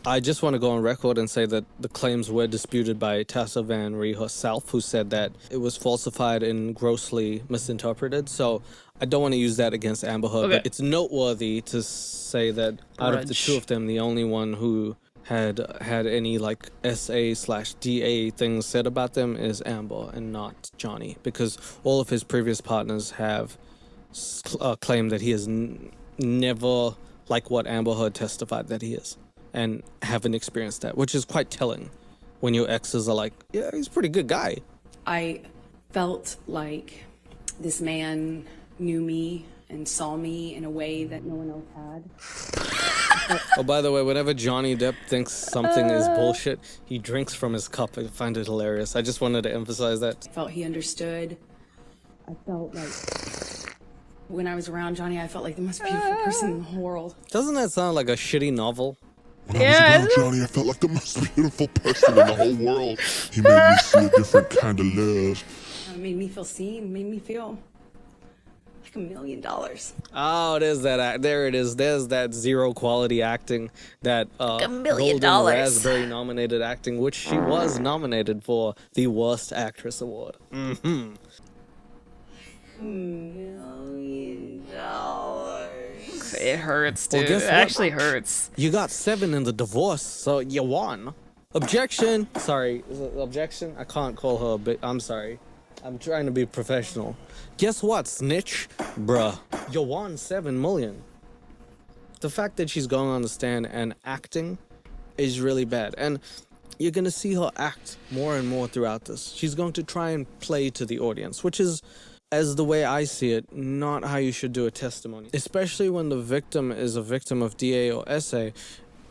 J: I just want to go on record and say that the claims were disputed by Tessa Van Ree herself, who said that it was falsified and grossly misinterpreted. So I don't want to use that against Amber Heard, but it's noteworthy to say that out of the two of them, the only one who had any like SA/DA things said about them is Amber and not Johnny, because all of his previous partners have claimed that he is never like what Amber Heard testified that he is, and haven't experienced that, which is quite telling when your exes are like, yeah, he's a pretty good guy.
S: I felt like this man knew me and saw me in a way that no one else had.
J: Oh, by the way, whenever Johnny Depp thinks something is bullshit, he drinks from his cup. I find it hilarious. I just wanted to emphasize that.
S: I felt he understood. I felt like when I was around Johnny, I felt like the most beautiful person in the whole world.
J: Doesn't that sound like a shitty novel?
K: When I was around Johnny, I felt like the most beautiful person in the whole world. He made me see a different kind of love.
S: It made me feel seen, made me feel like $1 million.
J: Oh, there's that. There it is. There's that zero quality acting, that
C: $1 million.
J: Golden Raspberry nominated acting, which she was nominated for the Worst Actress Award. Mm-hmm.
S: $1 million.
C: It hurts, dude.
J: Well, guess
C: it
J: what?
C: actually hurts.
J: You got 7 in the divorce, so you won. Objection. Sorry, is it objection? I can't call her a bit. I'm sorry. I'm trying to be professional. Guess what, snitch? Bruh, you won 7 million. The fact that she's going on the stand and acting is really bad. And you're going to see her act more and more throughout this. She's going to try and play to the audience, which is, as the way I see it, not how you should do a testimony. Especially when the victim is a victim of DA or SA.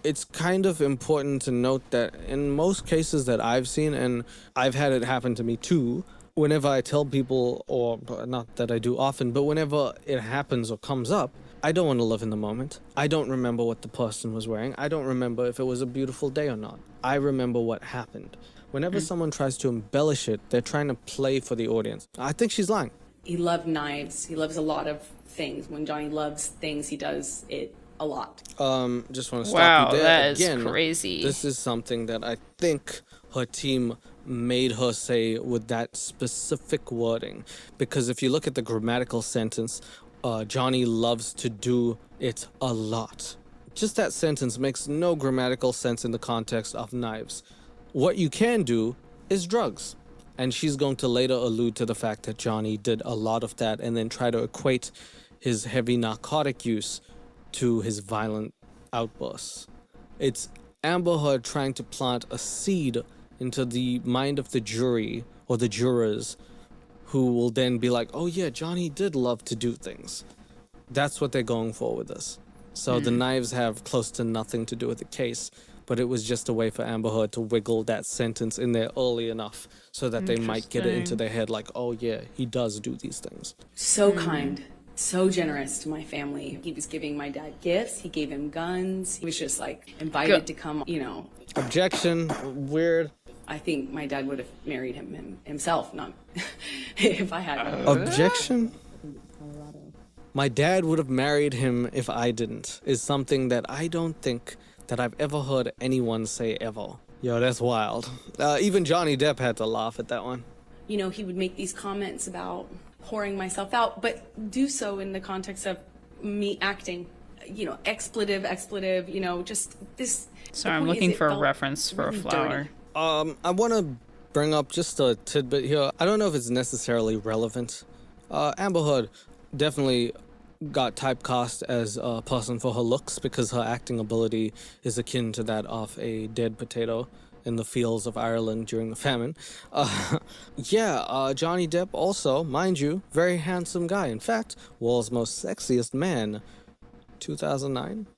J: It's kind of important to note that in most cases that I've seen, and I've had it happen to me too, whenever I tell people, or not that I do often, but whenever it happens or comes up, I don't want to live in the moment. I don't remember what the person was wearing. I don't remember if it was a beautiful day or not. I remember what happened. Whenever someone tries to embellish it, they're trying to play for the audience. I think she's lying.
S: He loved knives. He loves a lot of things. When Johnny loves things, he does it a lot.
J: Just want to stop you there.
C: That is
J: Again,
C: crazy.
J: This is something that I think her team made her say with that specific wording. Because if you look at the grammatical sentence, Johnny loves to do it a lot. Just that sentence makes no grammatical sense in the context of knives. What you can do is drugs. And she's going to later allude to the fact that Johnny did a lot of that and then try to equate his heavy narcotic use to his violent outbursts. It's Amber Heard trying to plant a seed into the mind of the jury or the jurors, who will then be like, oh yeah, Johnny did love to do things. That's what they're going for with this. So the knives have close to nothing to do with the case, but it was just a way for Amber Heard to wiggle that sentence in there early enough so that they might get it into their head like, oh yeah, he does do these things.
S: So kind, so generous to my family. He was giving my dad gifts. He gave him guns. He was just like invited to come, you know.
J: Objection, weird.
S: I think my dad would have married him himself, not if I had.
J: Objection? My dad would have married him if I didn't, is something that I don't think that I've ever heard anyone say ever. Yo, that's wild. Even Johnny Depp had to laugh at that one.
S: You know, he would make these comments about pouring myself out, but do so in the context of me acting. You know, expletive, you know, just this.
C: Sorry, I'm looking for a reference for really a flower.
S: Dirty.
J: I want to bring up just a tidbit here. I don't know if it's necessarily relevant. Amber Heard definitely got typecast as a person for her looks because her acting ability is akin to that of a dead potato in the fields of Ireland during the famine. Johnny Depp also, mind you, very handsome guy. In fact, world's most sexiest man, 2009.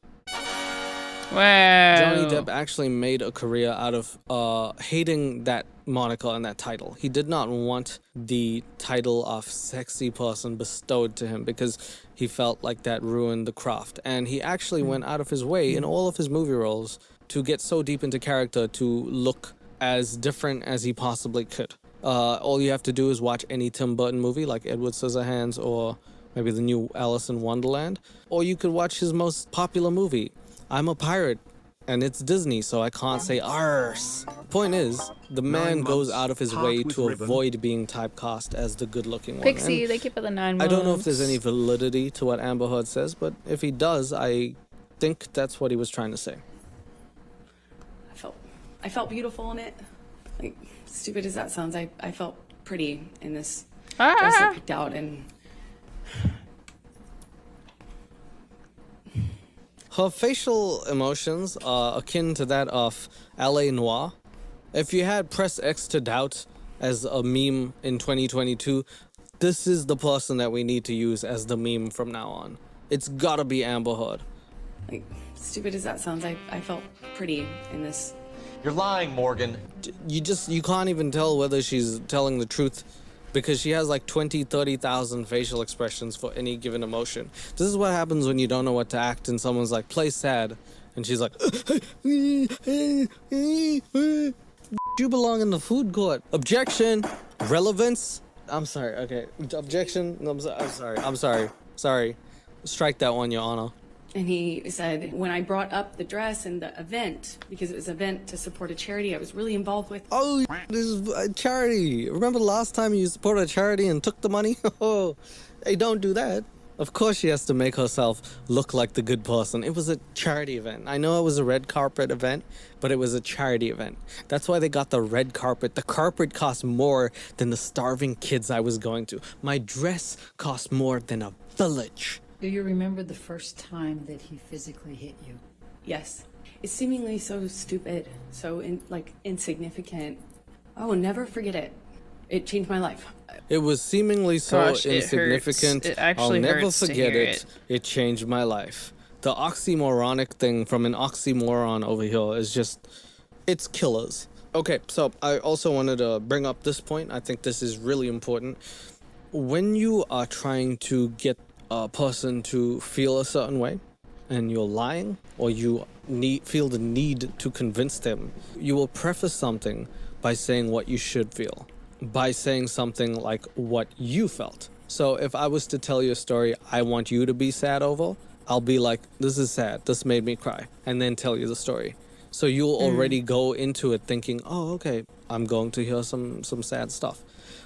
C: Wow.
J: Johnny Depp actually made a career out of hating that moniker and that title. He did not want the title of sexy person bestowed to him because he felt like that ruined the craft. And he actually went out of his way in all of his movie roles to get so deep into character to look as different as he possibly could. All you have to do is watch any Tim Burton movie like Edward Scissorhands or maybe the new Alice in Wonderland. Or you could watch his most popular movie, I'm a Pirate, and it's Disney, so I can't say arse. Point is, the man goes out of his way to avoid being typecast as the good-looking one.
C: Pixie, they keep it the 9 months.
J: I don't know if there's any validity to what Amber Heard says, but if he does, I think that's what he was trying to say.
S: I felt beautiful in it. Like, stupid as that sounds, I felt pretty in this dress I picked out, and
J: her facial emotions are akin to that of LA Noir. If you had Press X to Doubt as a meme in 2022, this is the person that we need to use as the meme from now on. It's gotta be Amber Heard.
S: Like, stupid as that sounds, I felt pretty in this.
T: You're lying, Morgan.
J: You can't even tell whether she's telling the truth because she has like 30,000 facial expressions for any given emotion. This is what happens when you don't know what to act and someone's like, play sad. And she's like, you belong in the food court. Objection. Relevance. I'm sorry. Okay. Objection. No, I'm sorry. Sorry. Strike that one, Your Honor.
S: And he said, when I brought up the dress and the event, because it was an event to support a charity I was really involved with.
J: Oh, this is a charity. Remember the last time you supported a charity and took the money? Oh, hey, don't do that. Of course she has to make herself look like the good person. It was a charity event. I know it was a red carpet event, but it was a charity event. That's why they got the red carpet. The carpet cost more than the starving kids I was going to. My dress cost more than a village.
R: Do you remember the first time that he physically hit you?
S: Yes. It's seemingly so stupid, so insignificant. Oh, never forget it. It changed my life.
J: It was seemingly so insignificant.
C: It actually
J: I'll never
C: hurts to
J: forget
C: hear
J: it. It changed my life. The oxymoronic thing from an oxymoron over here is just, it's killers. Okay, so I also wanted to bring up this point. I think this is really important. When you are trying to get a person to feel a certain way, and you're lying, or you feel the need to convince them, you will preface something by saying what you should feel, by saying something like what you felt. So if I was to tell you a story I want you to be sad over, I'll be like, this is sad, this made me cry, and then tell you the story. So you'll already go into it thinking, oh, okay, I'm going to hear some sad stuff.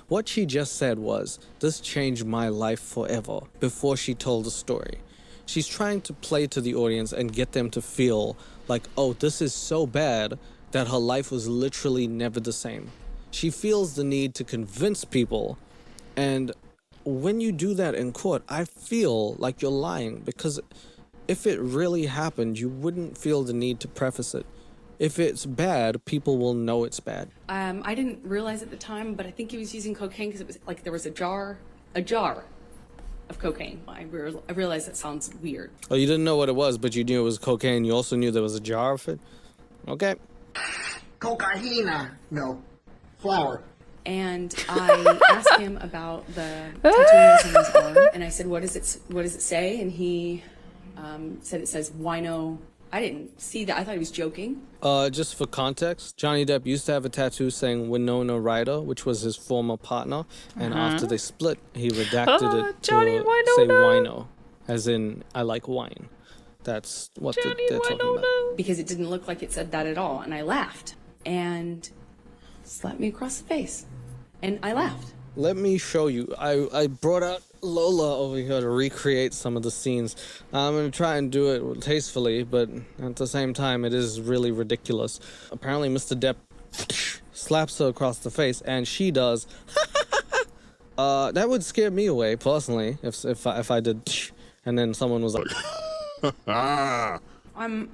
J: What she just said was, this changed my life forever, before she told the story. She's trying to play to the audience and get them to feel like, oh, this is so bad that her life was literally never the same. She feels the need to convince people, and when you do that in court, I feel like you're lying, because if it really happened, you wouldn't feel the need to preface it. If it's bad, people will know it's bad.
S: I didn't realize at the time, but I think he was using cocaine because it was like there was a jar of cocaine. I realized that sounds weird.
J: Oh, you didn't know what it was, but you knew it was cocaine. You also knew there was a jar of it? Okay.
T: Cocaine. No. Flour.
S: And I asked him about the tattoo on his arm, and I said, what does it say? And he said it says wino. I didn't see that. I thought he was joking.
J: Just for context, Johnny Depp used to have a tattoo saying Winona Ryder, which was his former partner, and after they split, he redacted it to say wino, as in, I like wine. That's what they're talking about.
S: Because it didn't look like it said that at all, and I laughed. And slapped me across the face. And I laughed.
J: Let me show you. I brought out Lola over here to recreate some of the scenes. I'm going to try and do it tastefully, but at the same time, it is really ridiculous. Apparently, Mr. Depp slaps her across the face, and she does. That would scare me away, personally, if I did, and then someone was like...
S: I'm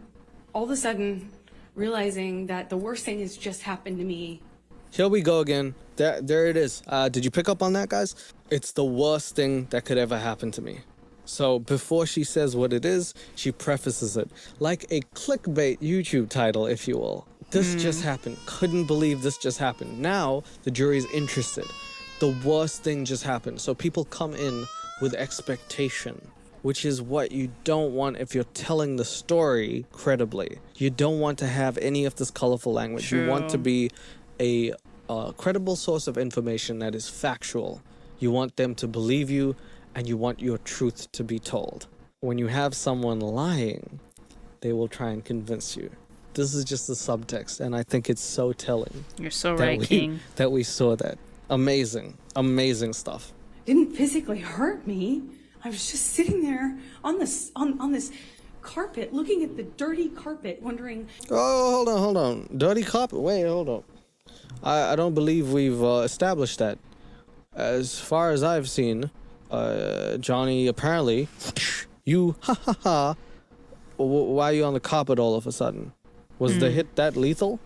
S: all of a sudden realizing that the worst thing has just happened to me.
J: Here we go again. There it is. Did you pick up on that, guys? It's the worst thing that could ever happen to me. So before she says what it is, she prefaces it like a clickbait YouTube title, if you will. This just happened. Couldn't believe this just happened. Now the jury's interested. The worst thing just happened. So people come in with expectation, which is what you don't want if you're telling the story credibly. You don't want to have any of this colorful language.
C: True.
J: You want to be a credible source of information that is factual. You want them to believe you, and you want your truth to be told. When you have someone lying, they will try and convince you. This is just the subtext, and I think it's so telling.
C: You're so right, King.
J: That we saw that. Amazing, amazing stuff.
S: It didn't physically hurt me. I was just sitting there on this carpet, looking at the dirty carpet, wondering...
J: Oh, hold on. Dirty carpet? Wait, hold on. I don't believe we've established that. As far as I've seen, Johnny, apparently, you, why are you on the carpet all of a sudden? Was the hit that lethal?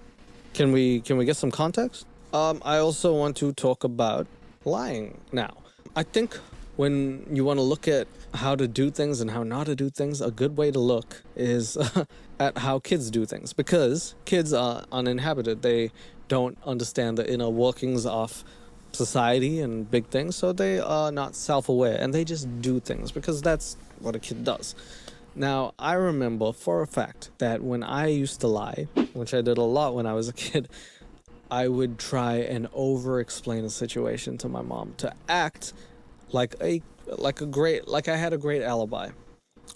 J: Can we get some context? I also want to talk about lying now. I think when you want to look at how to do things and how not to do things, a good way to look is at how kids do things, because kids are uninhabited. They don't understand the inner workings of society and big things, so they are not self-aware, and they just do things because that's what a kid does. Now, I remember for a fact that when I used to lie, which I did a lot when I was a kid, I would try and over-explain a situation to my mom to act like I had a great alibi.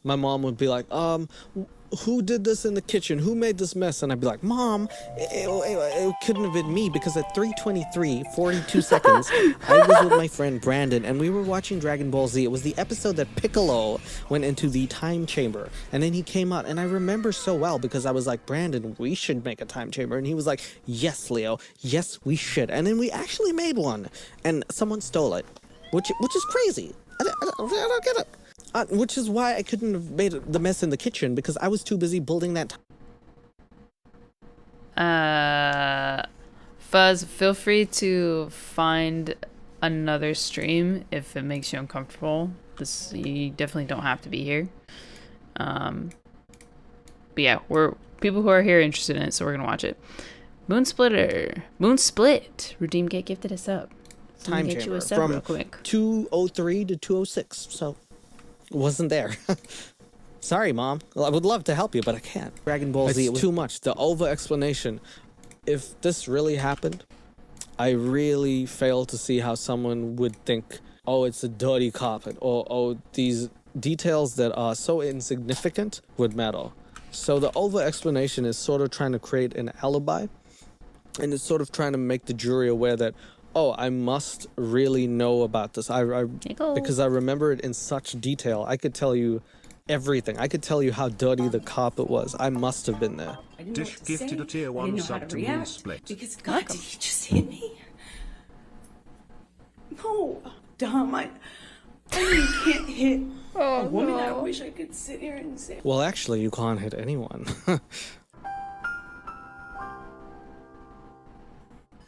J: My mom would be like, who did this in the kitchen? Who made this mess? And I'd be like, Mom, it couldn't have been me, because at 3:23, 42 seconds, I was with my friend Brandon, and we were watching Dragon Ball Z. It was the episode that Piccolo went into the time chamber, and then he came out, and I remember so well, because I was like, Brandon, we should make a time chamber. And he was like, yes, Leo, yes, we should. And then we actually made one, and someone stole it, which is crazy. I don't get it. Which is why I couldn't have made the mess in the kitchen, because I was too busy building that.
C: Fuzz, feel free to find another stream if it makes you uncomfortable. You definitely don't have to be here. But yeah, we're people who are here interested in it, so we're gonna watch it. Moon Splitter. Moon Split. Redeem get gifted us up.
J: Time
C: get you
J: chamber
C: a sub
J: from
C: real quick.
J: 203 to 206. So, wasn't there. Sorry, Mom. Well, I would love to help you, but I can't. Dragon Ball Z, it was too much. The over-explanation. If this really happened, I really fail to see how someone would think, oh, it's a dirty carpet, or oh, these details that are so insignificant would matter. So the over-explanation is sort of trying to create an alibi, and it's sort of trying to make the jury aware that, oh, I must really know about this. Because I remember it in such detail. I could tell you everything. I could tell you how dirty the carpet was. I must have been there.
B: Dish gifted a tier 1 sub to Moon Split.
S: Because God, did he just hit me? No, dumb. I mean, you can't hit a woman. I wish I could sit here and say.
J: Well, actually, you can't hit anyone.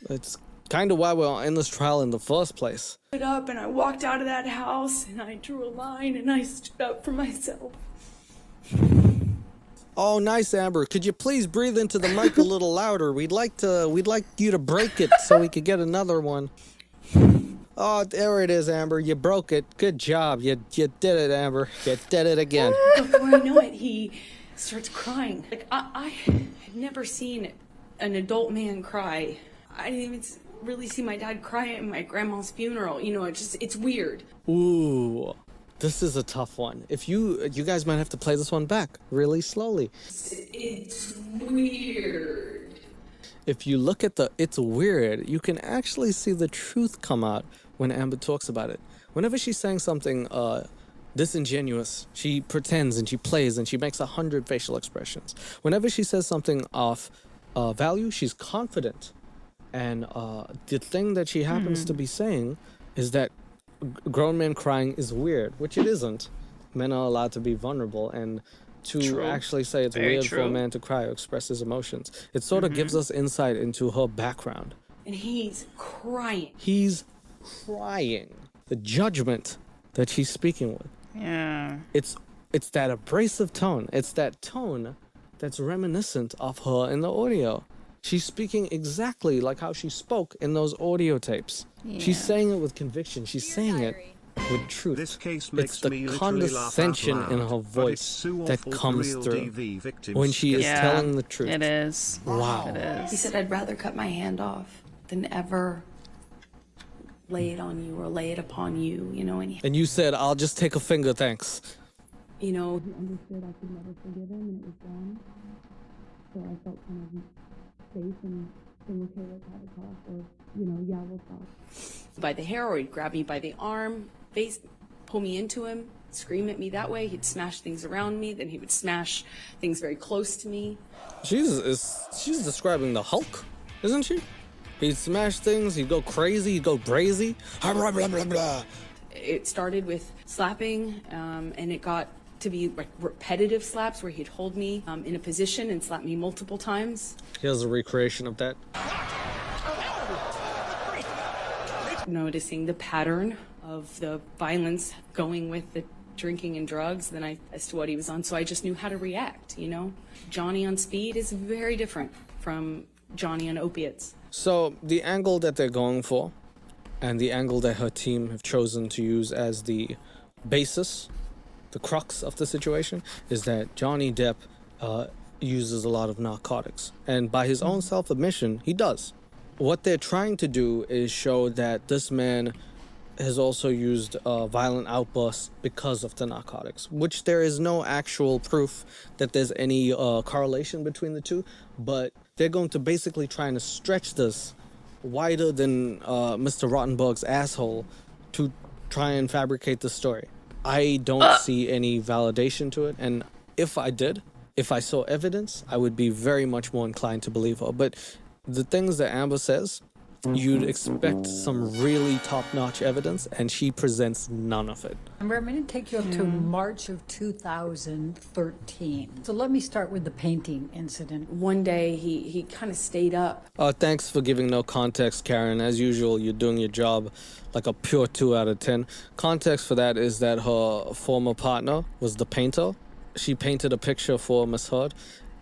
J: It's kind of why we're in this trial in the first place.
S: I stood up and I walked out of that house and I drew a line and I stood up for myself.
J: Oh, nice, Amber. Could you please breathe into the mic a little louder? We'd like you to break it so we could get another one. Oh, there it is, Amber. You broke it. Good job. You did it, Amber. You did it again.
S: Before I know it, he starts crying. Like I had never seen an adult man cry. I didn't even really see my dad cry at my grandma's funeral. You know, it's weird.
J: Ooh, this is a tough one. If you guys might have to play this one back really slowly.
S: It's weird.
J: If you look at the "it's weird," you can actually see the truth come out when Amber talks about it. Whenever she's saying something disingenuous, she pretends and she plays and she makes 100 facial expressions. Whenever she says something of value, she's confident. And the thing that she happens to be saying is that grown men crying is weird, which it isn't. Men are allowed to be vulnerable, and to actually say it's weird for a man to cry or express his emotions. It sort of gives us insight into her background.
S: And he's crying.
J: He's crying. The judgment that she's speaking with.
C: Yeah.
J: It's that abrasive tone. It's that tone that's reminiscent of her in the audio. She's speaking exactly like how she spoke in those audio tapes.
C: Yeah.
J: She's saying it with conviction. She's saying it with truth.
B: This case makes
J: it's the
B: me
J: condescension
B: laugh out
J: in
B: loud,
J: her voice
B: so
J: that comes through when she is telling the truth.
C: It is.
J: Wow.
C: It is.
S: He said, I'd rather cut my hand off than ever lay it on you or lay it upon you, you know.
J: And you said, I'll just take a finger, thanks.
S: You know, he understood I could never forgive him and it was gone. So I felt kind of safe and okay, let's have a talk, or, you know, yeah, we'll talk. By the hair, or he'd grab me by the arm, face, pull me into him, scream at me that way. He'd smash things around me, then he would smash things very close to me.
J: She's describing the Hulk, isn't she? He'd smash things, he'd go crazy, he'd go brazy. Blah, blah, blah, blah.
S: It started with slapping, and it got to be like repetitive slaps where he'd hold me in a position and slap me multiple times.
J: Here's a recreation of that.
S: Noticing the pattern of the violence going with the drinking and drugs than as to what he was on, so I just knew how to react, you know? Johnny on speed is very different from Johnny on opiates.
J: So the angle that they're going for, and the angle that her team have chosen to use as the basis, the crux of the situation, is that Johnny Depp uses a lot of narcotics. And by his own self-admission, he does. What they're trying to do is show that this man has also used violent outbursts because of the narcotics, which there is no actual proof that there's any correlation between the two, but they're going to basically trying to stretch this wider than Mr. Rottenberg's asshole to try and fabricate the story. I don't see any validation to it, and if I did, if I saw evidence, I would be very much more inclined to believe her. But the things that Amber says, you'd expect some really top-notch evidence, and she presents none of it.
R: Amber, I'm going to take you up to March of 2013. So let me start with the painting incident.
S: One day he kind of stayed up.
J: Thanks for giving no context, Karen. As usual, you're doing your job like a pure 2 out of 10. Context for that is that her former partner was the painter. She painted a picture for Miss Heard,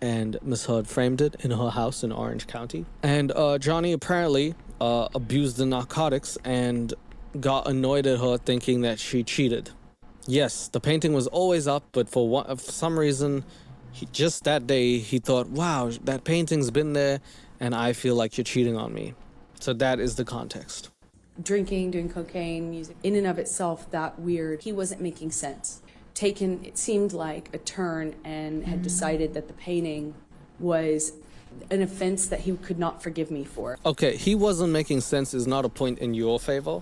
J: and Miss Heard framed it in her house in Orange County. And Johnny apparently abused the narcotics and got annoyed at her, thinking that she cheated. Yes, the painting was always up, but for some reason, just that day, he thought, wow, that painting's been there, and I feel like you're cheating on me. So that is the context.
S: Drinking, doing cocaine, music, in and of itself, that weird. He wasn't making sense. Taken, it seemed like a turn, and had decided that the painting was an offense that he could not forgive me for.
J: Okay, he wasn't making sense is not a point in your favor,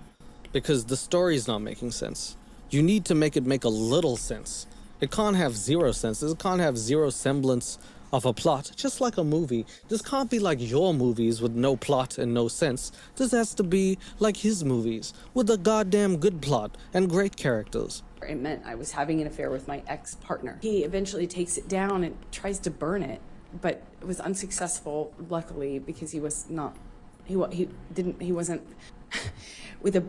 J: because the story's not making sense. You need to make it make a little sense. It can't have zero sense. It can't have zero semblance of a plot, just like a movie. This can't be like your movies with no plot and no sense. This has to be like his movies, with a goddamn good plot and great characters.
S: It meant I was having an affair with my ex-partner. He eventually takes it down and tries to burn it, but it was unsuccessful, luckily, because he was not, he wasn't with a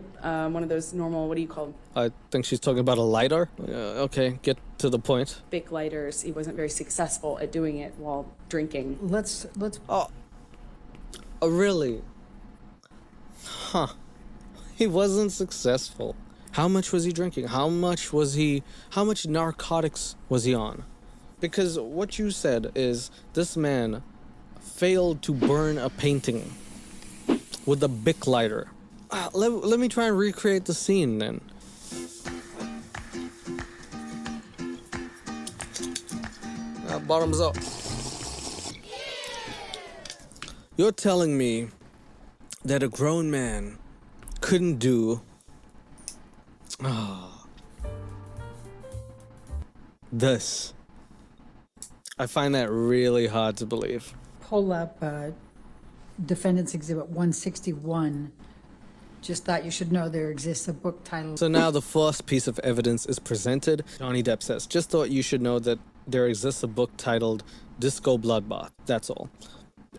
S: one of those normal, what do you call them?
J: I think she's talking about a lighter. Okay, get to the point.
S: Big lighters. He wasn't very successful at doing it while drinking.
R: Let's.
J: Oh, really? Huh. He wasn't successful. How much was he drinking? How much narcotics was he on? Because what you said is this man failed to burn a painting with a Bic lighter. Let me try and recreate the scene then. Bottoms up. You're telling me that a grown man couldn't do this. I find that really hard to believe.
R: Pull up Defendant's Exhibit 161. Just thought you should know there exists a book titled...
J: So now the first piece of evidence is presented. Johnny Depp says, just thought you should know that there exists a book titled Disco Bloodbath. That's all.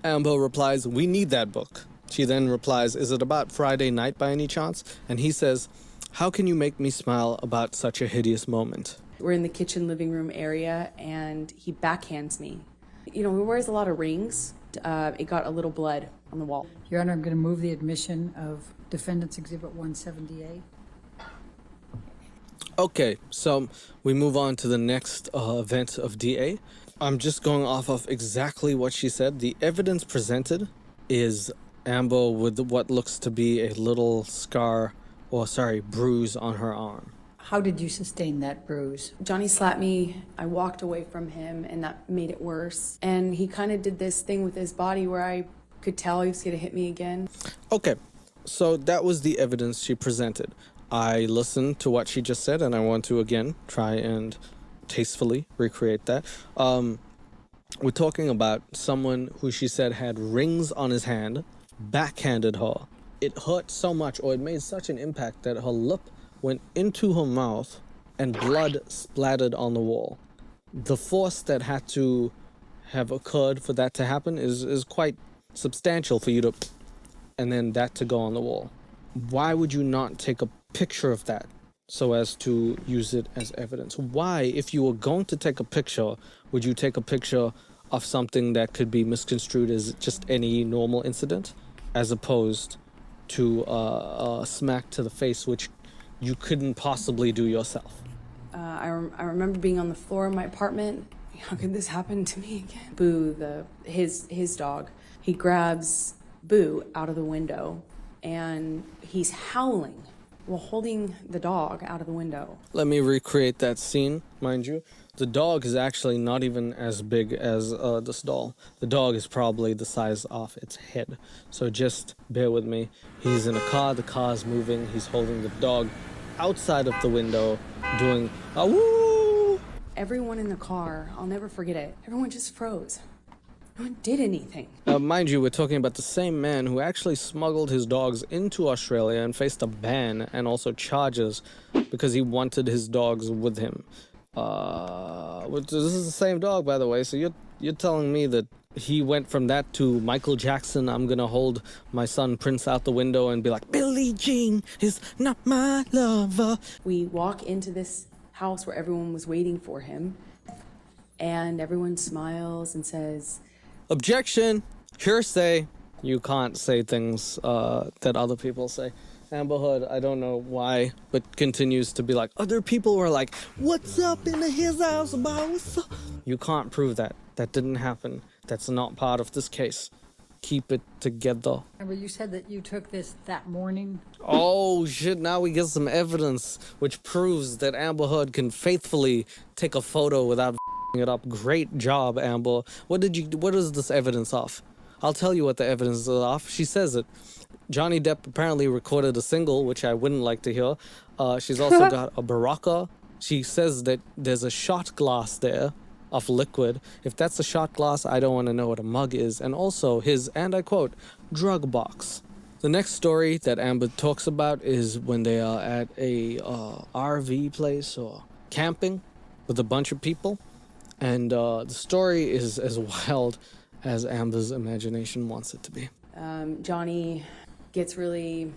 J: Amber replies, we need that book. She then replies, is it about Friday night by any chance? And he says, how can you make me smile about such a hideous moment?
S: We're in the kitchen living room area, and he backhands me. You know, he wears a lot of rings. It got a little blood on the wall.
R: Your Honor, I'm going to move the admission of Defendant's Exhibit 178.
J: Okay, so we move on to the next event of DA. I'm just going off of exactly what she said. The evidence presented is Amber with what looks to be a little bruise on her arm.
R: How did you sustain that bruise?
S: Johnny slapped me. I walked away from him, and that made it worse. And he kind of did this thing with his body where I could tell he was going to hit me again. Okay,
J: so that was the evidence she presented. I listened to what she just said, and I want to, again, try and tastefully recreate that. We're talking about someone who she said had rings on his hand, backhanded her. It hurt so much, or it made such an impact, that her lip went into her mouth and blood splattered on the wall. The force that had to have occurred for that to happen is quite substantial for you to, and then that to go on the wall. Why would you not take a picture of that so as to use it as evidence? Why, if you were going to take a picture, would you take a picture of something that could be misconstrued as just any normal incident, as opposed to a smack to the face, which you couldn't possibly do yourself?
S: I remember being on the floor of my apartment. How could this happen to me again? Boo, his dog, he grabs Boo out of the window, and he's howling while holding the dog out of the window.
J: Let me recreate that scene, mind you. The dog is actually not even as big as this doll. The dog is probably the size of its head. So just bear with me. He's in a car, the car's moving, he's holding the dog outside of the window, doing a woo!
S: Everyone in the car, I'll never forget it, everyone just froze. No one did anything.
J: Mind you, we're talking about the same man who actually smuggled his dogs into Australia and faced a ban and also charges because he wanted his dogs with him. This is the same dog, by the way, so you're telling me that he went from that to Michael Jackson, I'm gonna hold my son Prince out the window and be like, Billie Jean is not my lover.
S: We walk into this house where everyone was waiting for him, And everyone smiles and says,
J: Objection! Hearsay! You can't say things that other people say. Amber Heard, I don't know why, but continues to be like, other people were like, what's up in his house about what's up? You can't prove that. That didn't happen. That's not part of this case. Keep it together.
R: Remember, you said that you took this that morning?
J: Oh shit, now we get some evidence which proves that Amber Heard can faithfully take a photo without f***ing it up. Great job, Amber. What is this evidence of? I'll tell you what the evidence is of. She says it. Johnny Depp apparently recorded a single, which I wouldn't like to hear. She's also got a Baraka. She says that there's a shot glass there of liquid. If that's a shot glass, I don't want to know what a mug is. And also his, and I quote, drug box. The next story that Amber talks about is when they are at a RV place or camping with a bunch of people. And the story is as wild as Amber's imagination wants it to be.
S: Johnny gets really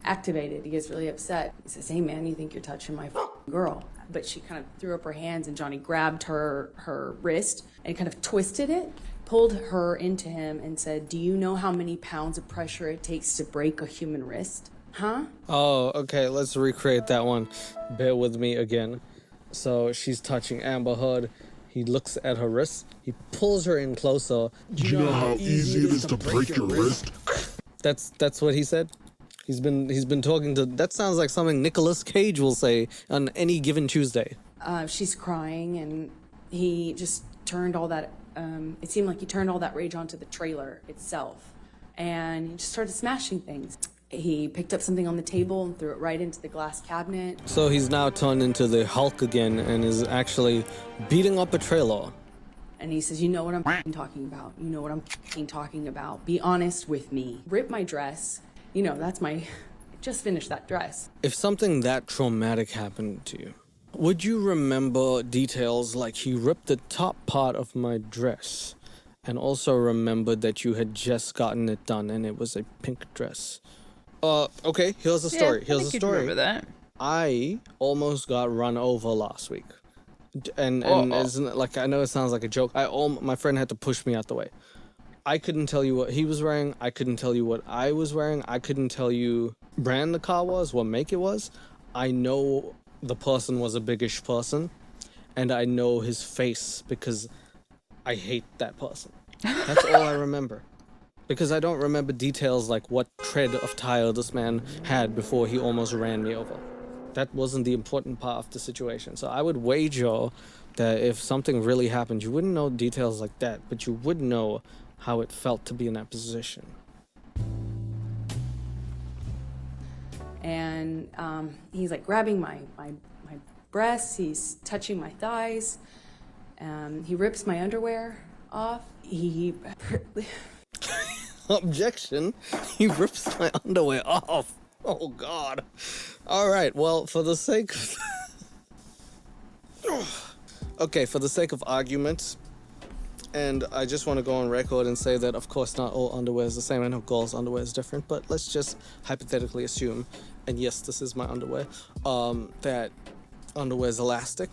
S: activated. He gets really upset. He says, hey man, you think you're touching my girl. But she kind of threw up her hands and Johnny grabbed her wrist and kind of twisted it, pulled her into him and said, do you know how many pounds of pressure it takes to break a human wrist? Huh?
J: Oh, okay, let's recreate that one. Bear with me again. So she's touching Amber Heard. He looks at her wrist. He pulls her in closer.
K: Do you know how easy it is to break your wrist?
J: That's what he said. He's been talking to. That sounds like something Nicolas Cage will say on any given Tuesday.
S: She's crying, and he just turned all that. It seemed like he turned all that rage onto the trailer itself, and he just started smashing things. He picked up something on the table and threw it right into the glass cabinet.
J: So he's now turned into the Hulk again and is actually beating up a trailer.
S: And he says, you know what I'm talking about. You know what I'm talking about. Be honest with me. Rip my dress. You know, that's my... Just finished that dress.
J: If something that traumatic happened to you, would you remember details like he ripped the top part of my dress and also remembered that you had just gotten it done and it was a pink dress? Okay, here's the story. Here's the story.
C: Remember that.
J: I almost got run over last week. And isn't it, like, I know it sounds like a joke. My friend had to push me out the way. I couldn't tell you what he was wearing. I couldn't tell you what I was wearing. I couldn't tell you brand the car was, what make it was. I know the person was a biggish person, and I know his face because I hate that person. That's all I remember. Because I don't remember details like what tread of tire this man had before he almost ran me over. That wasn't the important part of the situation. So I would wager that if something really happened, you wouldn't know details like that, but you would know how it felt to be in that position.
S: And he's like grabbing my breasts, he's touching my thighs, he rips my underwear off, he...
J: Objection, he rips my underwear off. Oh God. Alright, well, for the sake of... Okay, for the sake of argument, and I just want to go on record and say that, of course, not all underwear is the same. I know girls' underwear is different, but let's just hypothetically assume, and yes, this is my underwear, that underwear is elastic.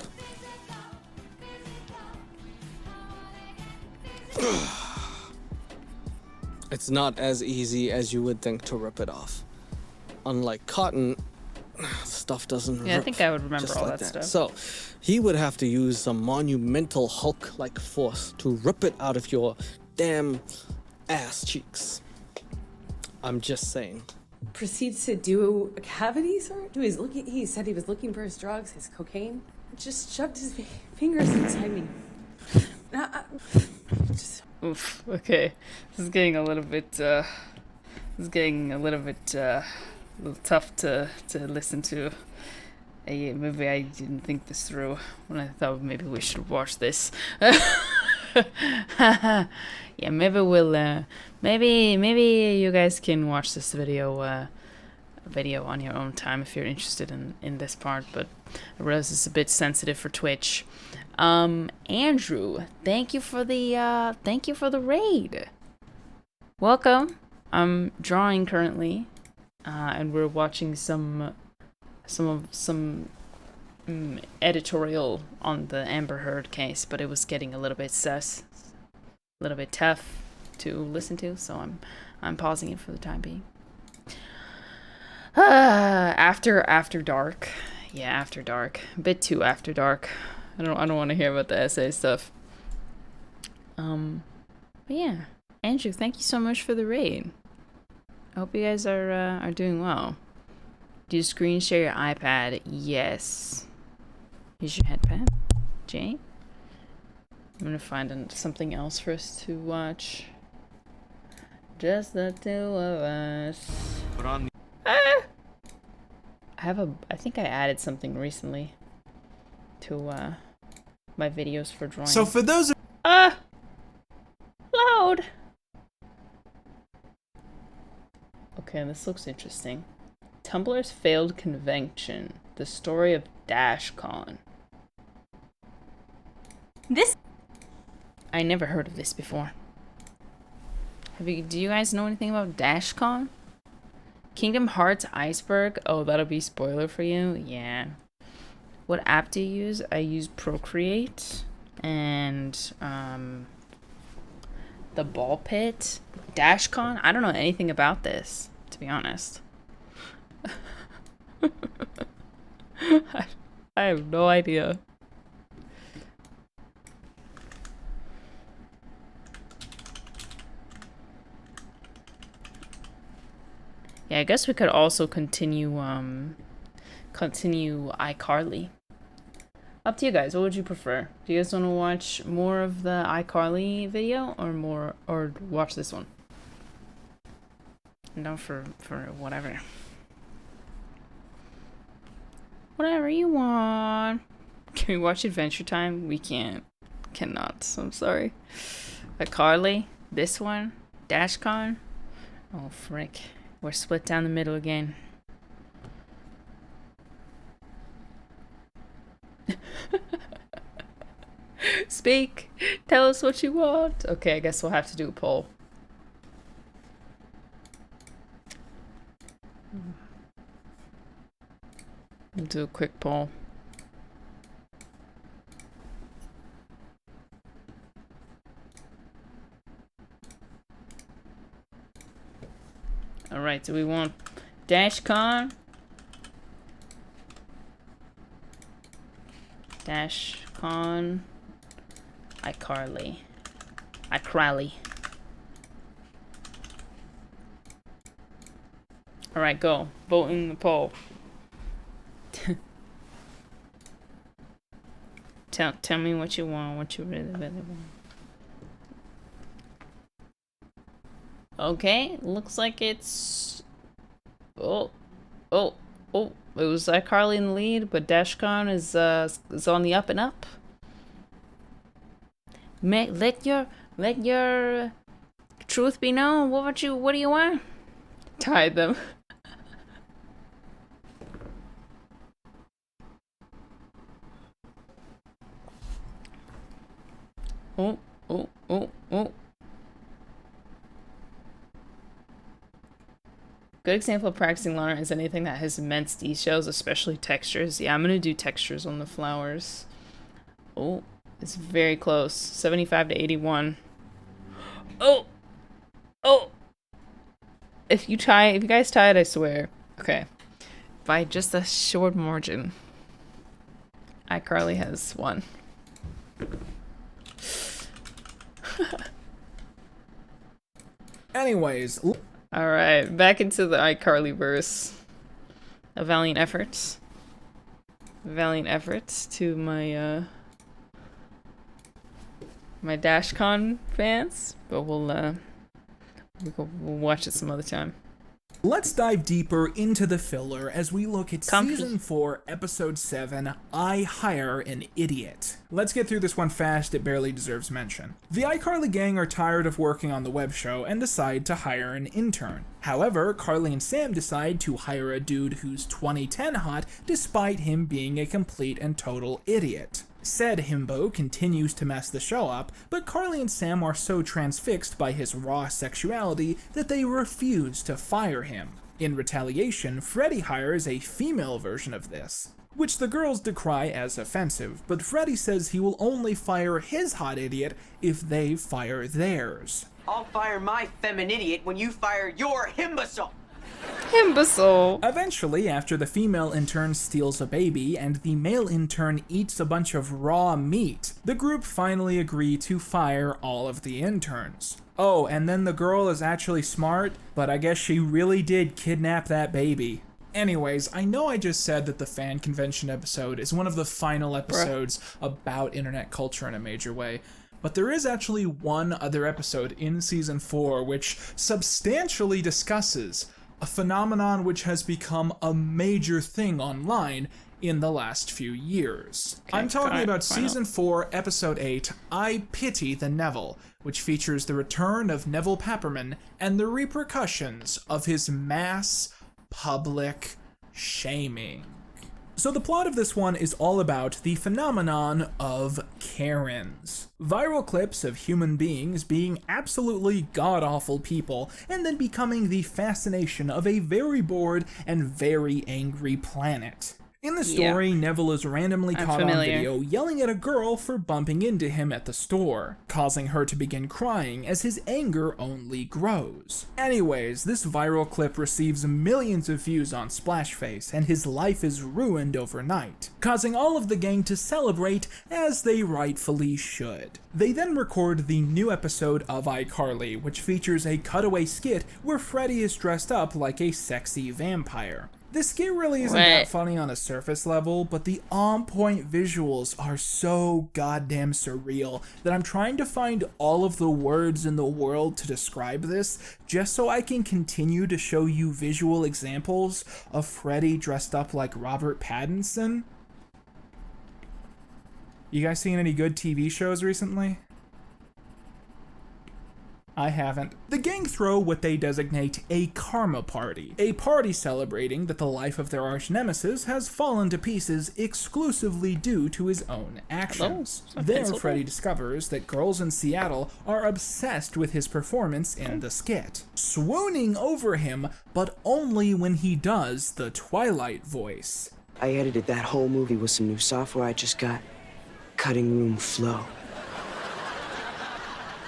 J: It's not as easy as you would think to rip it off. Unlike cotton, stuff doesn't rip.
C: Yeah, I think I would remember
J: just
C: all
J: like
C: that stuff.
J: So, he would have to use some monumental Hulk-like force to rip it out of your damn ass cheeks. I'm just saying.
S: Proceeds to do a cavity surgery. He said he was looking for his drugs, his cocaine. Just shoved his fingers inside me.
C: Oof. Okay, this is getting a little bit. A little tough to listen to. Maybe I didn't think this through when I thought maybe we should watch this. Yeah, maybe we'll. Maybe you guys can watch this video on your own time if you're interested in this part. But I realize it's a bit sensitive for Twitch. Andrew, thank you for the raid. Welcome. I'm drawing currently, and we're watching some editorial on the Amber Heard case, but it was getting a little bit sus, a little bit tough to listen to, so I'm pausing it for the time being. After dark. Yeah, after dark. A bit too after dark. I don't want to hear about the essay stuff. But yeah, Andrew, thank you so much for the raid. I hope you guys are doing well. Do you screen share your iPad? Yes. Here's your headpad, Jay. I'm gonna find something else for us to watch. Just the two of us.
F: Put on.
C: I think I added something recently to my videos for drawing.
G: So for those of
C: loud. Okay, this looks interesting. Tumblr's failed convention. The story of DashCon.
A: This
C: I never heard of this before. Do you guys know anything about DashCon? Kingdom Hearts Iceberg? Oh, that'll be spoiler for you? Yeah. What app do you use? I use Procreate and the Ball Pit. DashCon? I don't know anything about this, to be honest. I have no idea. Yeah, I guess we could also continue iCarly. Up to you guys. What would you prefer? Do you guys want to watch more of the iCarly video or watch this one? No, for whatever. Whatever you want. Can we watch Adventure Time? We can't. Cannot. I'm sorry. iCarly? This one? DashCon? Oh, frick. We're split down the middle again. Speak. Tell us what you want. Okay, I guess we'll have to do a poll. We'll do a quick poll. Alright, do we want DashCon? DashCon. iCarly. iCarly. Alright, go. Vote in the poll. Tell me what you want, what you really want. Okay, looks like it's... Oh, it was iCarly in the lead, but DashCon is on the up and up. Let your truth be known. What do you want? Tie them. Oh. Good example of practicing learning is anything that has immense details, especially textures. Yeah, I'm gonna do textures on the flowers. Oh, it's very close. 75 to 81. Oh. If you guys tie it, I swear. Okay. By just a short margin. iCarly has won.
G: Anyways.
C: Alright, back into the iCarly verse. A valiant efforts. Valiant efforts to my my DashCon fans, but we'll watch it some other time.
G: Let's dive deeper into the filler as we look at Season 4, Episode 7, I Hire an Idiot. Let's get through this one fast, it barely deserves mention. The iCarly gang are tired of working on the web show and decide to hire an intern. However, Carly and Sam decide to hire a dude who's 2010 hot despite him being a complete and total idiot. Said himbo continues to mess the show up, but Carly and Sam are so transfixed by his raw sexuality that they refuse to fire him. In retaliation, Freddy hires a female version of this. which the girls decry as offensive, but Freddy says he will only fire his hot idiot if they fire theirs.
U: I'll fire my feminidiot when you fire your imbecile.
C: Imbecile.
G: Eventually, after the female intern steals a baby and the male intern eats a bunch of raw meat, the group finally agree to fire all of the interns. Oh, and then the girl is actually smart, but I guess she really did kidnap that baby. Anyways, I know I just said that the fan convention episode is one of the final episodes about internet culture in a major way, but there is actually one other episode in season 4 which substantially discusses a phenomenon which has become a major thing online in the last few years.
C: Okay,
G: I'm talking about season 4, episode 8, I Pity the Neville, which features the return of Neville Pepperman and the repercussions of his mass public shaming. So the plot of this one is all about the phenomenon of Karens. Viral clips of human beings being absolutely god-awful people and then becoming the fascination of a very bored and very angry planet. In the story, Neville is randomly caught on video yelling at a girl for bumping into him at the store, causing her to begin crying as his anger only grows. Anyways, this viral clip receives millions of views on Splashface, and his life is ruined overnight, causing all of the gang to celebrate as they rightfully should. They then record the new episode of iCarly, which features a cutaway skit where Freddy is dressed up like a sexy vampire. This skit really isn't that funny on a surface level, but the on-point visuals are so goddamn surreal that I'm trying to find all of the words in the world to describe this, just so I can continue to show you visual examples of Freddy dressed up like Robert Pattinson. You guys seen any good TV shows recently? I haven't. The gang throw what they designate a karma party, a party celebrating that the life of their arch nemesis has fallen to pieces exclusively due to his own actions. There, Freddy discovers that girls in Seattle are obsessed with his performance in the skit, swooning over him, but only when he does the Twilight voice.
V: I edited that whole movie with some new software I just got. Cutting room flow.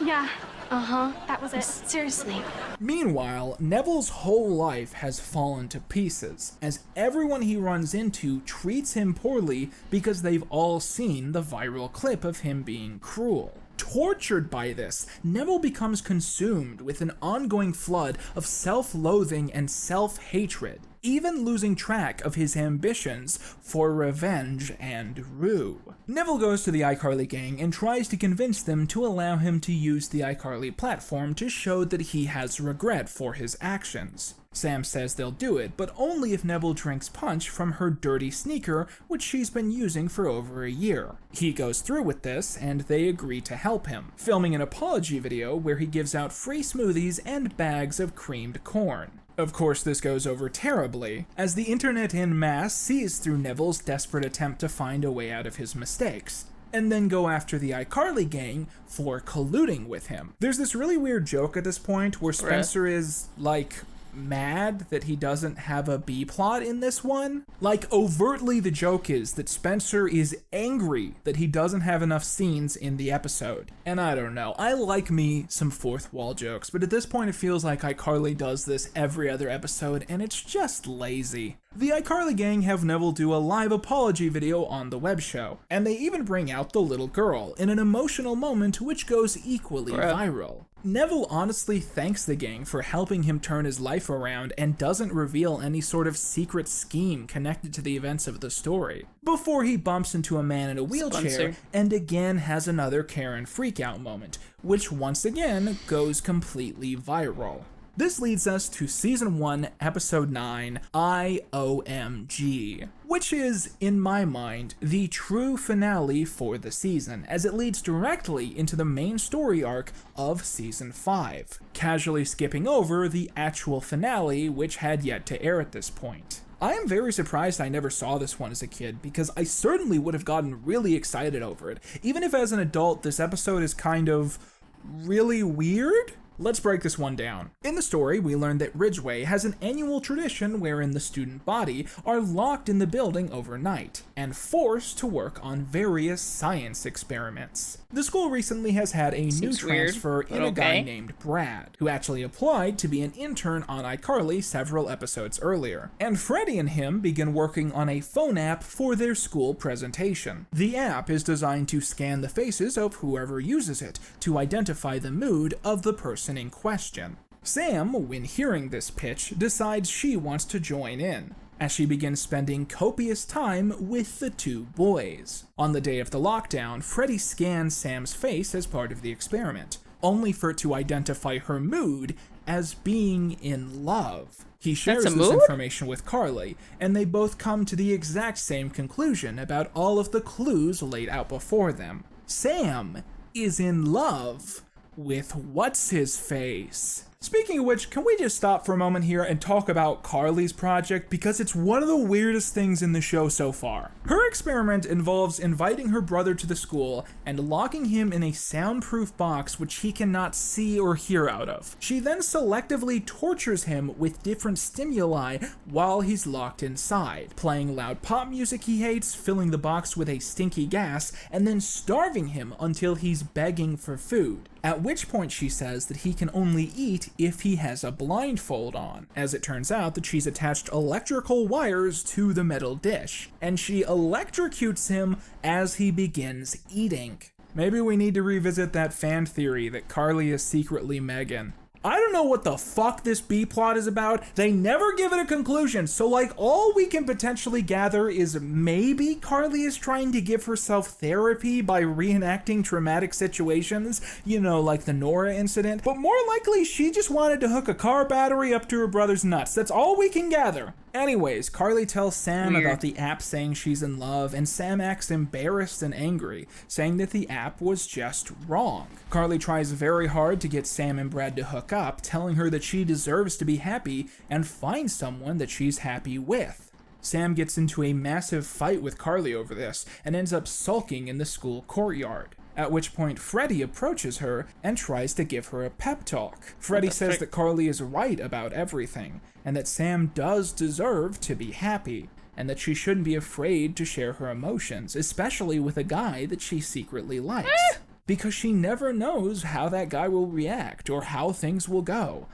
D: Yeah. That was it. Seriously.
G: Meanwhile, Neville's whole life has fallen to pieces, as everyone he runs into treats him poorly because they've all seen the viral clip of him being cruel. Tortured by this, Neville becomes consumed with an ongoing flood of self-loathing and self-hatred, even losing track of his ambitions for revenge and rue. Neville goes to the iCarly gang and tries to convince them to allow him to use the iCarly platform to show that he has regret for his actions. Sam says they'll do it, but only if Neville drinks punch from her dirty sneaker, which she's been using for over a year. He goes through with this, and they agree to help him, filming an apology video where he gives out free smoothies and bags of creamed corn. Of course, this goes over terribly, as the internet en masse sees through Neville's desperate attempt to find a way out of his mistakes, and then go after the iCarly gang for colluding with him. There's this really weird joke at this point where Spencer is, like, mad that he doesn't have a B-plot in this one. Like, overtly the joke is that Spencer is angry that he doesn't have enough scenes in the episode. And I don't know, I like me some fourth wall jokes, but at this point it feels like iCarly does this every other episode and it's just lazy. The iCarly gang have Neville do a live apology video on the web show, and they even bring out the little girl in an emotional moment which goes equally viral. Neville honestly thanks the gang for helping him turn his life around and doesn't reveal any sort of secret scheme connected to the events of the story, before he bumps into a man in a wheelchair and again has another Karen freakout moment, which once again goes completely viral. This leads us to Season 1, Episode 9, IOMG, which is, in my mind, the true finale for the season, as it leads directly into the main story arc of Season 5, casually skipping over the actual finale, which had yet to air at this point. I am very surprised I never saw this one as a kid, because I certainly would have gotten really excited over it, even if as an adult this episode is kind of really weird. Let's break this one down. In the story, we learn that Ridgeway has an annual tradition wherein the student body are locked in the building overnight and forced to work on various science experiments. The school recently has had a new transfer in a guy named Brad, who actually applied to be an intern on iCarly several episodes earlier. And Freddie and him begin working on a phone app for their school presentation. The app is designed to scan the faces of whoever uses it to identify the mood of the person in question. Sam, when hearing this pitch, decides she wants to join in, as she begins spending copious time with the two boys. On the day of the lockdown, Freddie scans Sam's face as part of the experiment, only for it to identify her mood as being in love. He shares this information with Carly, and they both come to the exact same conclusion about all of the clues laid out before them. Sam is in love with what's-his-face. Speaking of which, can we just stop for a moment here and talk about Carly's project, because it's one of the weirdest things in the show so far. Her experiment involves inviting her brother to the school and locking him in a soundproof box which he cannot see or hear out of. She then selectively tortures him with different stimuli while he's locked inside, playing loud pop music he hates, filling the box with a stinky gas, and then starving him until he's begging for food. At which point she says that he can only eat if he has a blindfold on, as it turns out that she's attached electrical wires to the metal dish, and she electrocutes him as he begins eating. Maybe we need to revisit that fan theory that Carly is secretly Megan. I don't know what the fuck this B-plot is about. They never give it a conclusion, so like all we can potentially gather is maybe Carly is trying to give herself therapy by reenacting traumatic situations, you know, like the Nora incident, but more likely she just wanted to hook a car battery up to her brother's nuts. That's all we can gather. Anyways, Carly tells Sam about the app saying she's in love, and Sam acts embarrassed and angry, saying that the app was just wrong. Carly tries very hard to get Sam and Brad to hook up, telling her that she deserves to be happy and find someone that she's happy with. Sam gets into a massive fight with Carly over this and ends up sulking in the school courtyard. At which point Freddie approaches her and tries to give her a pep talk. Freddie says that Carly is right about everything, and that Sam does deserve to be happy, and that she shouldn't be afraid to share her emotions, especially with a guy that she secretly likes, because she never knows how that guy will react or how things will go.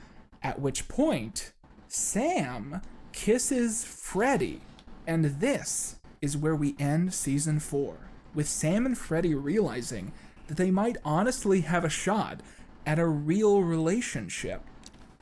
G: At which point, Sam kisses Freddie, and this is where we end season 4. With Sam and Freddie realizing that they might honestly have a shot at a real relationship.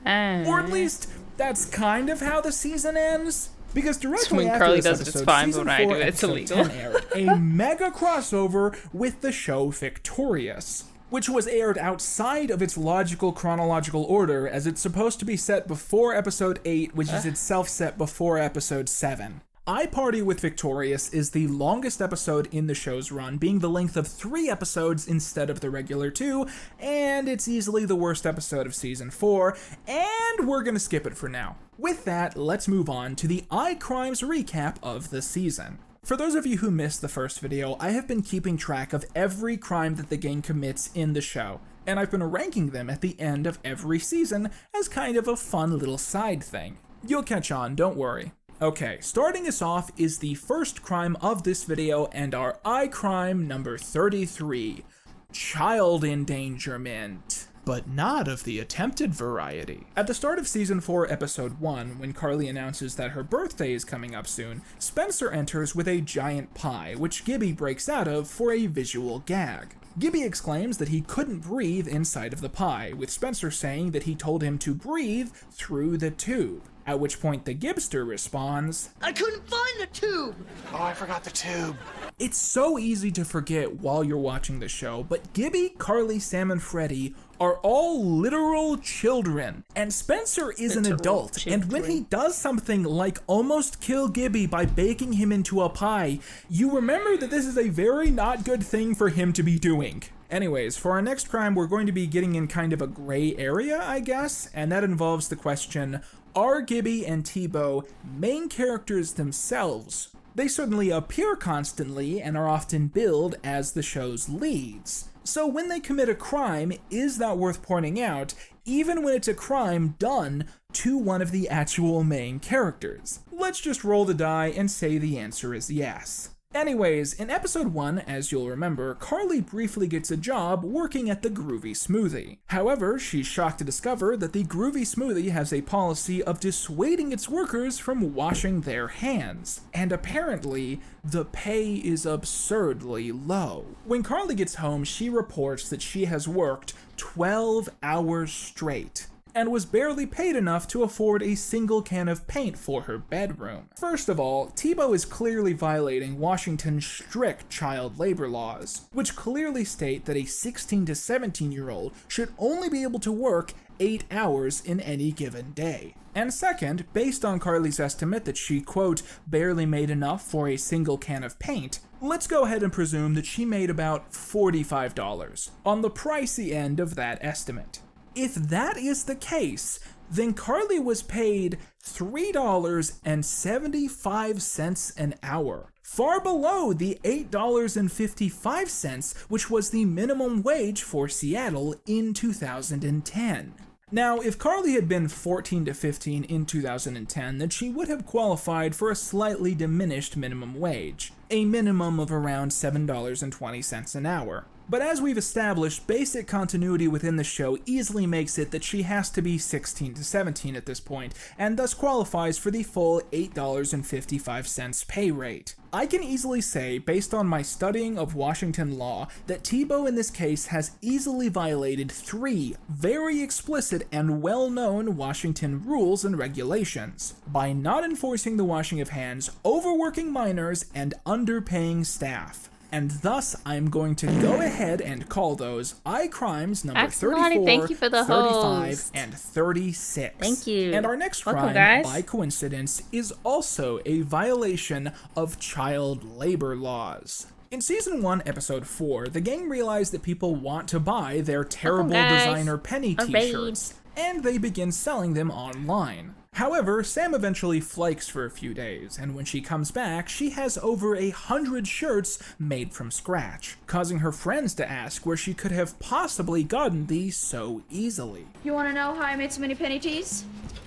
G: Or at least, that's kind of how the season ends. Because directly after
C: Carly
G: this
C: does
G: episode,
C: it's fine,
G: season
C: but when
G: 4,
C: I do it, it's
G: episode
C: illegal.
G: 10 aired a mega crossover with the show Victorious, which was aired outside of its logical chronological order, as it's supposed to be set before episode 8, which is itself set before episode 7. I Party with Victorious is the longest episode in the show's run, being the length of 3 episodes instead of the regular 2, and it's easily the worst episode of season 4, and we're gonna skip it for now. With that, let's move on to the iCrimes recap of the season. For those of you who missed the first video, I have been keeping track of every crime that the gang commits in the show, and I've been ranking them at the end of every season as kind of a fun little side thing. You'll catch on, don't worry. Okay, starting us off is the first crime of this video and our iCrime number 33, child endangerment. But not of the attempted variety. At the start of season 4, episode 1, when Carly announces that her birthday is coming up soon, Spencer enters with a giant pie, which Gibby breaks out of for a visual gag. Gibby exclaims that he couldn't breathe inside of the pie, with Spencer saying that he told him to breathe through the tube. At which point the Gibster responds,
T: I couldn't find the tube!
O: Oh, I forgot the tube.
G: It's so easy to forget while you're watching the show, but Gibby, Carly, Sam, and Freddie are all literal children, and Spencer is an adult, and when he does something like almost kill Gibby by baking him into a pie, you remember that this is a very not good thing for him to be doing. Anyways, for our next crime, we're going to be getting in kind of a gray area, I guess, and that involves the question, are Gibby and T-Bow main characters themselves? They certainly appear constantly and are often billed as the show's leads. So when they commit a crime, is that worth pointing out, even when it's a crime done to one of the actual main characters? Let's just roll the die and say the answer is yes. Anyways, in episode 1, as you'll remember, Carly briefly gets a job working at the Groovy Smoothie. However, she's shocked to discover that the Groovy Smoothie has a policy of dissuading its workers from washing their hands. And apparently, the pay is absurdly low. When Carly gets home, she reports that she has worked 12 hours straight and was barely paid enough to afford a single can of paint for her bedroom. First of all, Tebow is clearly violating Washington's strict child labor laws, which clearly state that a 16 to 17-year-old should only be able to work 8 hours in any given day. And second, based on Carly's estimate that she, quote, barely made enough for a single can of paint, let's go ahead and presume that she made about $45, on the pricey end of that estimate. If that is the case, then Carly was paid $3.75 an hour, far below the $8.55, which was the minimum wage for Seattle in 2010. Now, if Carly had been 14 to 15 in 2010, then she would have qualified for a slightly diminished minimum wage, a minimum of around $7.20 an hour. But as we've established, basic continuity within the show easily makes it that she has to be 16 to 17 at this point, and thus qualifies for the full $8.55 pay rate. I can easily say, based on my studying of Washington law, that Tebow in this case has easily violated 3 very explicit and well-known Washington rules and regulations by not enforcing the washing of hands, overworking minors, and underpaying staff. And thus, I'm going to go ahead and call those iCrimes number 34,
A: thank you for the
G: 35,
A: host.
G: and 36.
A: Thank you.
G: And our next
A: Welcome,
G: crime,
A: guys.
G: by coincidence, is also a violation of child labor laws. In Season 1, Episode 4, the gang realized that people want to buy their terrible designer penny t-shirts, and they begin selling them online. However, Sam eventually flakes for a few days, and when she comes back, she has over 100 shirts made from scratch, causing her friends to ask where she could have possibly gotten these so easily.
E: You want to know how I made so many penny teas?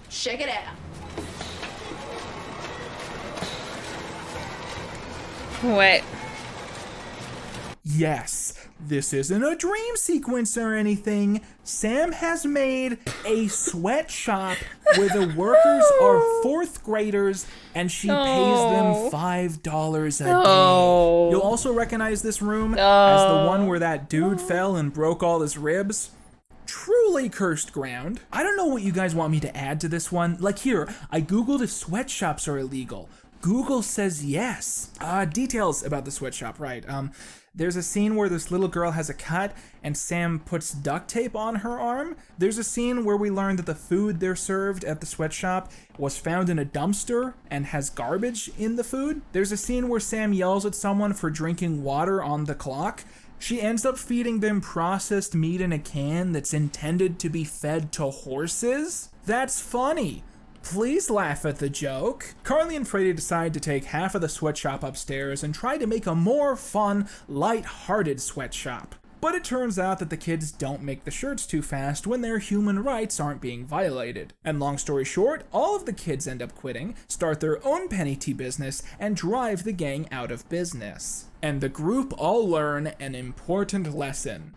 E: Check it out.
C: What?
G: Yes, this isn't a dream sequence or anything. Sam has made a sweatshop where the workers are 4th graders and she pays them $5 a day. You'll also recognize this room as the one where that dude fell and broke all his ribs. Truly cursed ground. I don't know what you guys want me to add to this one. Like here, I googled if sweatshops are illegal. Google says yes. Details about the sweatshop, right. There's a scene where this little girl has a cut and Sam puts duct tape on her arm. There's a scene where we learn that the food they're served at the sweatshop was found in a dumpster and has garbage in the food. There's a scene where Sam yells at someone for drinking water on the clock. She ends up feeding them processed meat in a can that's intended to be fed to horses. That's funny. Please laugh at the joke. Carly and Freddie decide to take half of the sweatshop upstairs and try to make a more fun, light-hearted sweatshop. But it turns out that the kids don't make the shirts too fast when their human rights aren't being violated. And long story short, all of the kids end up quitting, start their own penny tea business, and drive the gang out of business. And the group all learn an important lesson.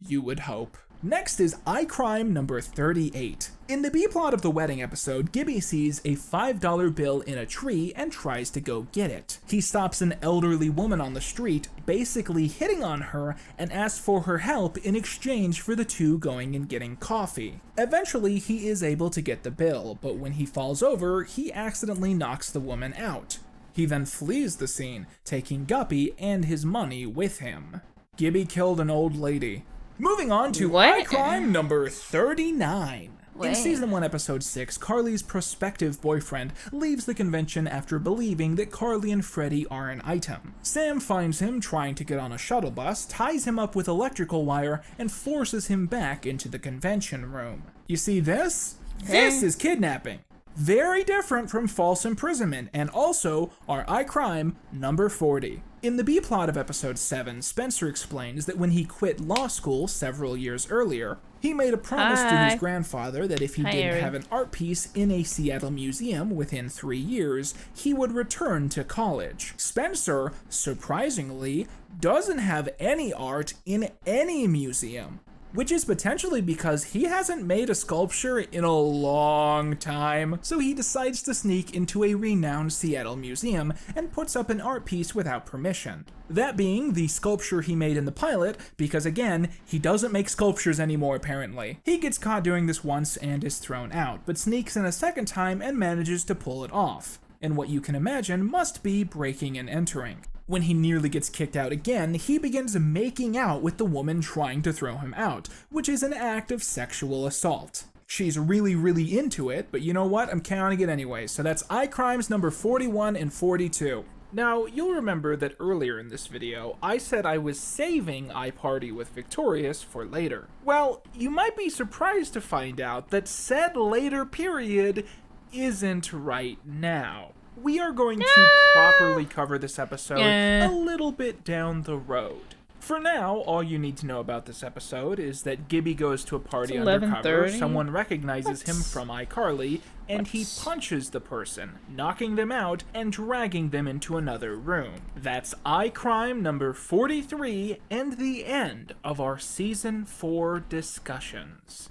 G: You would hope. Next is iCrime number 38. In the B-plot of the wedding episode, Gibby sees a $5 bill in a tree and tries to go get it. He stops an elderly woman on the street, basically hitting on her, and asks for her help in exchange for the two going and getting coffee. Eventually, he is able to get the bill, but when he falls over, he accidentally knocks the woman out. He then flees the scene, taking Guppy and his money with him. Gibby killed an old lady. Moving on to iCrime number 39. In Season 1, Episode 6, Carly's prospective boyfriend leaves the convention after believing that Carly and Freddie are an item. Sam finds him trying to get on a shuttle bus, ties him up with electrical wire, and forces him back into the convention room. You see this? This is kidnapping. Very different from false imprisonment, and also our iCrime number 40. In the B plot of episode 7, Spencer explains that when he quit law school several years earlier, he made a promise to his grandfather that if he didn't have an art piece in a Seattle museum within 3 years, he would return to college. Spencer, surprisingly, doesn't have any art in any museum, which is potentially because he hasn't made a sculpture in a long time. So he decides to sneak into a renowned Seattle museum and puts up an art piece without permission. That being the sculpture he made in the pilot, because again, he doesn't make sculptures anymore apparently. He gets caught doing this once and is thrown out, but sneaks in a second time and manages to pull it off, in what you can imagine must be breaking and entering. When he nearly gets kicked out again, he begins making out with the woman trying to throw him out, which is an act of sexual assault. She's really into it, but you know what? I'm counting it anyway, so that's iCrimes number 41 and 42. Now, you'll remember that earlier in this video, I said I was saving iParty with Victorious for later. Well, you might be surprised to find out that said later period isn't right now. We are going to properly cover this episode a little bit down the road. For now, all you need to know about this episode is that Gibby goes to a party undercover, someone recognizes him from iCarly, and he punches the person, knocking them out and dragging them into another room. That's iCrime number 43 and the end of our Season 4 discussions.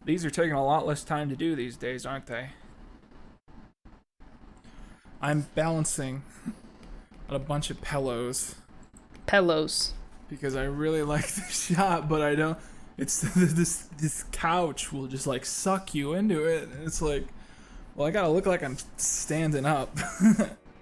G: These are taking a lot less time to do these days, aren't they? I'm balancing on a bunch of pillows. Because I really like the shot, but I don't. It's this couch will just like suck you into it. And it's like, well, I gotta look like I'm standing up.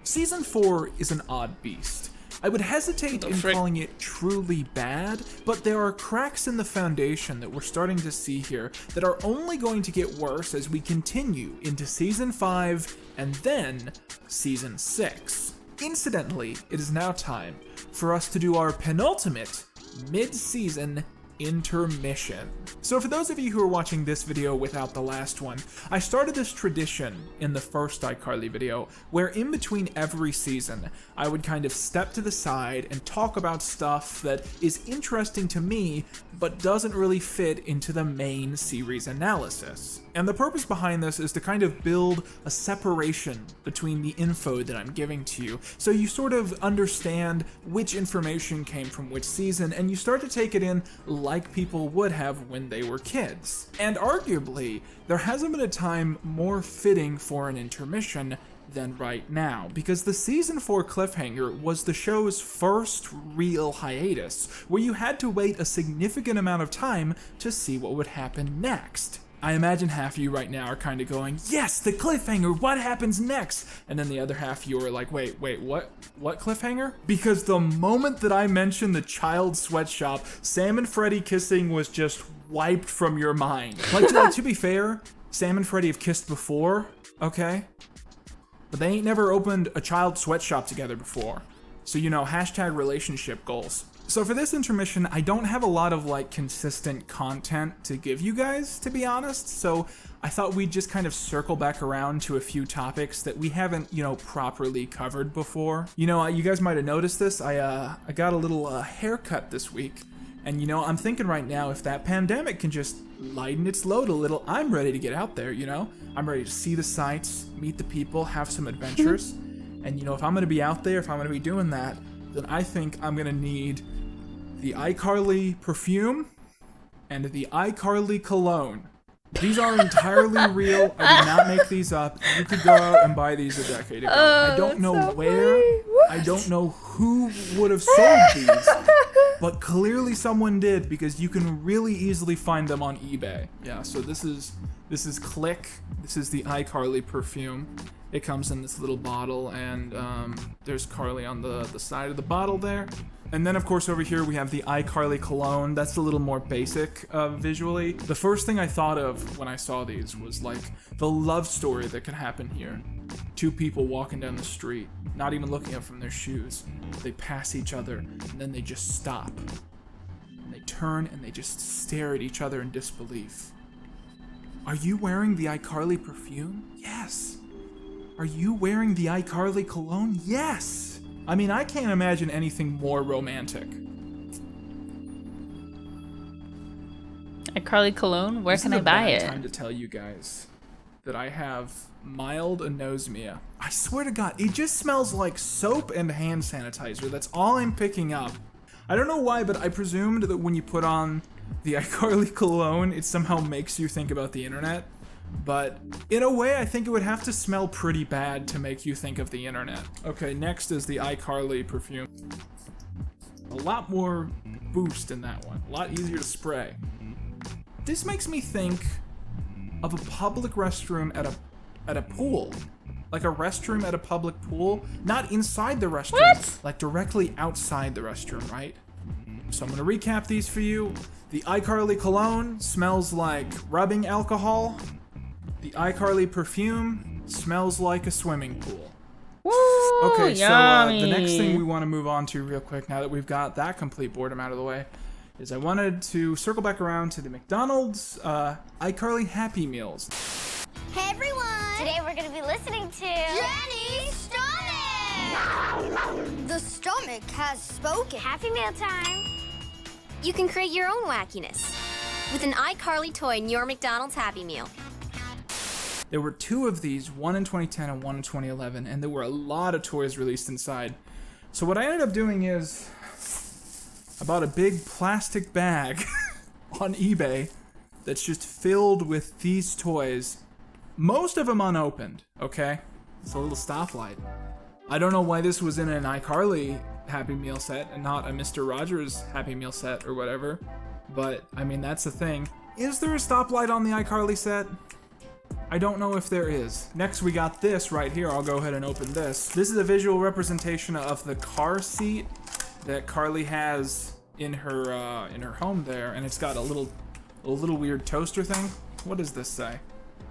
G: Season 4 is an odd beast. I would hesitate in calling it truly bad, but there are cracks in the foundation that we're starting to see here that are only going to get worse as we continue into Season 5 and then Season 6. Incidentally, it is now time for us to do our penultimate mid-season intermission. So for those of you who are watching this video without the last one, I started this tradition in the first iCarly video where in between every season, I would kind of step to the side and talk about stuff that is interesting to me but doesn't really fit into the main series analysis. And the purpose behind this is to kind of build a separation between the info that I'm giving to you, so you sort of understand which information came from which season, and you start to take it in like people would have when they were kids. And arguably, there hasn't been a time more fitting for an intermission than right now, because the Season 4 cliffhanger was the show's first real hiatus, where you had to wait a significant amount of time to see what would happen next. I imagine half of you right now are kind of going, yes, the cliffhanger, what happens next? And then the other half of you are like, wait, what cliffhanger? Because the moment that I mentioned the child sweatshop, Sam and Freddy kissing was just wiped from your mind. Like, to be fair, Sam and Freddy have kissed before, okay? But they ain't never opened a child sweatshop together before. So, you know, hashtag relationship goals. So for this intermission, I don't have a lot of like consistent content to give you guys, to be honest. So I thought we'd just kind of circle back around to a few topics that we haven't, you know, properly covered before. You know, you guys might have noticed this. I got a little haircut this week. And you know, I'm thinking right now, if that pandemic can just lighten its load a little, I'm ready to get out there, you know? I'm ready to see the sights, meet the people, have some adventures. And you know, if I'm gonna be out there, if I'm gonna be doing that, then I think I'm gonna need the iCarly perfume and the iCarly cologne. These are entirely real. I did not make these up. You could go out and buy these a decade ago. I don't know where. I don't know who would have sold these. But clearly someone did, because you can really easily find them on eBay. Yeah, so this is Click. This is the iCarly perfume. It comes in this little bottle, and there's Carly on the side of the bottle there. And then, of course, over here we have the iCarly cologne. That's a little more basic visually. The first thing I thought of when I saw these was like the love story that could happen here. Two people walking down the street, not even looking up from their shoes. They pass each other, and then they just stop. And they turn and they just stare at each other in disbelief. Are you wearing the iCarly perfume? Yes. Are you wearing the iCarly cologne? Yes. I mean, I can't imagine anything more romantic.
C: iCarly cologne? Where can I buy it?
G: This is a bad time to tell you guys that I have mild anosmia. I swear to God, it just smells like soap and hand sanitizer. That's all I'm picking up. I don't know why, but I presumed that when you put on the iCarly cologne, it somehow makes you think about the internet. But in a way, I think it would have to smell pretty bad to make you think of the internet. Okay, next is the iCarly perfume. A lot more boost in that one. A lot easier to spray. This makes me think of a public restroom at a pool. Like a restroom at a public pool. Not inside the restroom.
C: What?
G: Like directly outside the restroom, right? So I'm gonna recap these for you. The iCarly cologne smells like rubbing alcohol. The iCarly perfume smells like a swimming pool.
C: Woo,
G: okay,
C: yummy.
G: so the next thing we want to move on to real quick, now that we've got that complete boredom out of the way, is I wanted to circle back around to the McDonald's iCarly Happy Meals.
D: Hey everyone! Today we're gonna be listening to Jenny's Stomach! The stomach has spoken. Happy Meal time! You can create your own wackiness with an iCarly toy in your McDonald's Happy Meal.
G: There were 2 of these, one in 2010 and one in 2011, and there were a lot of toys released inside. So what I ended up doing is I bought a big plastic bag on eBay that's just filled with these toys. Most of them unopened, okay? It's a little stoplight. I don't know why this was in an iCarly Happy Meal set and not a Mr. Rogers Happy Meal set or whatever, but I mean, that's the thing. Is there a stoplight on the iCarly set? I don't know if there is. Next we got this right here. I'll go ahead and open this. This is a visual representation of the car seat that Carly has in her home there, and it's got a little weird toaster thing. What does this say?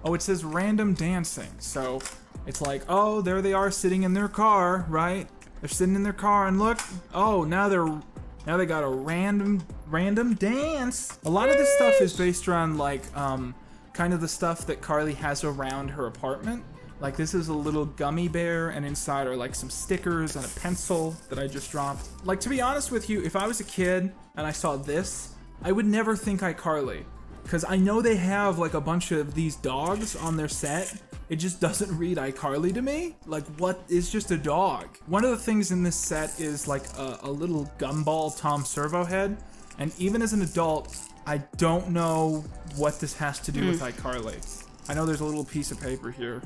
G: Oh, it says random dancing. So it's like, oh, there they are sitting in their car, right? They're sitting in their car, and look, oh, now they got a random dance. A lot of this stuff is based around like kind of the stuff that Carly has around her apartment. Like this is a little gummy bear, and inside are like some stickers and a pencil that I just dropped. Like, to be honest with you, if I was a kid and I saw this, I would never think iCarly, because I know they have like a bunch of these dogs on their set. It just doesn't read iCarly to me. Like, what is just a dog? One of the things in this set is like a little gumball Tom Servo head, and even as an adult, I don't know what this has to do with iCarly. I know there's a little piece of paper here.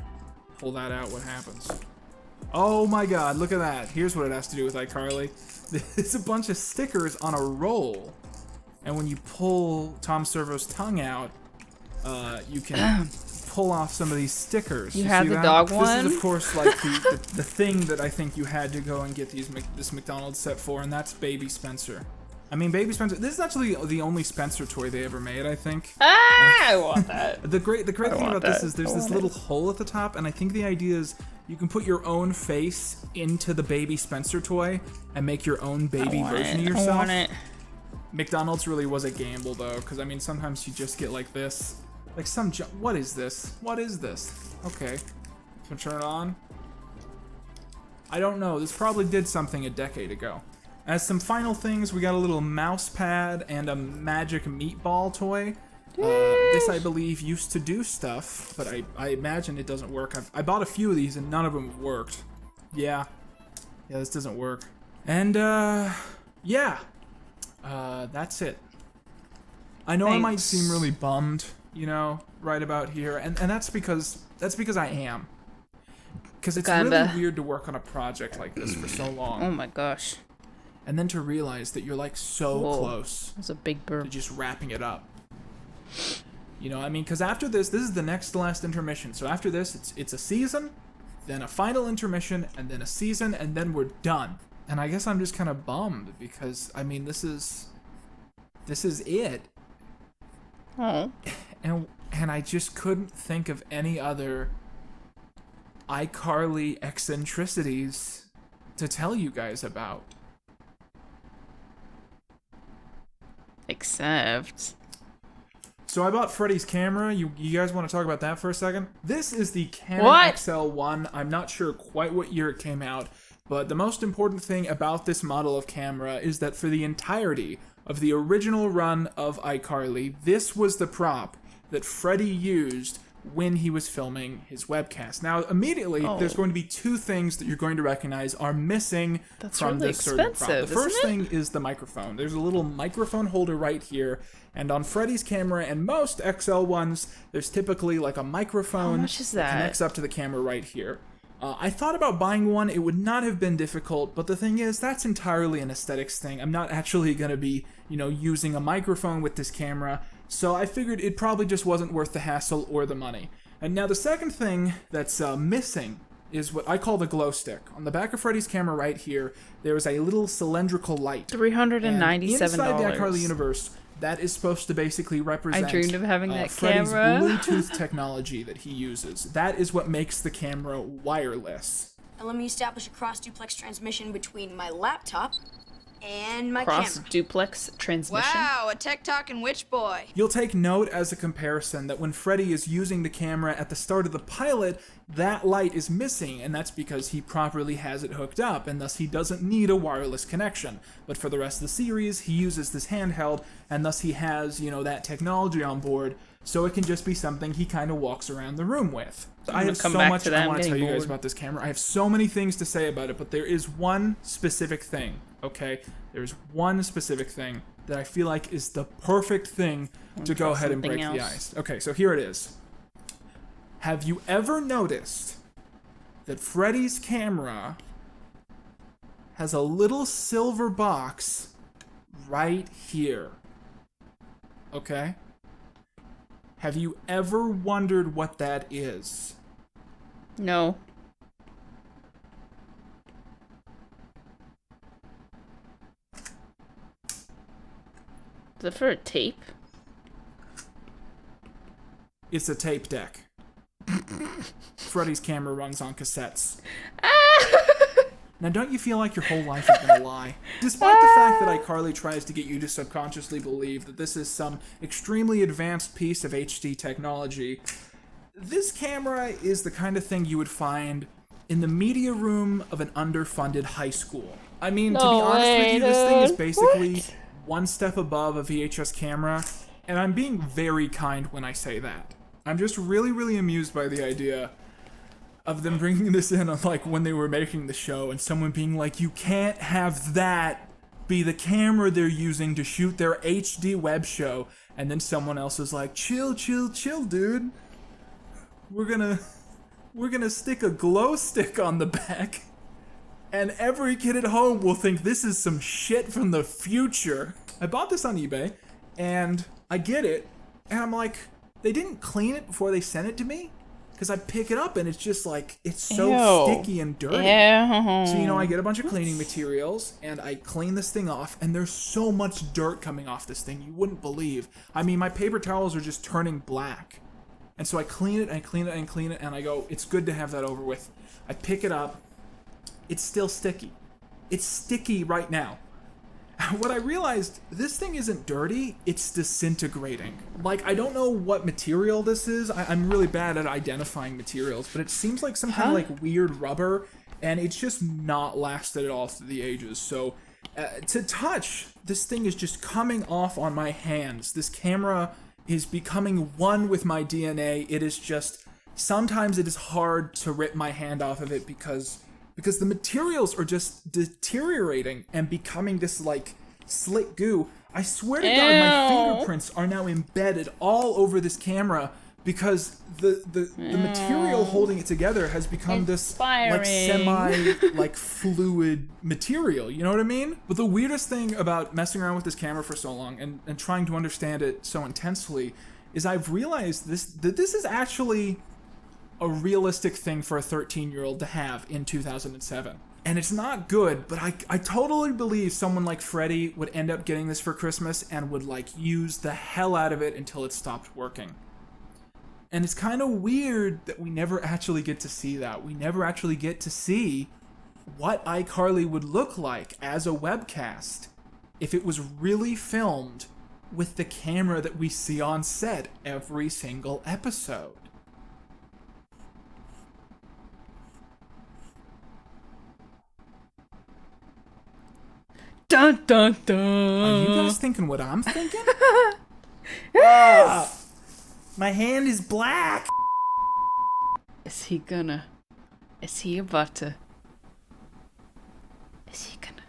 G: Pull that out, what happens? Oh my god, look at that. Here's what it has to do with iCarly. It's a bunch of stickers on a roll. And when you pull Tom Servo's tongue out, you can pull off some of these stickers.
C: You have the dog one?
G: This is, of course, like the thing that I think you had to go and get this McDonald's set for, and that's Baby Spencer. I mean, Baby Spencer, this is actually the only Spencer toy they ever made, I think.
C: Ah, I want that.
G: The great thing about this is there's this little hole at the top, and I think the idea is you can put your own face into the Baby Spencer toy and make your own baby version of yourself.
C: I want it.
G: McDonald's really was a gamble, though, because, I mean, sometimes you just get like this. Like what is this? What is this? Okay. So turn it on. I don't know. This probably did something a decade ago. As some final things, we got a little mouse pad and a magic meatball toy. This, I believe, used to do stuff, but I imagine it doesn't work. I bought a few of these and none of them worked. Yeah, this doesn't work. And, yeah. That's it. I know I might seem really bummed, you know, right about here, and that's because I am. Because it's really weird to work on a project like this for so long.
C: Oh my gosh.
G: And then to realize that you're like so close.
C: That's a big burp.
G: To just wrapping it up. You know, I mean, because after this is the next to last intermission. So after this, it's a season, then a final intermission, and then a season, and then we're done. And I guess I'm just kind of bummed because, I mean, this is it.
C: Oh.
G: And I just couldn't think of any other iCarly eccentricities to tell you guys about.
C: Except.
G: So I bought Freddy's camera. You guys want to talk about that for a second? This is the Canon
C: What?
G: XL1. I'm not sure quite what year it came out, but the most important thing about this model of camera is that for the entirety of the original run of iCarly, this was the prop that Freddy used when he was filming his webcast. Now, immediately, there's going to be two things that you're going to recognize are missing from
C: really
G: this certain prop. The
C: expensive,
G: first
C: isn't it?
G: thing is the microphone. There's a little microphone holder right here, and on Freddy's camera and most XL ones, there's typically like a microphone
C: How much is that?
G: connects up to the camera right here. I thought about buying one. It would not have been difficult, but the thing is, that's entirely an aesthetics thing. I'm not actually going to be, using a microphone with this camera, so I figured it probably just wasn't worth the hassle or the money. And now the second thing that's missing is what I call the glow stick. On the back of Freddy's camera right here, there is a little cylindrical light.
C: $397.
G: And inside the iCarly universe, that is supposed to basically represent
C: I dreamed of having that
G: Freddy's
C: camera.
G: Bluetooth technology that he uses. That is what makes the camera wireless.
H: And let me establish a cross-duplex transmission between my laptop and my camera.
C: Cross-duplex transmission?
E: Wow, a tech-talking witch boy.
G: You'll take note as a comparison that when Freddy is using the camera at the start of the pilot, that light is missing, and that's because he properly has it hooked up, and thus he doesn't need a wireless connection. But for the rest of the series, he uses this handheld, and thus he has, that technology on board, so it can just be something he kind of walks around the room with. I have so much I want to tell you guys about this camera. I have so many things to say about it, but there is one specific thing, okay? There's one specific thing that I feel like is the perfect thing to go ahead and break the ice. Okay, so here it is. Have you ever noticed that Freddy's camera has a little silver box right here? Okay? Have you ever wondered what that is?
C: No. Is it for a tape?
G: It's a tape deck. Freddy's camera runs on cassettes. Now, don't you feel like your whole life has been a lie? Despite the fact that iCarly tries to get you to subconsciously believe that this is some extremely advanced piece of HD technology, this camera is the kind of thing you would find in the media room of an underfunded high school. I mean, to be honest with you, this thing is basically one step above a VHS camera, and I'm being very kind when I say that. I'm just really, really amused by the idea of them bringing this in on, like, when they were making the show, and someone being like, you can't have that be the camera they're using to shoot their HD web show, and then someone else is like, chill, dude. We're gonna stick a glow stick on the back, and every kid at home will think this is some shit from the future. I bought this on eBay, and I get it, and I'm like, they didn't clean it before they sent it to me? Because I pick it up and it's just like, it's so sticky and dirty. So, I get a bunch of cleaning materials and I clean this thing off, and there's so much dirt coming off this thing you wouldn't believe. I mean, my paper towels are just turning black. And so I clean it and clean it and clean it, and I go, it's good to have that over with. I pick it up. It's still sticky. It's sticky right now. What I realized, this thing isn't dirty, it's disintegrating. Like, I don't know what material this is. I'm really bad at identifying materials, but it seems like some kind of like weird rubber, and it's just not lasted at all through the ages. So, to touch, this thing is just coming off on my hands. This camera is becoming one with my DNA. It is just, sometimes it is hard to rip my hand off of it because the materials are just deteriorating and becoming this, like, slick goo. I swear to God, my fingerprints are now embedded all over this camera because the material holding it together has become this, like, like, fluid material. You know what I mean? But the weirdest thing about messing around with this camera for so long and trying to understand it so intensely is I've realized that this is actually a realistic thing for a 13-year-old to have in 2007. And it's not good, but I totally believe someone like Freddy would end up getting this for Christmas and would, like, use the hell out of it until it stopped working. And it's kind of weird that we never actually get to see that. We never actually get to see what iCarly would look like as a webcast if it was really filmed with the camera that we see on set every single episode.
C: Dun dun dun.
G: Are you guys thinking what I'm thinking? My hand is black.
C: Is he about to? Is he gonna?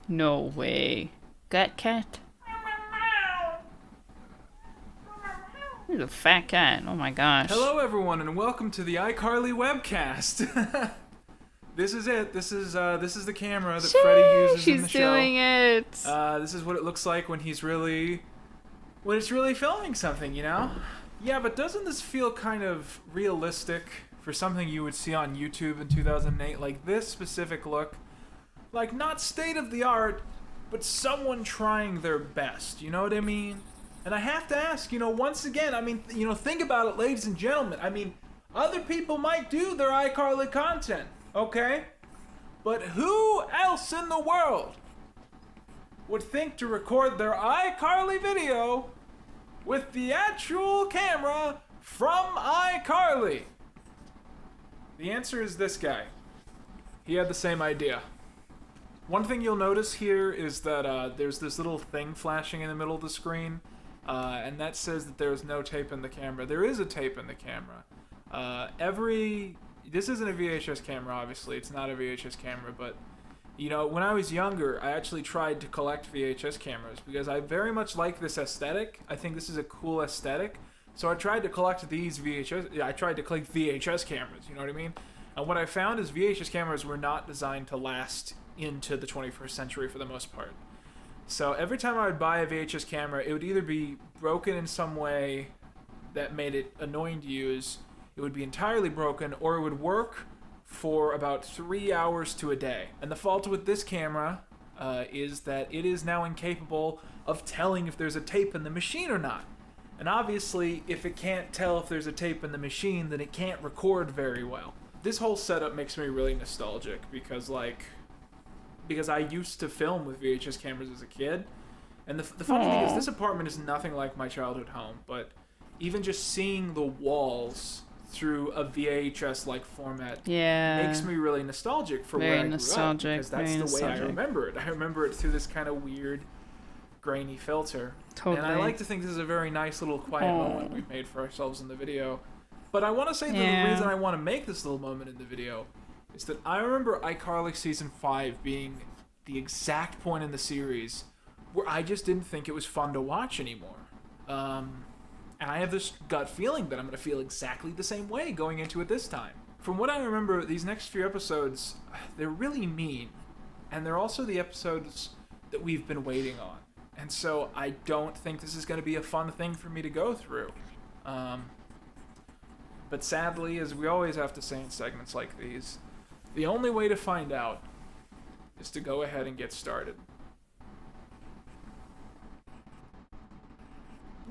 C: No way. Gut cat? He's a fat cat. Oh my gosh.
G: Hello everyone and welcome to the iCarly webcast. This is it. This is the camera that Freddie uses in the show.
C: She's doing it.
G: This is what it looks like when it's really filming something, you know? Yeah, but doesn't this feel kind of realistic for something you would see on YouTube in 2008? Like this specific look. Like not state of the art, but someone trying their best, you know what I mean? And I have to ask, once again, think about it, ladies and gentlemen. Other people might do their iCarly content, okay? But who else in the world would think to record their iCarly video with the actual camera from iCarly? The answer is this guy. He had the same idea. One thing you'll notice here is that there's this little thing flashing in the middle of the screen, and that says that there's no tape in the camera. There is a tape in the camera. This isn't a VHS camera, obviously. It's not a VHS camera, but, when I was younger, I actually tried to collect VHS cameras because I very much like this aesthetic. I think this is a cool aesthetic. So I tried to collect VHS cameras, you know what I mean? And what I found is VHS cameras were not designed to last into the 21st century for the most part. So every time I would buy a VHS camera, it would either be broken in some way that made it annoying to use, it would be entirely broken, or it would work for about 3 hours to a day. And the fault with this camera is that it is now incapable of telling if there's a tape in the machine or not. And obviously, if it can't tell if there's a tape in the machine, then it can't record very well. This whole setup makes me really nostalgic because I used to film with VHS cameras as a kid. And the funny thing is, this apartment is nothing like my childhood home, but even just seeing the walls through a VHS-like format makes me really nostalgic for where I grew up, because that's the way I remember it. I remember it through this kind of weird, grainy filter.
C: Totally.
G: And I like to think this is a very nice little quiet moment we've made for ourselves in the video. But I want to say that the reason I want to make this little moment in the video is that I remember iCarly Season 5 being the exact point in the series where I just didn't think it was fun to watch anymore. And I have this gut feeling that I'm going to feel exactly the same way going into it this time. From what I remember, these next few episodes, they're really mean. And they're also the episodes that we've been waiting on. And so I don't think this is going to be a fun thing for me to go through. But sadly, as we always have to say in segments like these, the only way to find out is to go ahead and get started.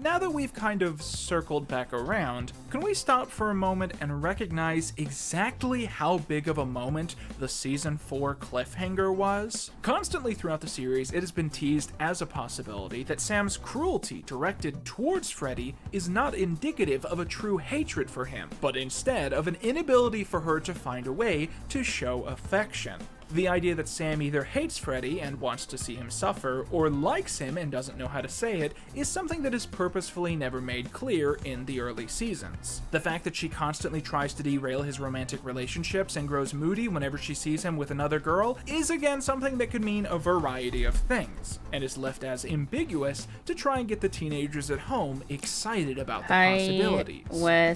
G: Now that we've kind of circled back around, can we stop for a moment and recognize exactly how big of a moment the Season 4 cliffhanger was? Constantly throughout the series, it has been teased as a possibility that Sam's cruelty directed towards Freddy is not indicative of a true hatred for him, but instead of an inability for her to find a way to show affection. The idea that Sam either hates Freddy and wants to see him suffer, or likes him and doesn't know how to say it, is something that is purposefully never made clear in the early seasons. The fact that she constantly tries to derail his romantic relationships and grows moody whenever she sees him with another girl is again something that could mean a variety of things, and is left as ambiguous to try and get the teenagers at home excited about the possibilities.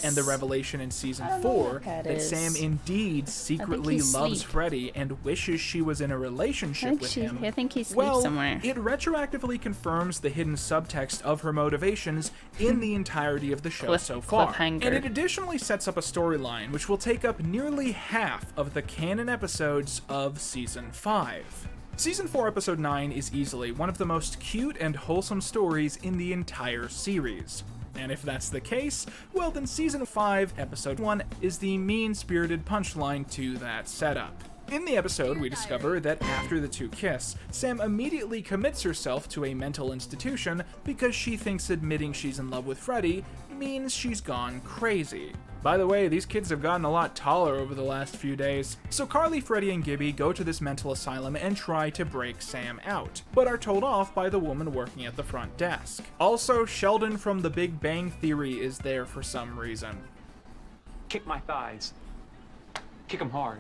G: And the revelation in Season 4 that Sam indeed secretly loves Freddy and wishes she was in a relationship with him.
A: I think he sleeps somewhere.
G: It retroactively confirms the hidden subtext of her motivations in the entirety of the show so far. And it additionally sets up a storyline which will take up nearly half of the canon episodes of Season 5. Season 4 Episode 9 is easily one of the most cute and wholesome stories in the entire series. And if that's the case, well then Season 5 Episode 1 is the mean-spirited punchline to that setup. In the episode, we discover that after the two kiss, Sam immediately commits herself to a mental institution because she thinks admitting she's in love with Freddy means she's gone crazy. By the way, these kids have gotten a lot taller over the last few days. So Carly, Freddy, and Gibby go to this mental asylum and try to break Sam out, but are told off by the woman working at the front desk. Also, Sheldon from The Big Bang Theory is there for some reason.
F: Kick my thighs. Kick them hard.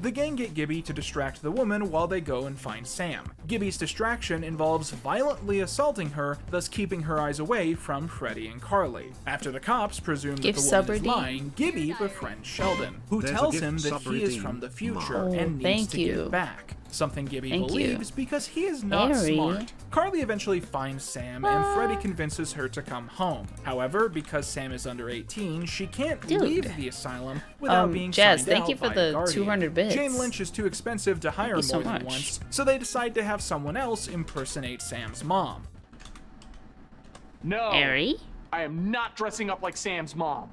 G: The gang get Gibby to distract the woman while they go and find Sam. Gibby's distraction involves violently assaulting her, thus keeping her eyes away from Freddy and Carly. After the cops presume that the woman is lying, Gibby befriends Sheldon, who tells him that he is from the future and needs to give back. Something Gibby believes because he is not smart. Carly eventually finds Sam, and Freddy convinces her to come home. However, because Sam is under 18, she can't leave the asylum without being
C: Jazz,
G: signed
C: thank
G: out
C: you for
G: by
C: the
G: a guardian.
C: 200 bits.
G: Jane Lynch is too expensive to hire more than once, so they decide to have someone else impersonate Sam's mom.
F: No.
C: Harry?
F: I am not dressing up like Sam's mom.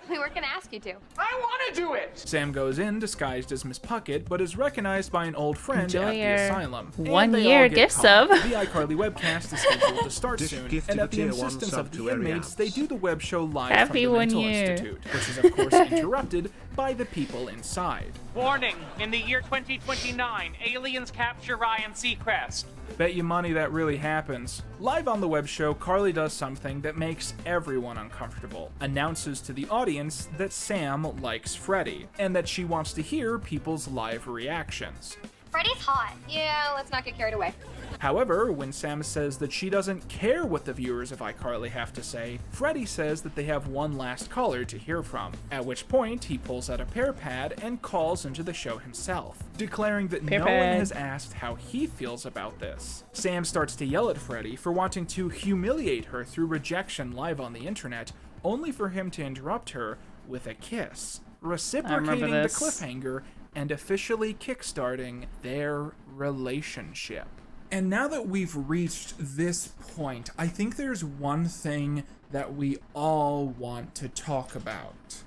M: We weren't gonna ask you to.
F: I want to do it!
G: Sam goes in disguised as Miss Puckett, but is recognized by an old friend
C: Enjoy
G: at the
C: your
G: asylum.
C: 1 year gift sub.
G: The iCarly webcast is scheduled to start soon,
B: Gifted
G: and at the
B: tier 1
G: insistence
B: sub
G: of the
B: to
G: inmates, they do the web show live
C: Happy
G: from the
C: 1
G: Mental
C: year.
G: Institute, which is of course interrupted by the people inside.
I: Warning, in the year 2029, aliens capture Ryan Seacrest.
G: Bet you money that really happens. Live on the web show, Carly does something that makes everyone uncomfortable. Announces to the audience that Sam likes Freddy, and that she wants to hear people's live reactions.
M: Freddy's hot. Yeah, let's not get carried away.
G: However, when Sam says that she doesn't care what the viewers of iCarly have to say, Freddy says that they have one last caller to hear from, at which point he pulls out a pear pad and calls into the show himself, declaring that no one has asked how he feels about this. Sam starts to yell at Freddy for wanting to humiliate her through rejection live on the internet, only for him to interrupt her with a kiss, reciprocating the cliffhanger and officially kickstarting their relationship. And now that we've reached this point, I think there's one thing that we all want to talk about.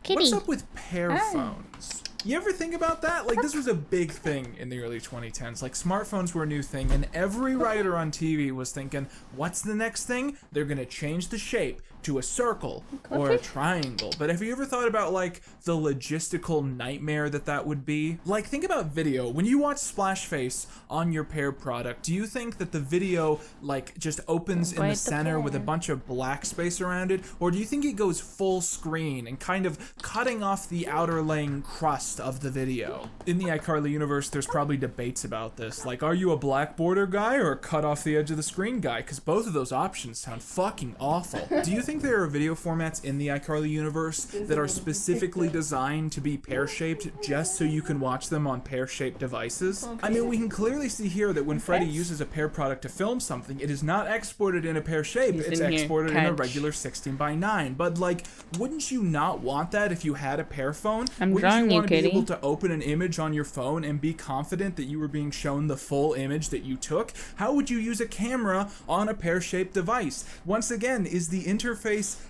C: Kitty.
G: What's up with pear phones? You ever think about that? Like, this was a big thing in the early 2010s. Like, smartphones were a new thing, and every writer on TV was thinking, what's the next thing? They're gonna change the shape to a circle or a triangle. But have you ever thought about, like, the logistical nightmare that would be? Like, think about video. When you watch Splash Face on your Pear product, do you think that the video, like, just opens in the center with a bunch of black space around it? Or do you think it goes full screen and kind of cutting off the outer laying crust of the video? In the iCarly universe, there's probably debates about this. Like, are you a black border guy or a cut off the edge of the screen guy? Because both of those options sound fucking awful. Do you think there are video formats in the iCarly universe that are specifically designed to be pear-shaped just so you can watch them on pear-shaped devices? I mean, we can clearly see here that when Freddy uses a pear product to film something, it is not exported in a pear shape, it's exported in a regular 16:9. But, like, wouldn't you not want that if you had a pear phone? Wouldn't you want to be able to open an image on your phone and be confident that you were being shown the full image that you took? How would you use a camera on a pear-shaped device? Once again, is the interface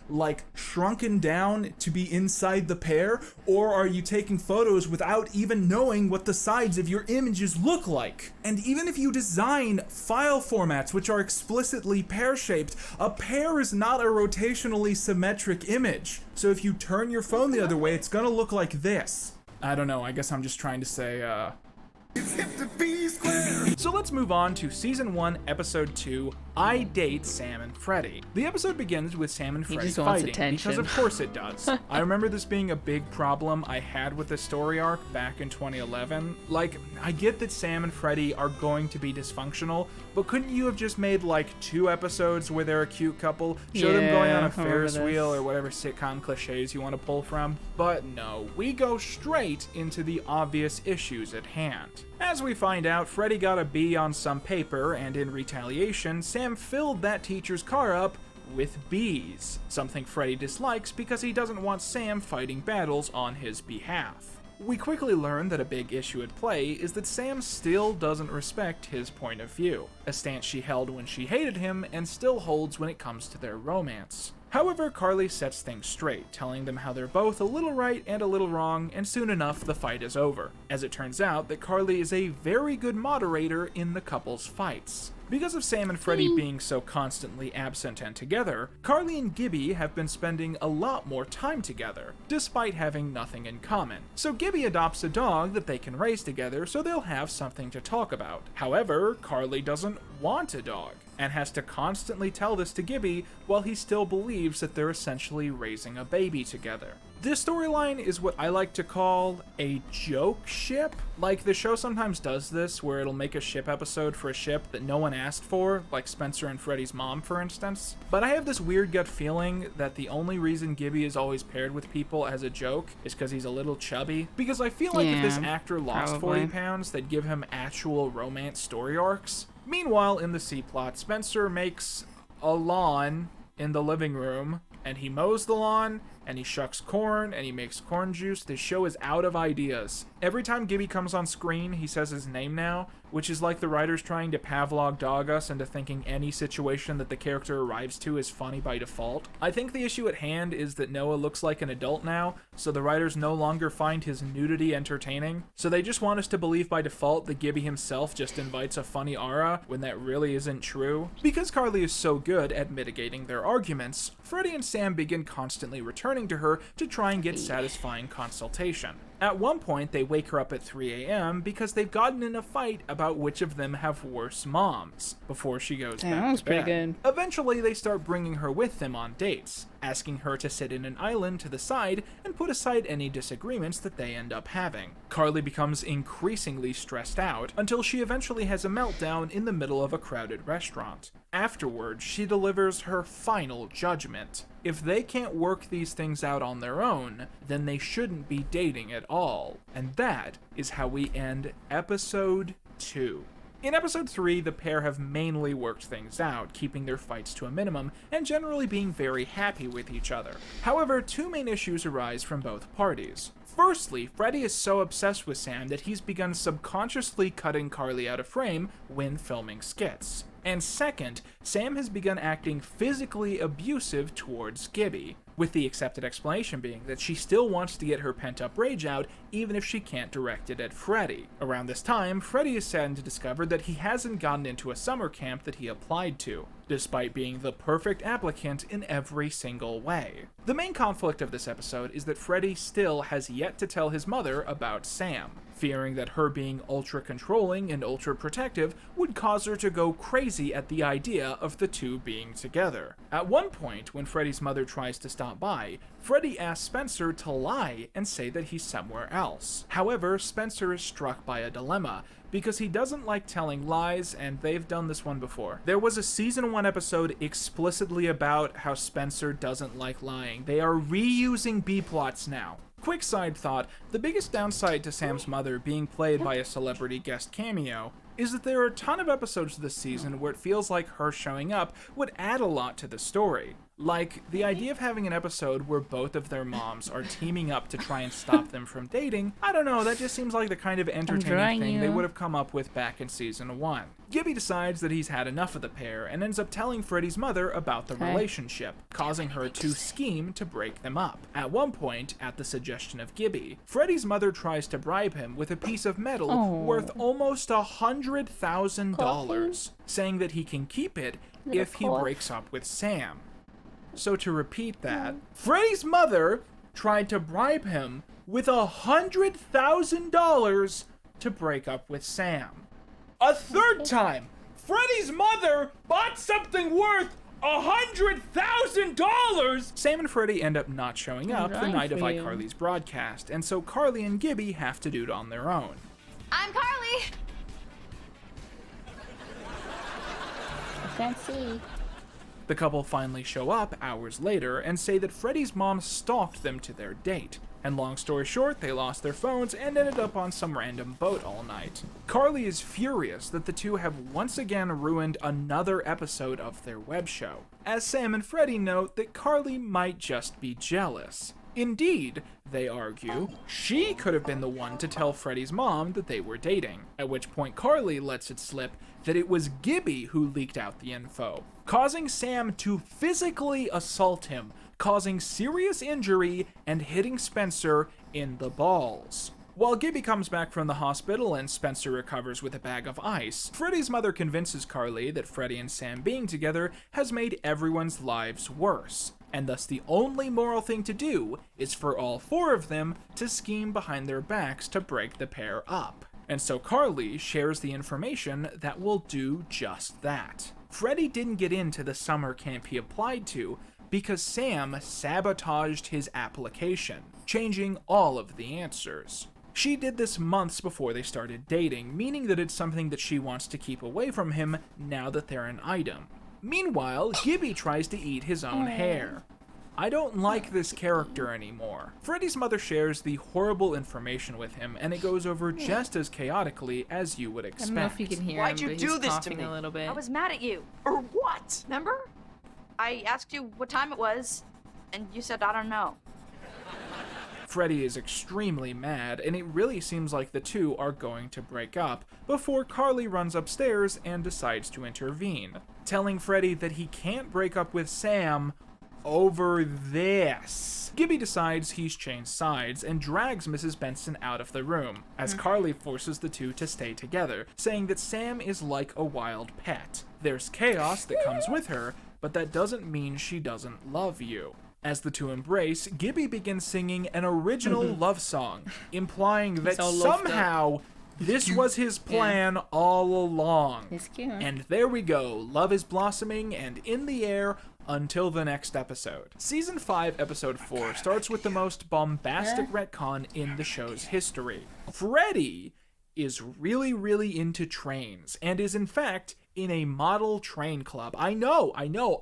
G: like shrunken down to be inside the pear, or are you taking photos without even knowing what the sides of your images look like? And even if you design file formats which are explicitly pear-shaped, a pear is not a rotationally symmetric image. So if you turn your phone the other way, it's gonna look like this. I don't know, I guess I'm just trying to say, So let's move on to Season 1, Episode 2, I Date Sam and Freddy. The episode begins with Sam and Freddy fighting, because of course it does. I remember this being a big problem I had with the story arc back in 2011. Like, I get that Sam and Freddy are going to be dysfunctional, but couldn't you have just made like 2 episodes where they're a cute couple, show them going on a Ferris wheel or whatever sitcom cliches you want to pull from? But no, we go straight into the obvious issues at hand. As we find out, Freddy got a B on some paper, and in retaliation, Sam filled that teacher's car up with bees, something Freddy dislikes because he doesn't want Sam fighting battles on his behalf. We quickly learn that a big issue at play is that Sam still doesn't respect his point of view, a stance she held when she hated him and still holds when it comes to their romance. However, Carly sets things straight, telling them how they're both a little right and a little wrong, and soon enough the fight is over, as it turns out that Carly is a very good moderator in the couple's fights. Because of Sam and Freddie being so constantly absent and together, Carly and Gibby have been spending a lot more time together, despite having nothing in common. So Gibby adopts a dog that they can raise together so they'll have something to talk about. However, Carly doesn't want a dog, and has to constantly tell this to Gibby while he still believes that they're essentially raising a baby together. This storyline is what I like to call a joke ship. Like, the show sometimes does this, where it'll make a ship episode for a ship that no one asked for, like Spencer and Freddie's mom, for instance. But I have this weird gut feeling that the only reason Gibby is always paired with people as a joke is because he's a little chubby. Because I feel like if this actor lost 40 pounds, they'd give him actual romance story arcs. Meanwhile, in the C-plot, Spencer makes a lawn in the living room, and he mows the lawn, and he shucks corn, and he makes corn juice. This show is out of ideas. Every time Gibby comes on screen, he says his name now, which is like the writers trying to Pavlov dog us into thinking any situation that the character arrives to is funny by default. I think the issue at hand is that Noah looks like an adult now, so the writers no longer find his nudity entertaining. So they just want us to believe by default that Gibby himself just invites a funny aura, when that really isn't true. Because Carly is so good at mitigating their arguments, Freddie and Sam begin constantly returning to her to try and get satisfying consultation. At one point, they wake her up at 3 a.m. because they've gotten in a fight about which of them have worse moms before she goes back to bed. That was pretty good. Eventually, they start bringing her with them on dates, asking her to sit in an island to the side and put aside any disagreements that they end up having. Carly becomes increasingly stressed out until she eventually has a meltdown in the middle of a crowded restaurant. Afterwards, she delivers her final judgment. If they can't work these things out on their own, then they shouldn't be dating at all. And that is how we end episode 2. In episode 3, the pair have mainly worked things out, keeping their fights to a minimum and generally being very happy with each other. However, two main issues arise from both parties. Firstly, Freddie is so obsessed with Sam that he's begun subconsciously cutting Carly out of frame when filming skits. And second, Sam has begun acting physically abusive towards Gibby, with the accepted explanation being that she still wants to get her pent-up rage out even if she can't direct it at Freddie. Around this time, Freddie is saddened to discover that he hasn't gotten into a summer camp that he applied to, despite being the perfect applicant in every single way. The main conflict of this episode is that Freddie still has yet to tell his mother about Sam, fearing that her being ultra-controlling and ultra-protective would cause her to go crazy at the idea of the two being together. At one point, when Freddie's mother tries to stop by, Freddie asks Spencer to lie and say that he's somewhere else. However, Spencer is struck by a dilemma, because he doesn't like telling lies, and they've done this one before. There was a season 1 episode explicitly about how Spencer doesn't like lying. They are reusing B-plots now. Quick side thought, the biggest downside to Sam's mother being played by a celebrity guest cameo is that there are a ton of episodes this season where it feels like her showing up would add a lot to the story. Like, the idea of having an episode where both of their moms are teaming up to try and stop them from dating, I don't know, that just seems like the kind of entertaining thing they would have come up with back in season 1. Gibby decides that he's had enough of the pair and ends up telling Freddie's mother about the relationship, causing her to scheme to break them up. At one point, at the suggestion of Gibby, Freddie's mother tries to bribe him with a piece of metal worth almost $100,000, saying that he can keep it if he breaks up with Sam. So to repeat that, Freddie's mother tried to bribe him with $100,000 to break up with Sam. A third time, Freddie's mother bought something worth $100,000! Sam and Freddie end up not showing up the night of iCarly's broadcast, and so Carly and Gibby have to do it on their own.
A: I'm Carly! I can't see.
G: The couple finally show up hours later and say that Freddie's mom stalked them to their date. And long story short, they lost their phones and ended up on some random boat all night. Carly is furious that the two have once again ruined another episode of their web show, as Sam and Freddie note that Carly might just be jealous. Indeed, they argue, she could have been the one to tell Freddie's mom that they were dating, at which point Carly lets it slip that it was Gibby who leaked out the info. causing Sam to physically assault him, causing serious injury and hitting Spencer in the balls. While Gibby comes back from the hospital and Spencer recovers with a bag of ice, Freddy's mother convinces Carly that Freddy and Sam being together has made everyone's lives worse, and thus the only moral thing to do is for all four of them to scheme behind their backs to break the pair up. And so Carly shares the information that will do just that. Freddy didn't get into the summer camp he applied to because Sam sabotaged his application, changing all of the answers. She did this months before they started dating, meaning that it's something that she wants to keep away from him now that they're an item. Meanwhile, Gibby tries to eat his own hair. I don't like this character anymore. Freddy's mother shares the horrible information with him, and it goes over just as chaotically as you would expect.
C: I don't know if you can hear
U: Why'd
C: him,
U: you
C: but
U: do
C: he's
U: this to
C: coughing
U: me?
C: a little bit.
E: I was mad at you.
U: Or what?
E: Remember? I asked you what time it was, and you said, I don't know.
G: Freddy is extremely mad, and it really seems like the two are going to break up before Carly runs upstairs and decides to intervene, telling Freddy that he can't break up with Sam over this. Gibby decides he's changed sides and drags Mrs. Benson out of the room, as Carly forces the two to stay together, saying that Sam is like a wild pet. There's chaos that comes with her, but that doesn't mean she doesn't love you. As the two embrace, Gibby begins singing an original love song, implying that somehow this was his plan all along.
C: He's cute.
G: And there we go, love is blossoming and in the air until the next episode. Season 5, Episode 4 starts with the most bombastic retcon in the show's history. Freddy is really into trains, and is in fact in a model train club. I know,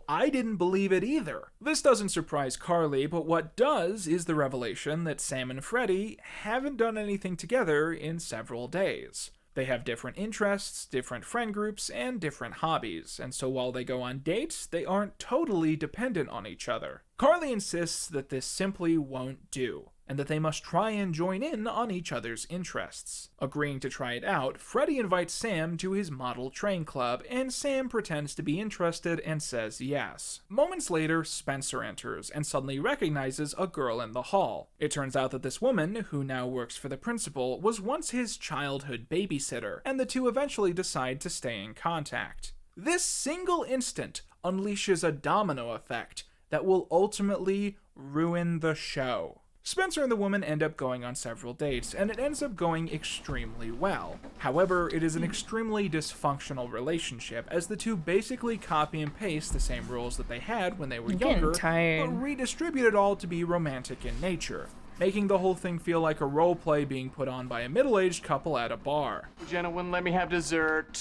G: I didn't believe it either. This doesn't surprise Carly, but what does is the revelation that Sam and Freddy haven't done anything together in several days. They have different interests, different friend groups, and different hobbies, and so while they go on dates, they aren't totally dependent on each other. Carly insists that this simply won't do, and that they must try and join in on each other's interests. Agreeing to try it out, Freddy invites Sam to his model train club, and Sam pretends to be interested and says yes. Moments later, Spencer enters and suddenly recognizes a girl in the hall. It turns out that this woman, who now works for the principal, was once his childhood babysitter, and the two eventually decide to stay in contact. This single instant unleashes a domino effect that will ultimately ruin the show. Spencer and the woman end up going on several dates, and it ends up going extremely well. However, it is an extremely dysfunctional relationship, as the two basically copy and paste the same rules that they had when they were younger, but redistribute it all to be romantic in nature, making the whole thing feel like a role play being put on by a middle-aged couple at a bar.
F: Jenna wouldn't let me have dessert.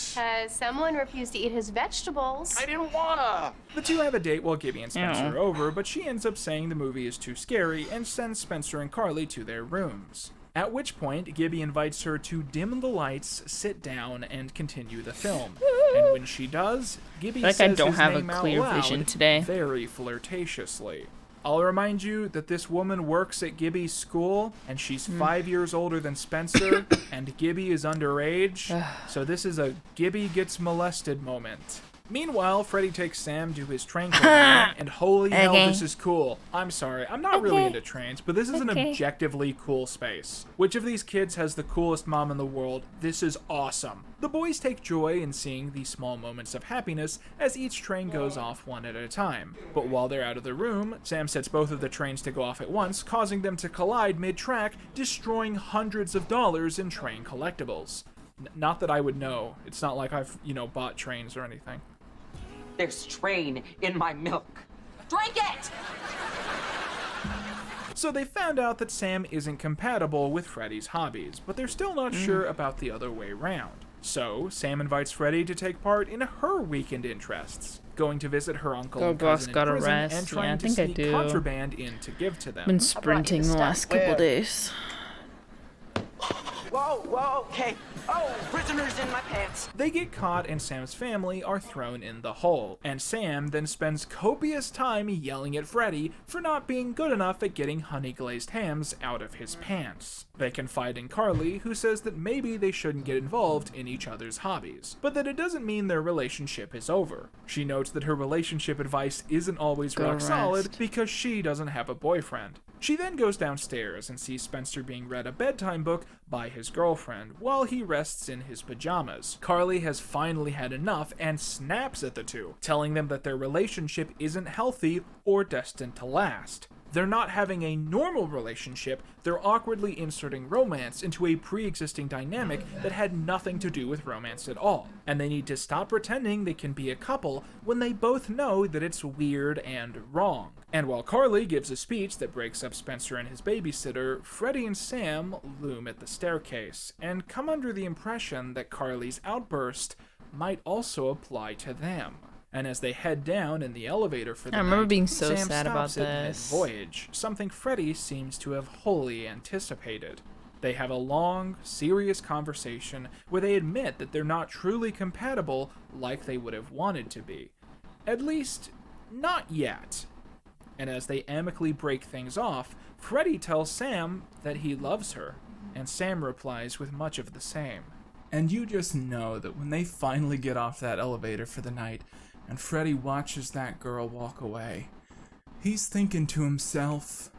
L: Someone refused to eat his vegetables.
F: I didn't wanna.
G: The two have a date while Gibby and Spencer are over, but she ends up saying the movie is too scary and sends Spencer and Carly to their rooms. At which point, Gibby invites her to dim the lights, sit down, and continue the film. And when she does, Gibby says
C: I don't
G: his
C: have a
G: name out
C: clear
G: loud,
C: vision today.
G: very flirtatiously. I'll remind you that this woman works at Gibby's school, and she's 5 years older than Spencer, and Gibby is underage, so this is a Gibby gets molested moment. Meanwhile, Freddy takes Sam to his train club, and holy hell, this is cool. I'm sorry, I'm not really into trains, but this is an objectively cool space. Which of these kids has the coolest mom in the world? This is awesome. The boys take joy in seeing these small moments of happiness as each train goes off one at a time. But while they're out of the room, Sam sets both of the trains to go off at once, causing them to collide mid-track, destroying hundreds of dollars in train collectibles. Not that I would know. It's not like I've, bought trains or anything.
U: There's train in my milk. Drink it!
G: So they found out that Sam isn't compatible with Freddy's hobbies, but they're still not sure about the other way round. So Sam invites Freddy to take part in her weekend interests, going to visit her uncle and cousin in prison and trying to sneak contraband in to give to them.
C: Been sprinting the last couple days.
U: Whoa, okay.
T: Oh, prisoners in my pants.
G: They get caught and Sam's family are thrown in the hole, and Sam then spends copious time yelling at Freddy for not being good enough at getting honey-glazed hams out of his pants. They confide in Carly, who says that maybe they shouldn't get involved in each other's hobbies, but that it doesn't mean their relationship is over. She notes that her relationship advice isn't always rock solid because she doesn't have a boyfriend. She then goes downstairs and sees Spencer being read a bedtime book by his girlfriend while he rests in his pajamas. Carly has finally had enough and snaps at the two, telling them that their relationship isn't healthy or destined to last. They're not having a normal relationship, they're awkwardly inserting romance into a pre-existing dynamic that had nothing to do with romance at all. And they need to stop pretending they can be a couple when they both know that it's weird and wrong. And while Carly gives a speech that breaks up Spencer and his babysitter, Freddy and Sam loom at the staircase, and come under the impression that Carly's outburst might also apply to them. And as they head down in the elevator for the night,
C: I remember being so
G: Sam
C: sad about
G: stops at
C: this.
G: mid-voyage, something Freddy seems to have wholly anticipated. They have a long, serious conversation where they admit that they're not truly compatible like they would have wanted to be. At least, not yet. And as they amicably break things off, Freddy tells Sam that he loves her, and Sam replies with much of the same. And you just know that when they finally get off that elevator for the night, and Freddy watches that girl walk away, he's thinking to himself,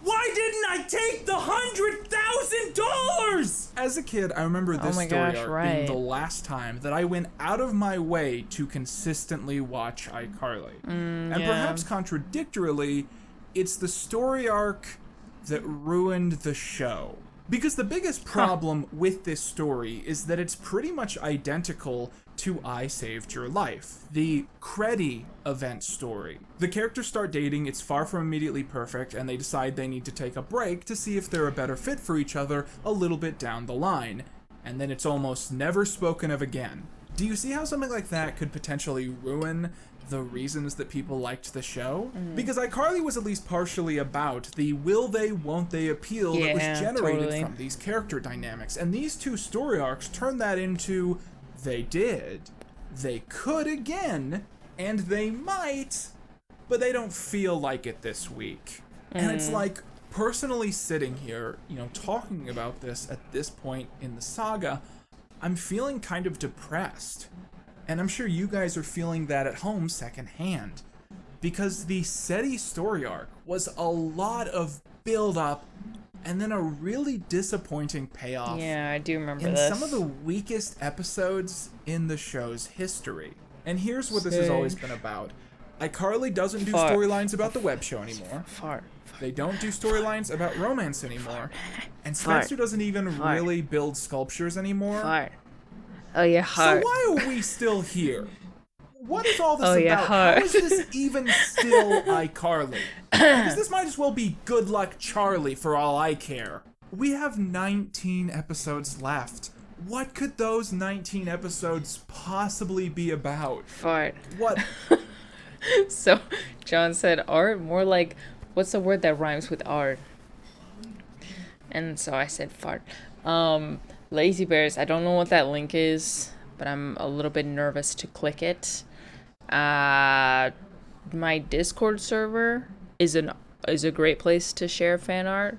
G: why didn't I take the $100,000? As a kid, I remember this story arc being the last time that I went out of my way to consistently watch iCarly. And perhaps contradictorily, it's the story arc that ruined the show. Because the biggest problem with this story is that it's pretty much identical to I Saved Your Life, the Creddy event story. The characters start dating, it's far from immediately perfect, and they decide they need to take a break to see if they're a better fit for each other a little bit down the line. And then it's almost never spoken of again. Do you see how something like that could potentially ruin the reasons that people liked the show? Because iCarly was at least partially about the will they, won't they appeal that was generated from these character dynamics. And these two story arcs turn that into they did, they could again, and they might, but they don't feel like it this week. And it's like, personally sitting here, you know, talking about this at this point in the saga, I'm feeling kind of depressed. And I'm sure you guys are feeling that at home secondhand. Because the SETI story arc was a lot of build-up and then a really disappointing payoff.
C: Yeah, I do remember
G: in
C: this.
G: some of the weakest episodes in the show's history. And here's what this has always been about. iCarly doesn't do storylines about the web show anymore. They don't do storylines about romance anymore. And Spencer doesn't even really build sculptures anymore.
C: Oh yeah,
G: So why are we still here? What is all this about? How is this even still iCarly? Because this might as well be Good Luck Charlie for all I care. We have 19 episodes left. What could those 19 episodes possibly be about? What?
C: So, John said art, more like, what's the word that rhymes with art? And so I said fart. Lazy Bears, I don't know what that link is, but I'm a little bit nervous to click it. My Discord server is a great place to share fan art.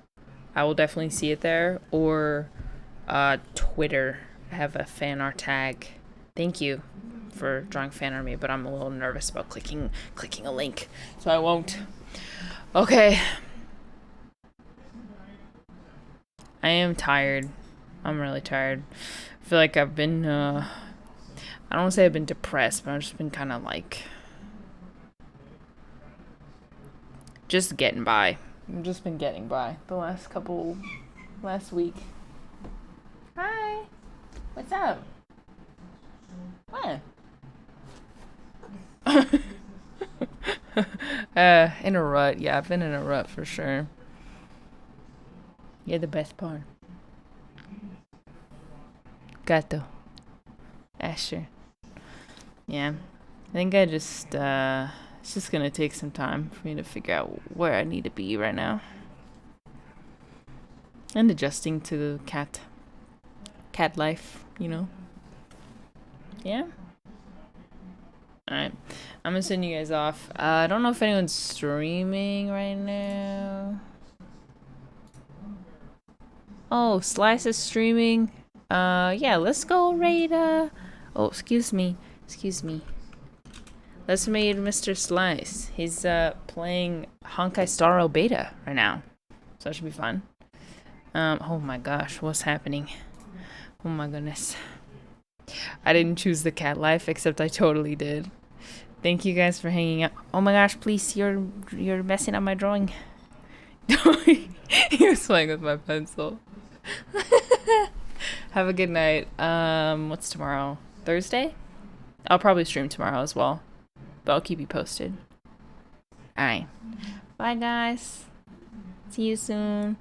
C: I will definitely see it there. Or Twitter. I have a fan art tag. Thank you for drawing fan art of me, but I'm a little nervous about clicking a link, so I won't. Okay. I am tired. I'm really tired. I feel like I've been, I don't want to say I've been depressed, but I've just been kind of like, just getting by. I've just been getting by the last week. Hi. What's up? What? In a rut. Yeah, I've been in a rut for sure. You're the best part. Gato. Asher. Yeah. I think I just, it's just gonna take some time for me to figure out where I need to be right now. And adjusting to the cat life, you know. Yeah. Alright. I'm gonna send you guys off. I don't know if anyone's streaming right now. Oh, Slice is streaming. Yeah, let's go raid, oh, excuse me. Let's raid Mr. Slice. He's, playing Honkai Star Rail Beta right now. So that should be fun. Oh my gosh, what's happening? Oh my goodness. I didn't choose the cat life, except I totally did. Thank you guys for hanging out. Oh my gosh, please, you're messing up my drawing. He was playing with my pencil. Have a good night. What's tomorrow? Thursday? I'll probably stream tomorrow as well. But I'll keep you posted. Alright. Bye guys. See you soon.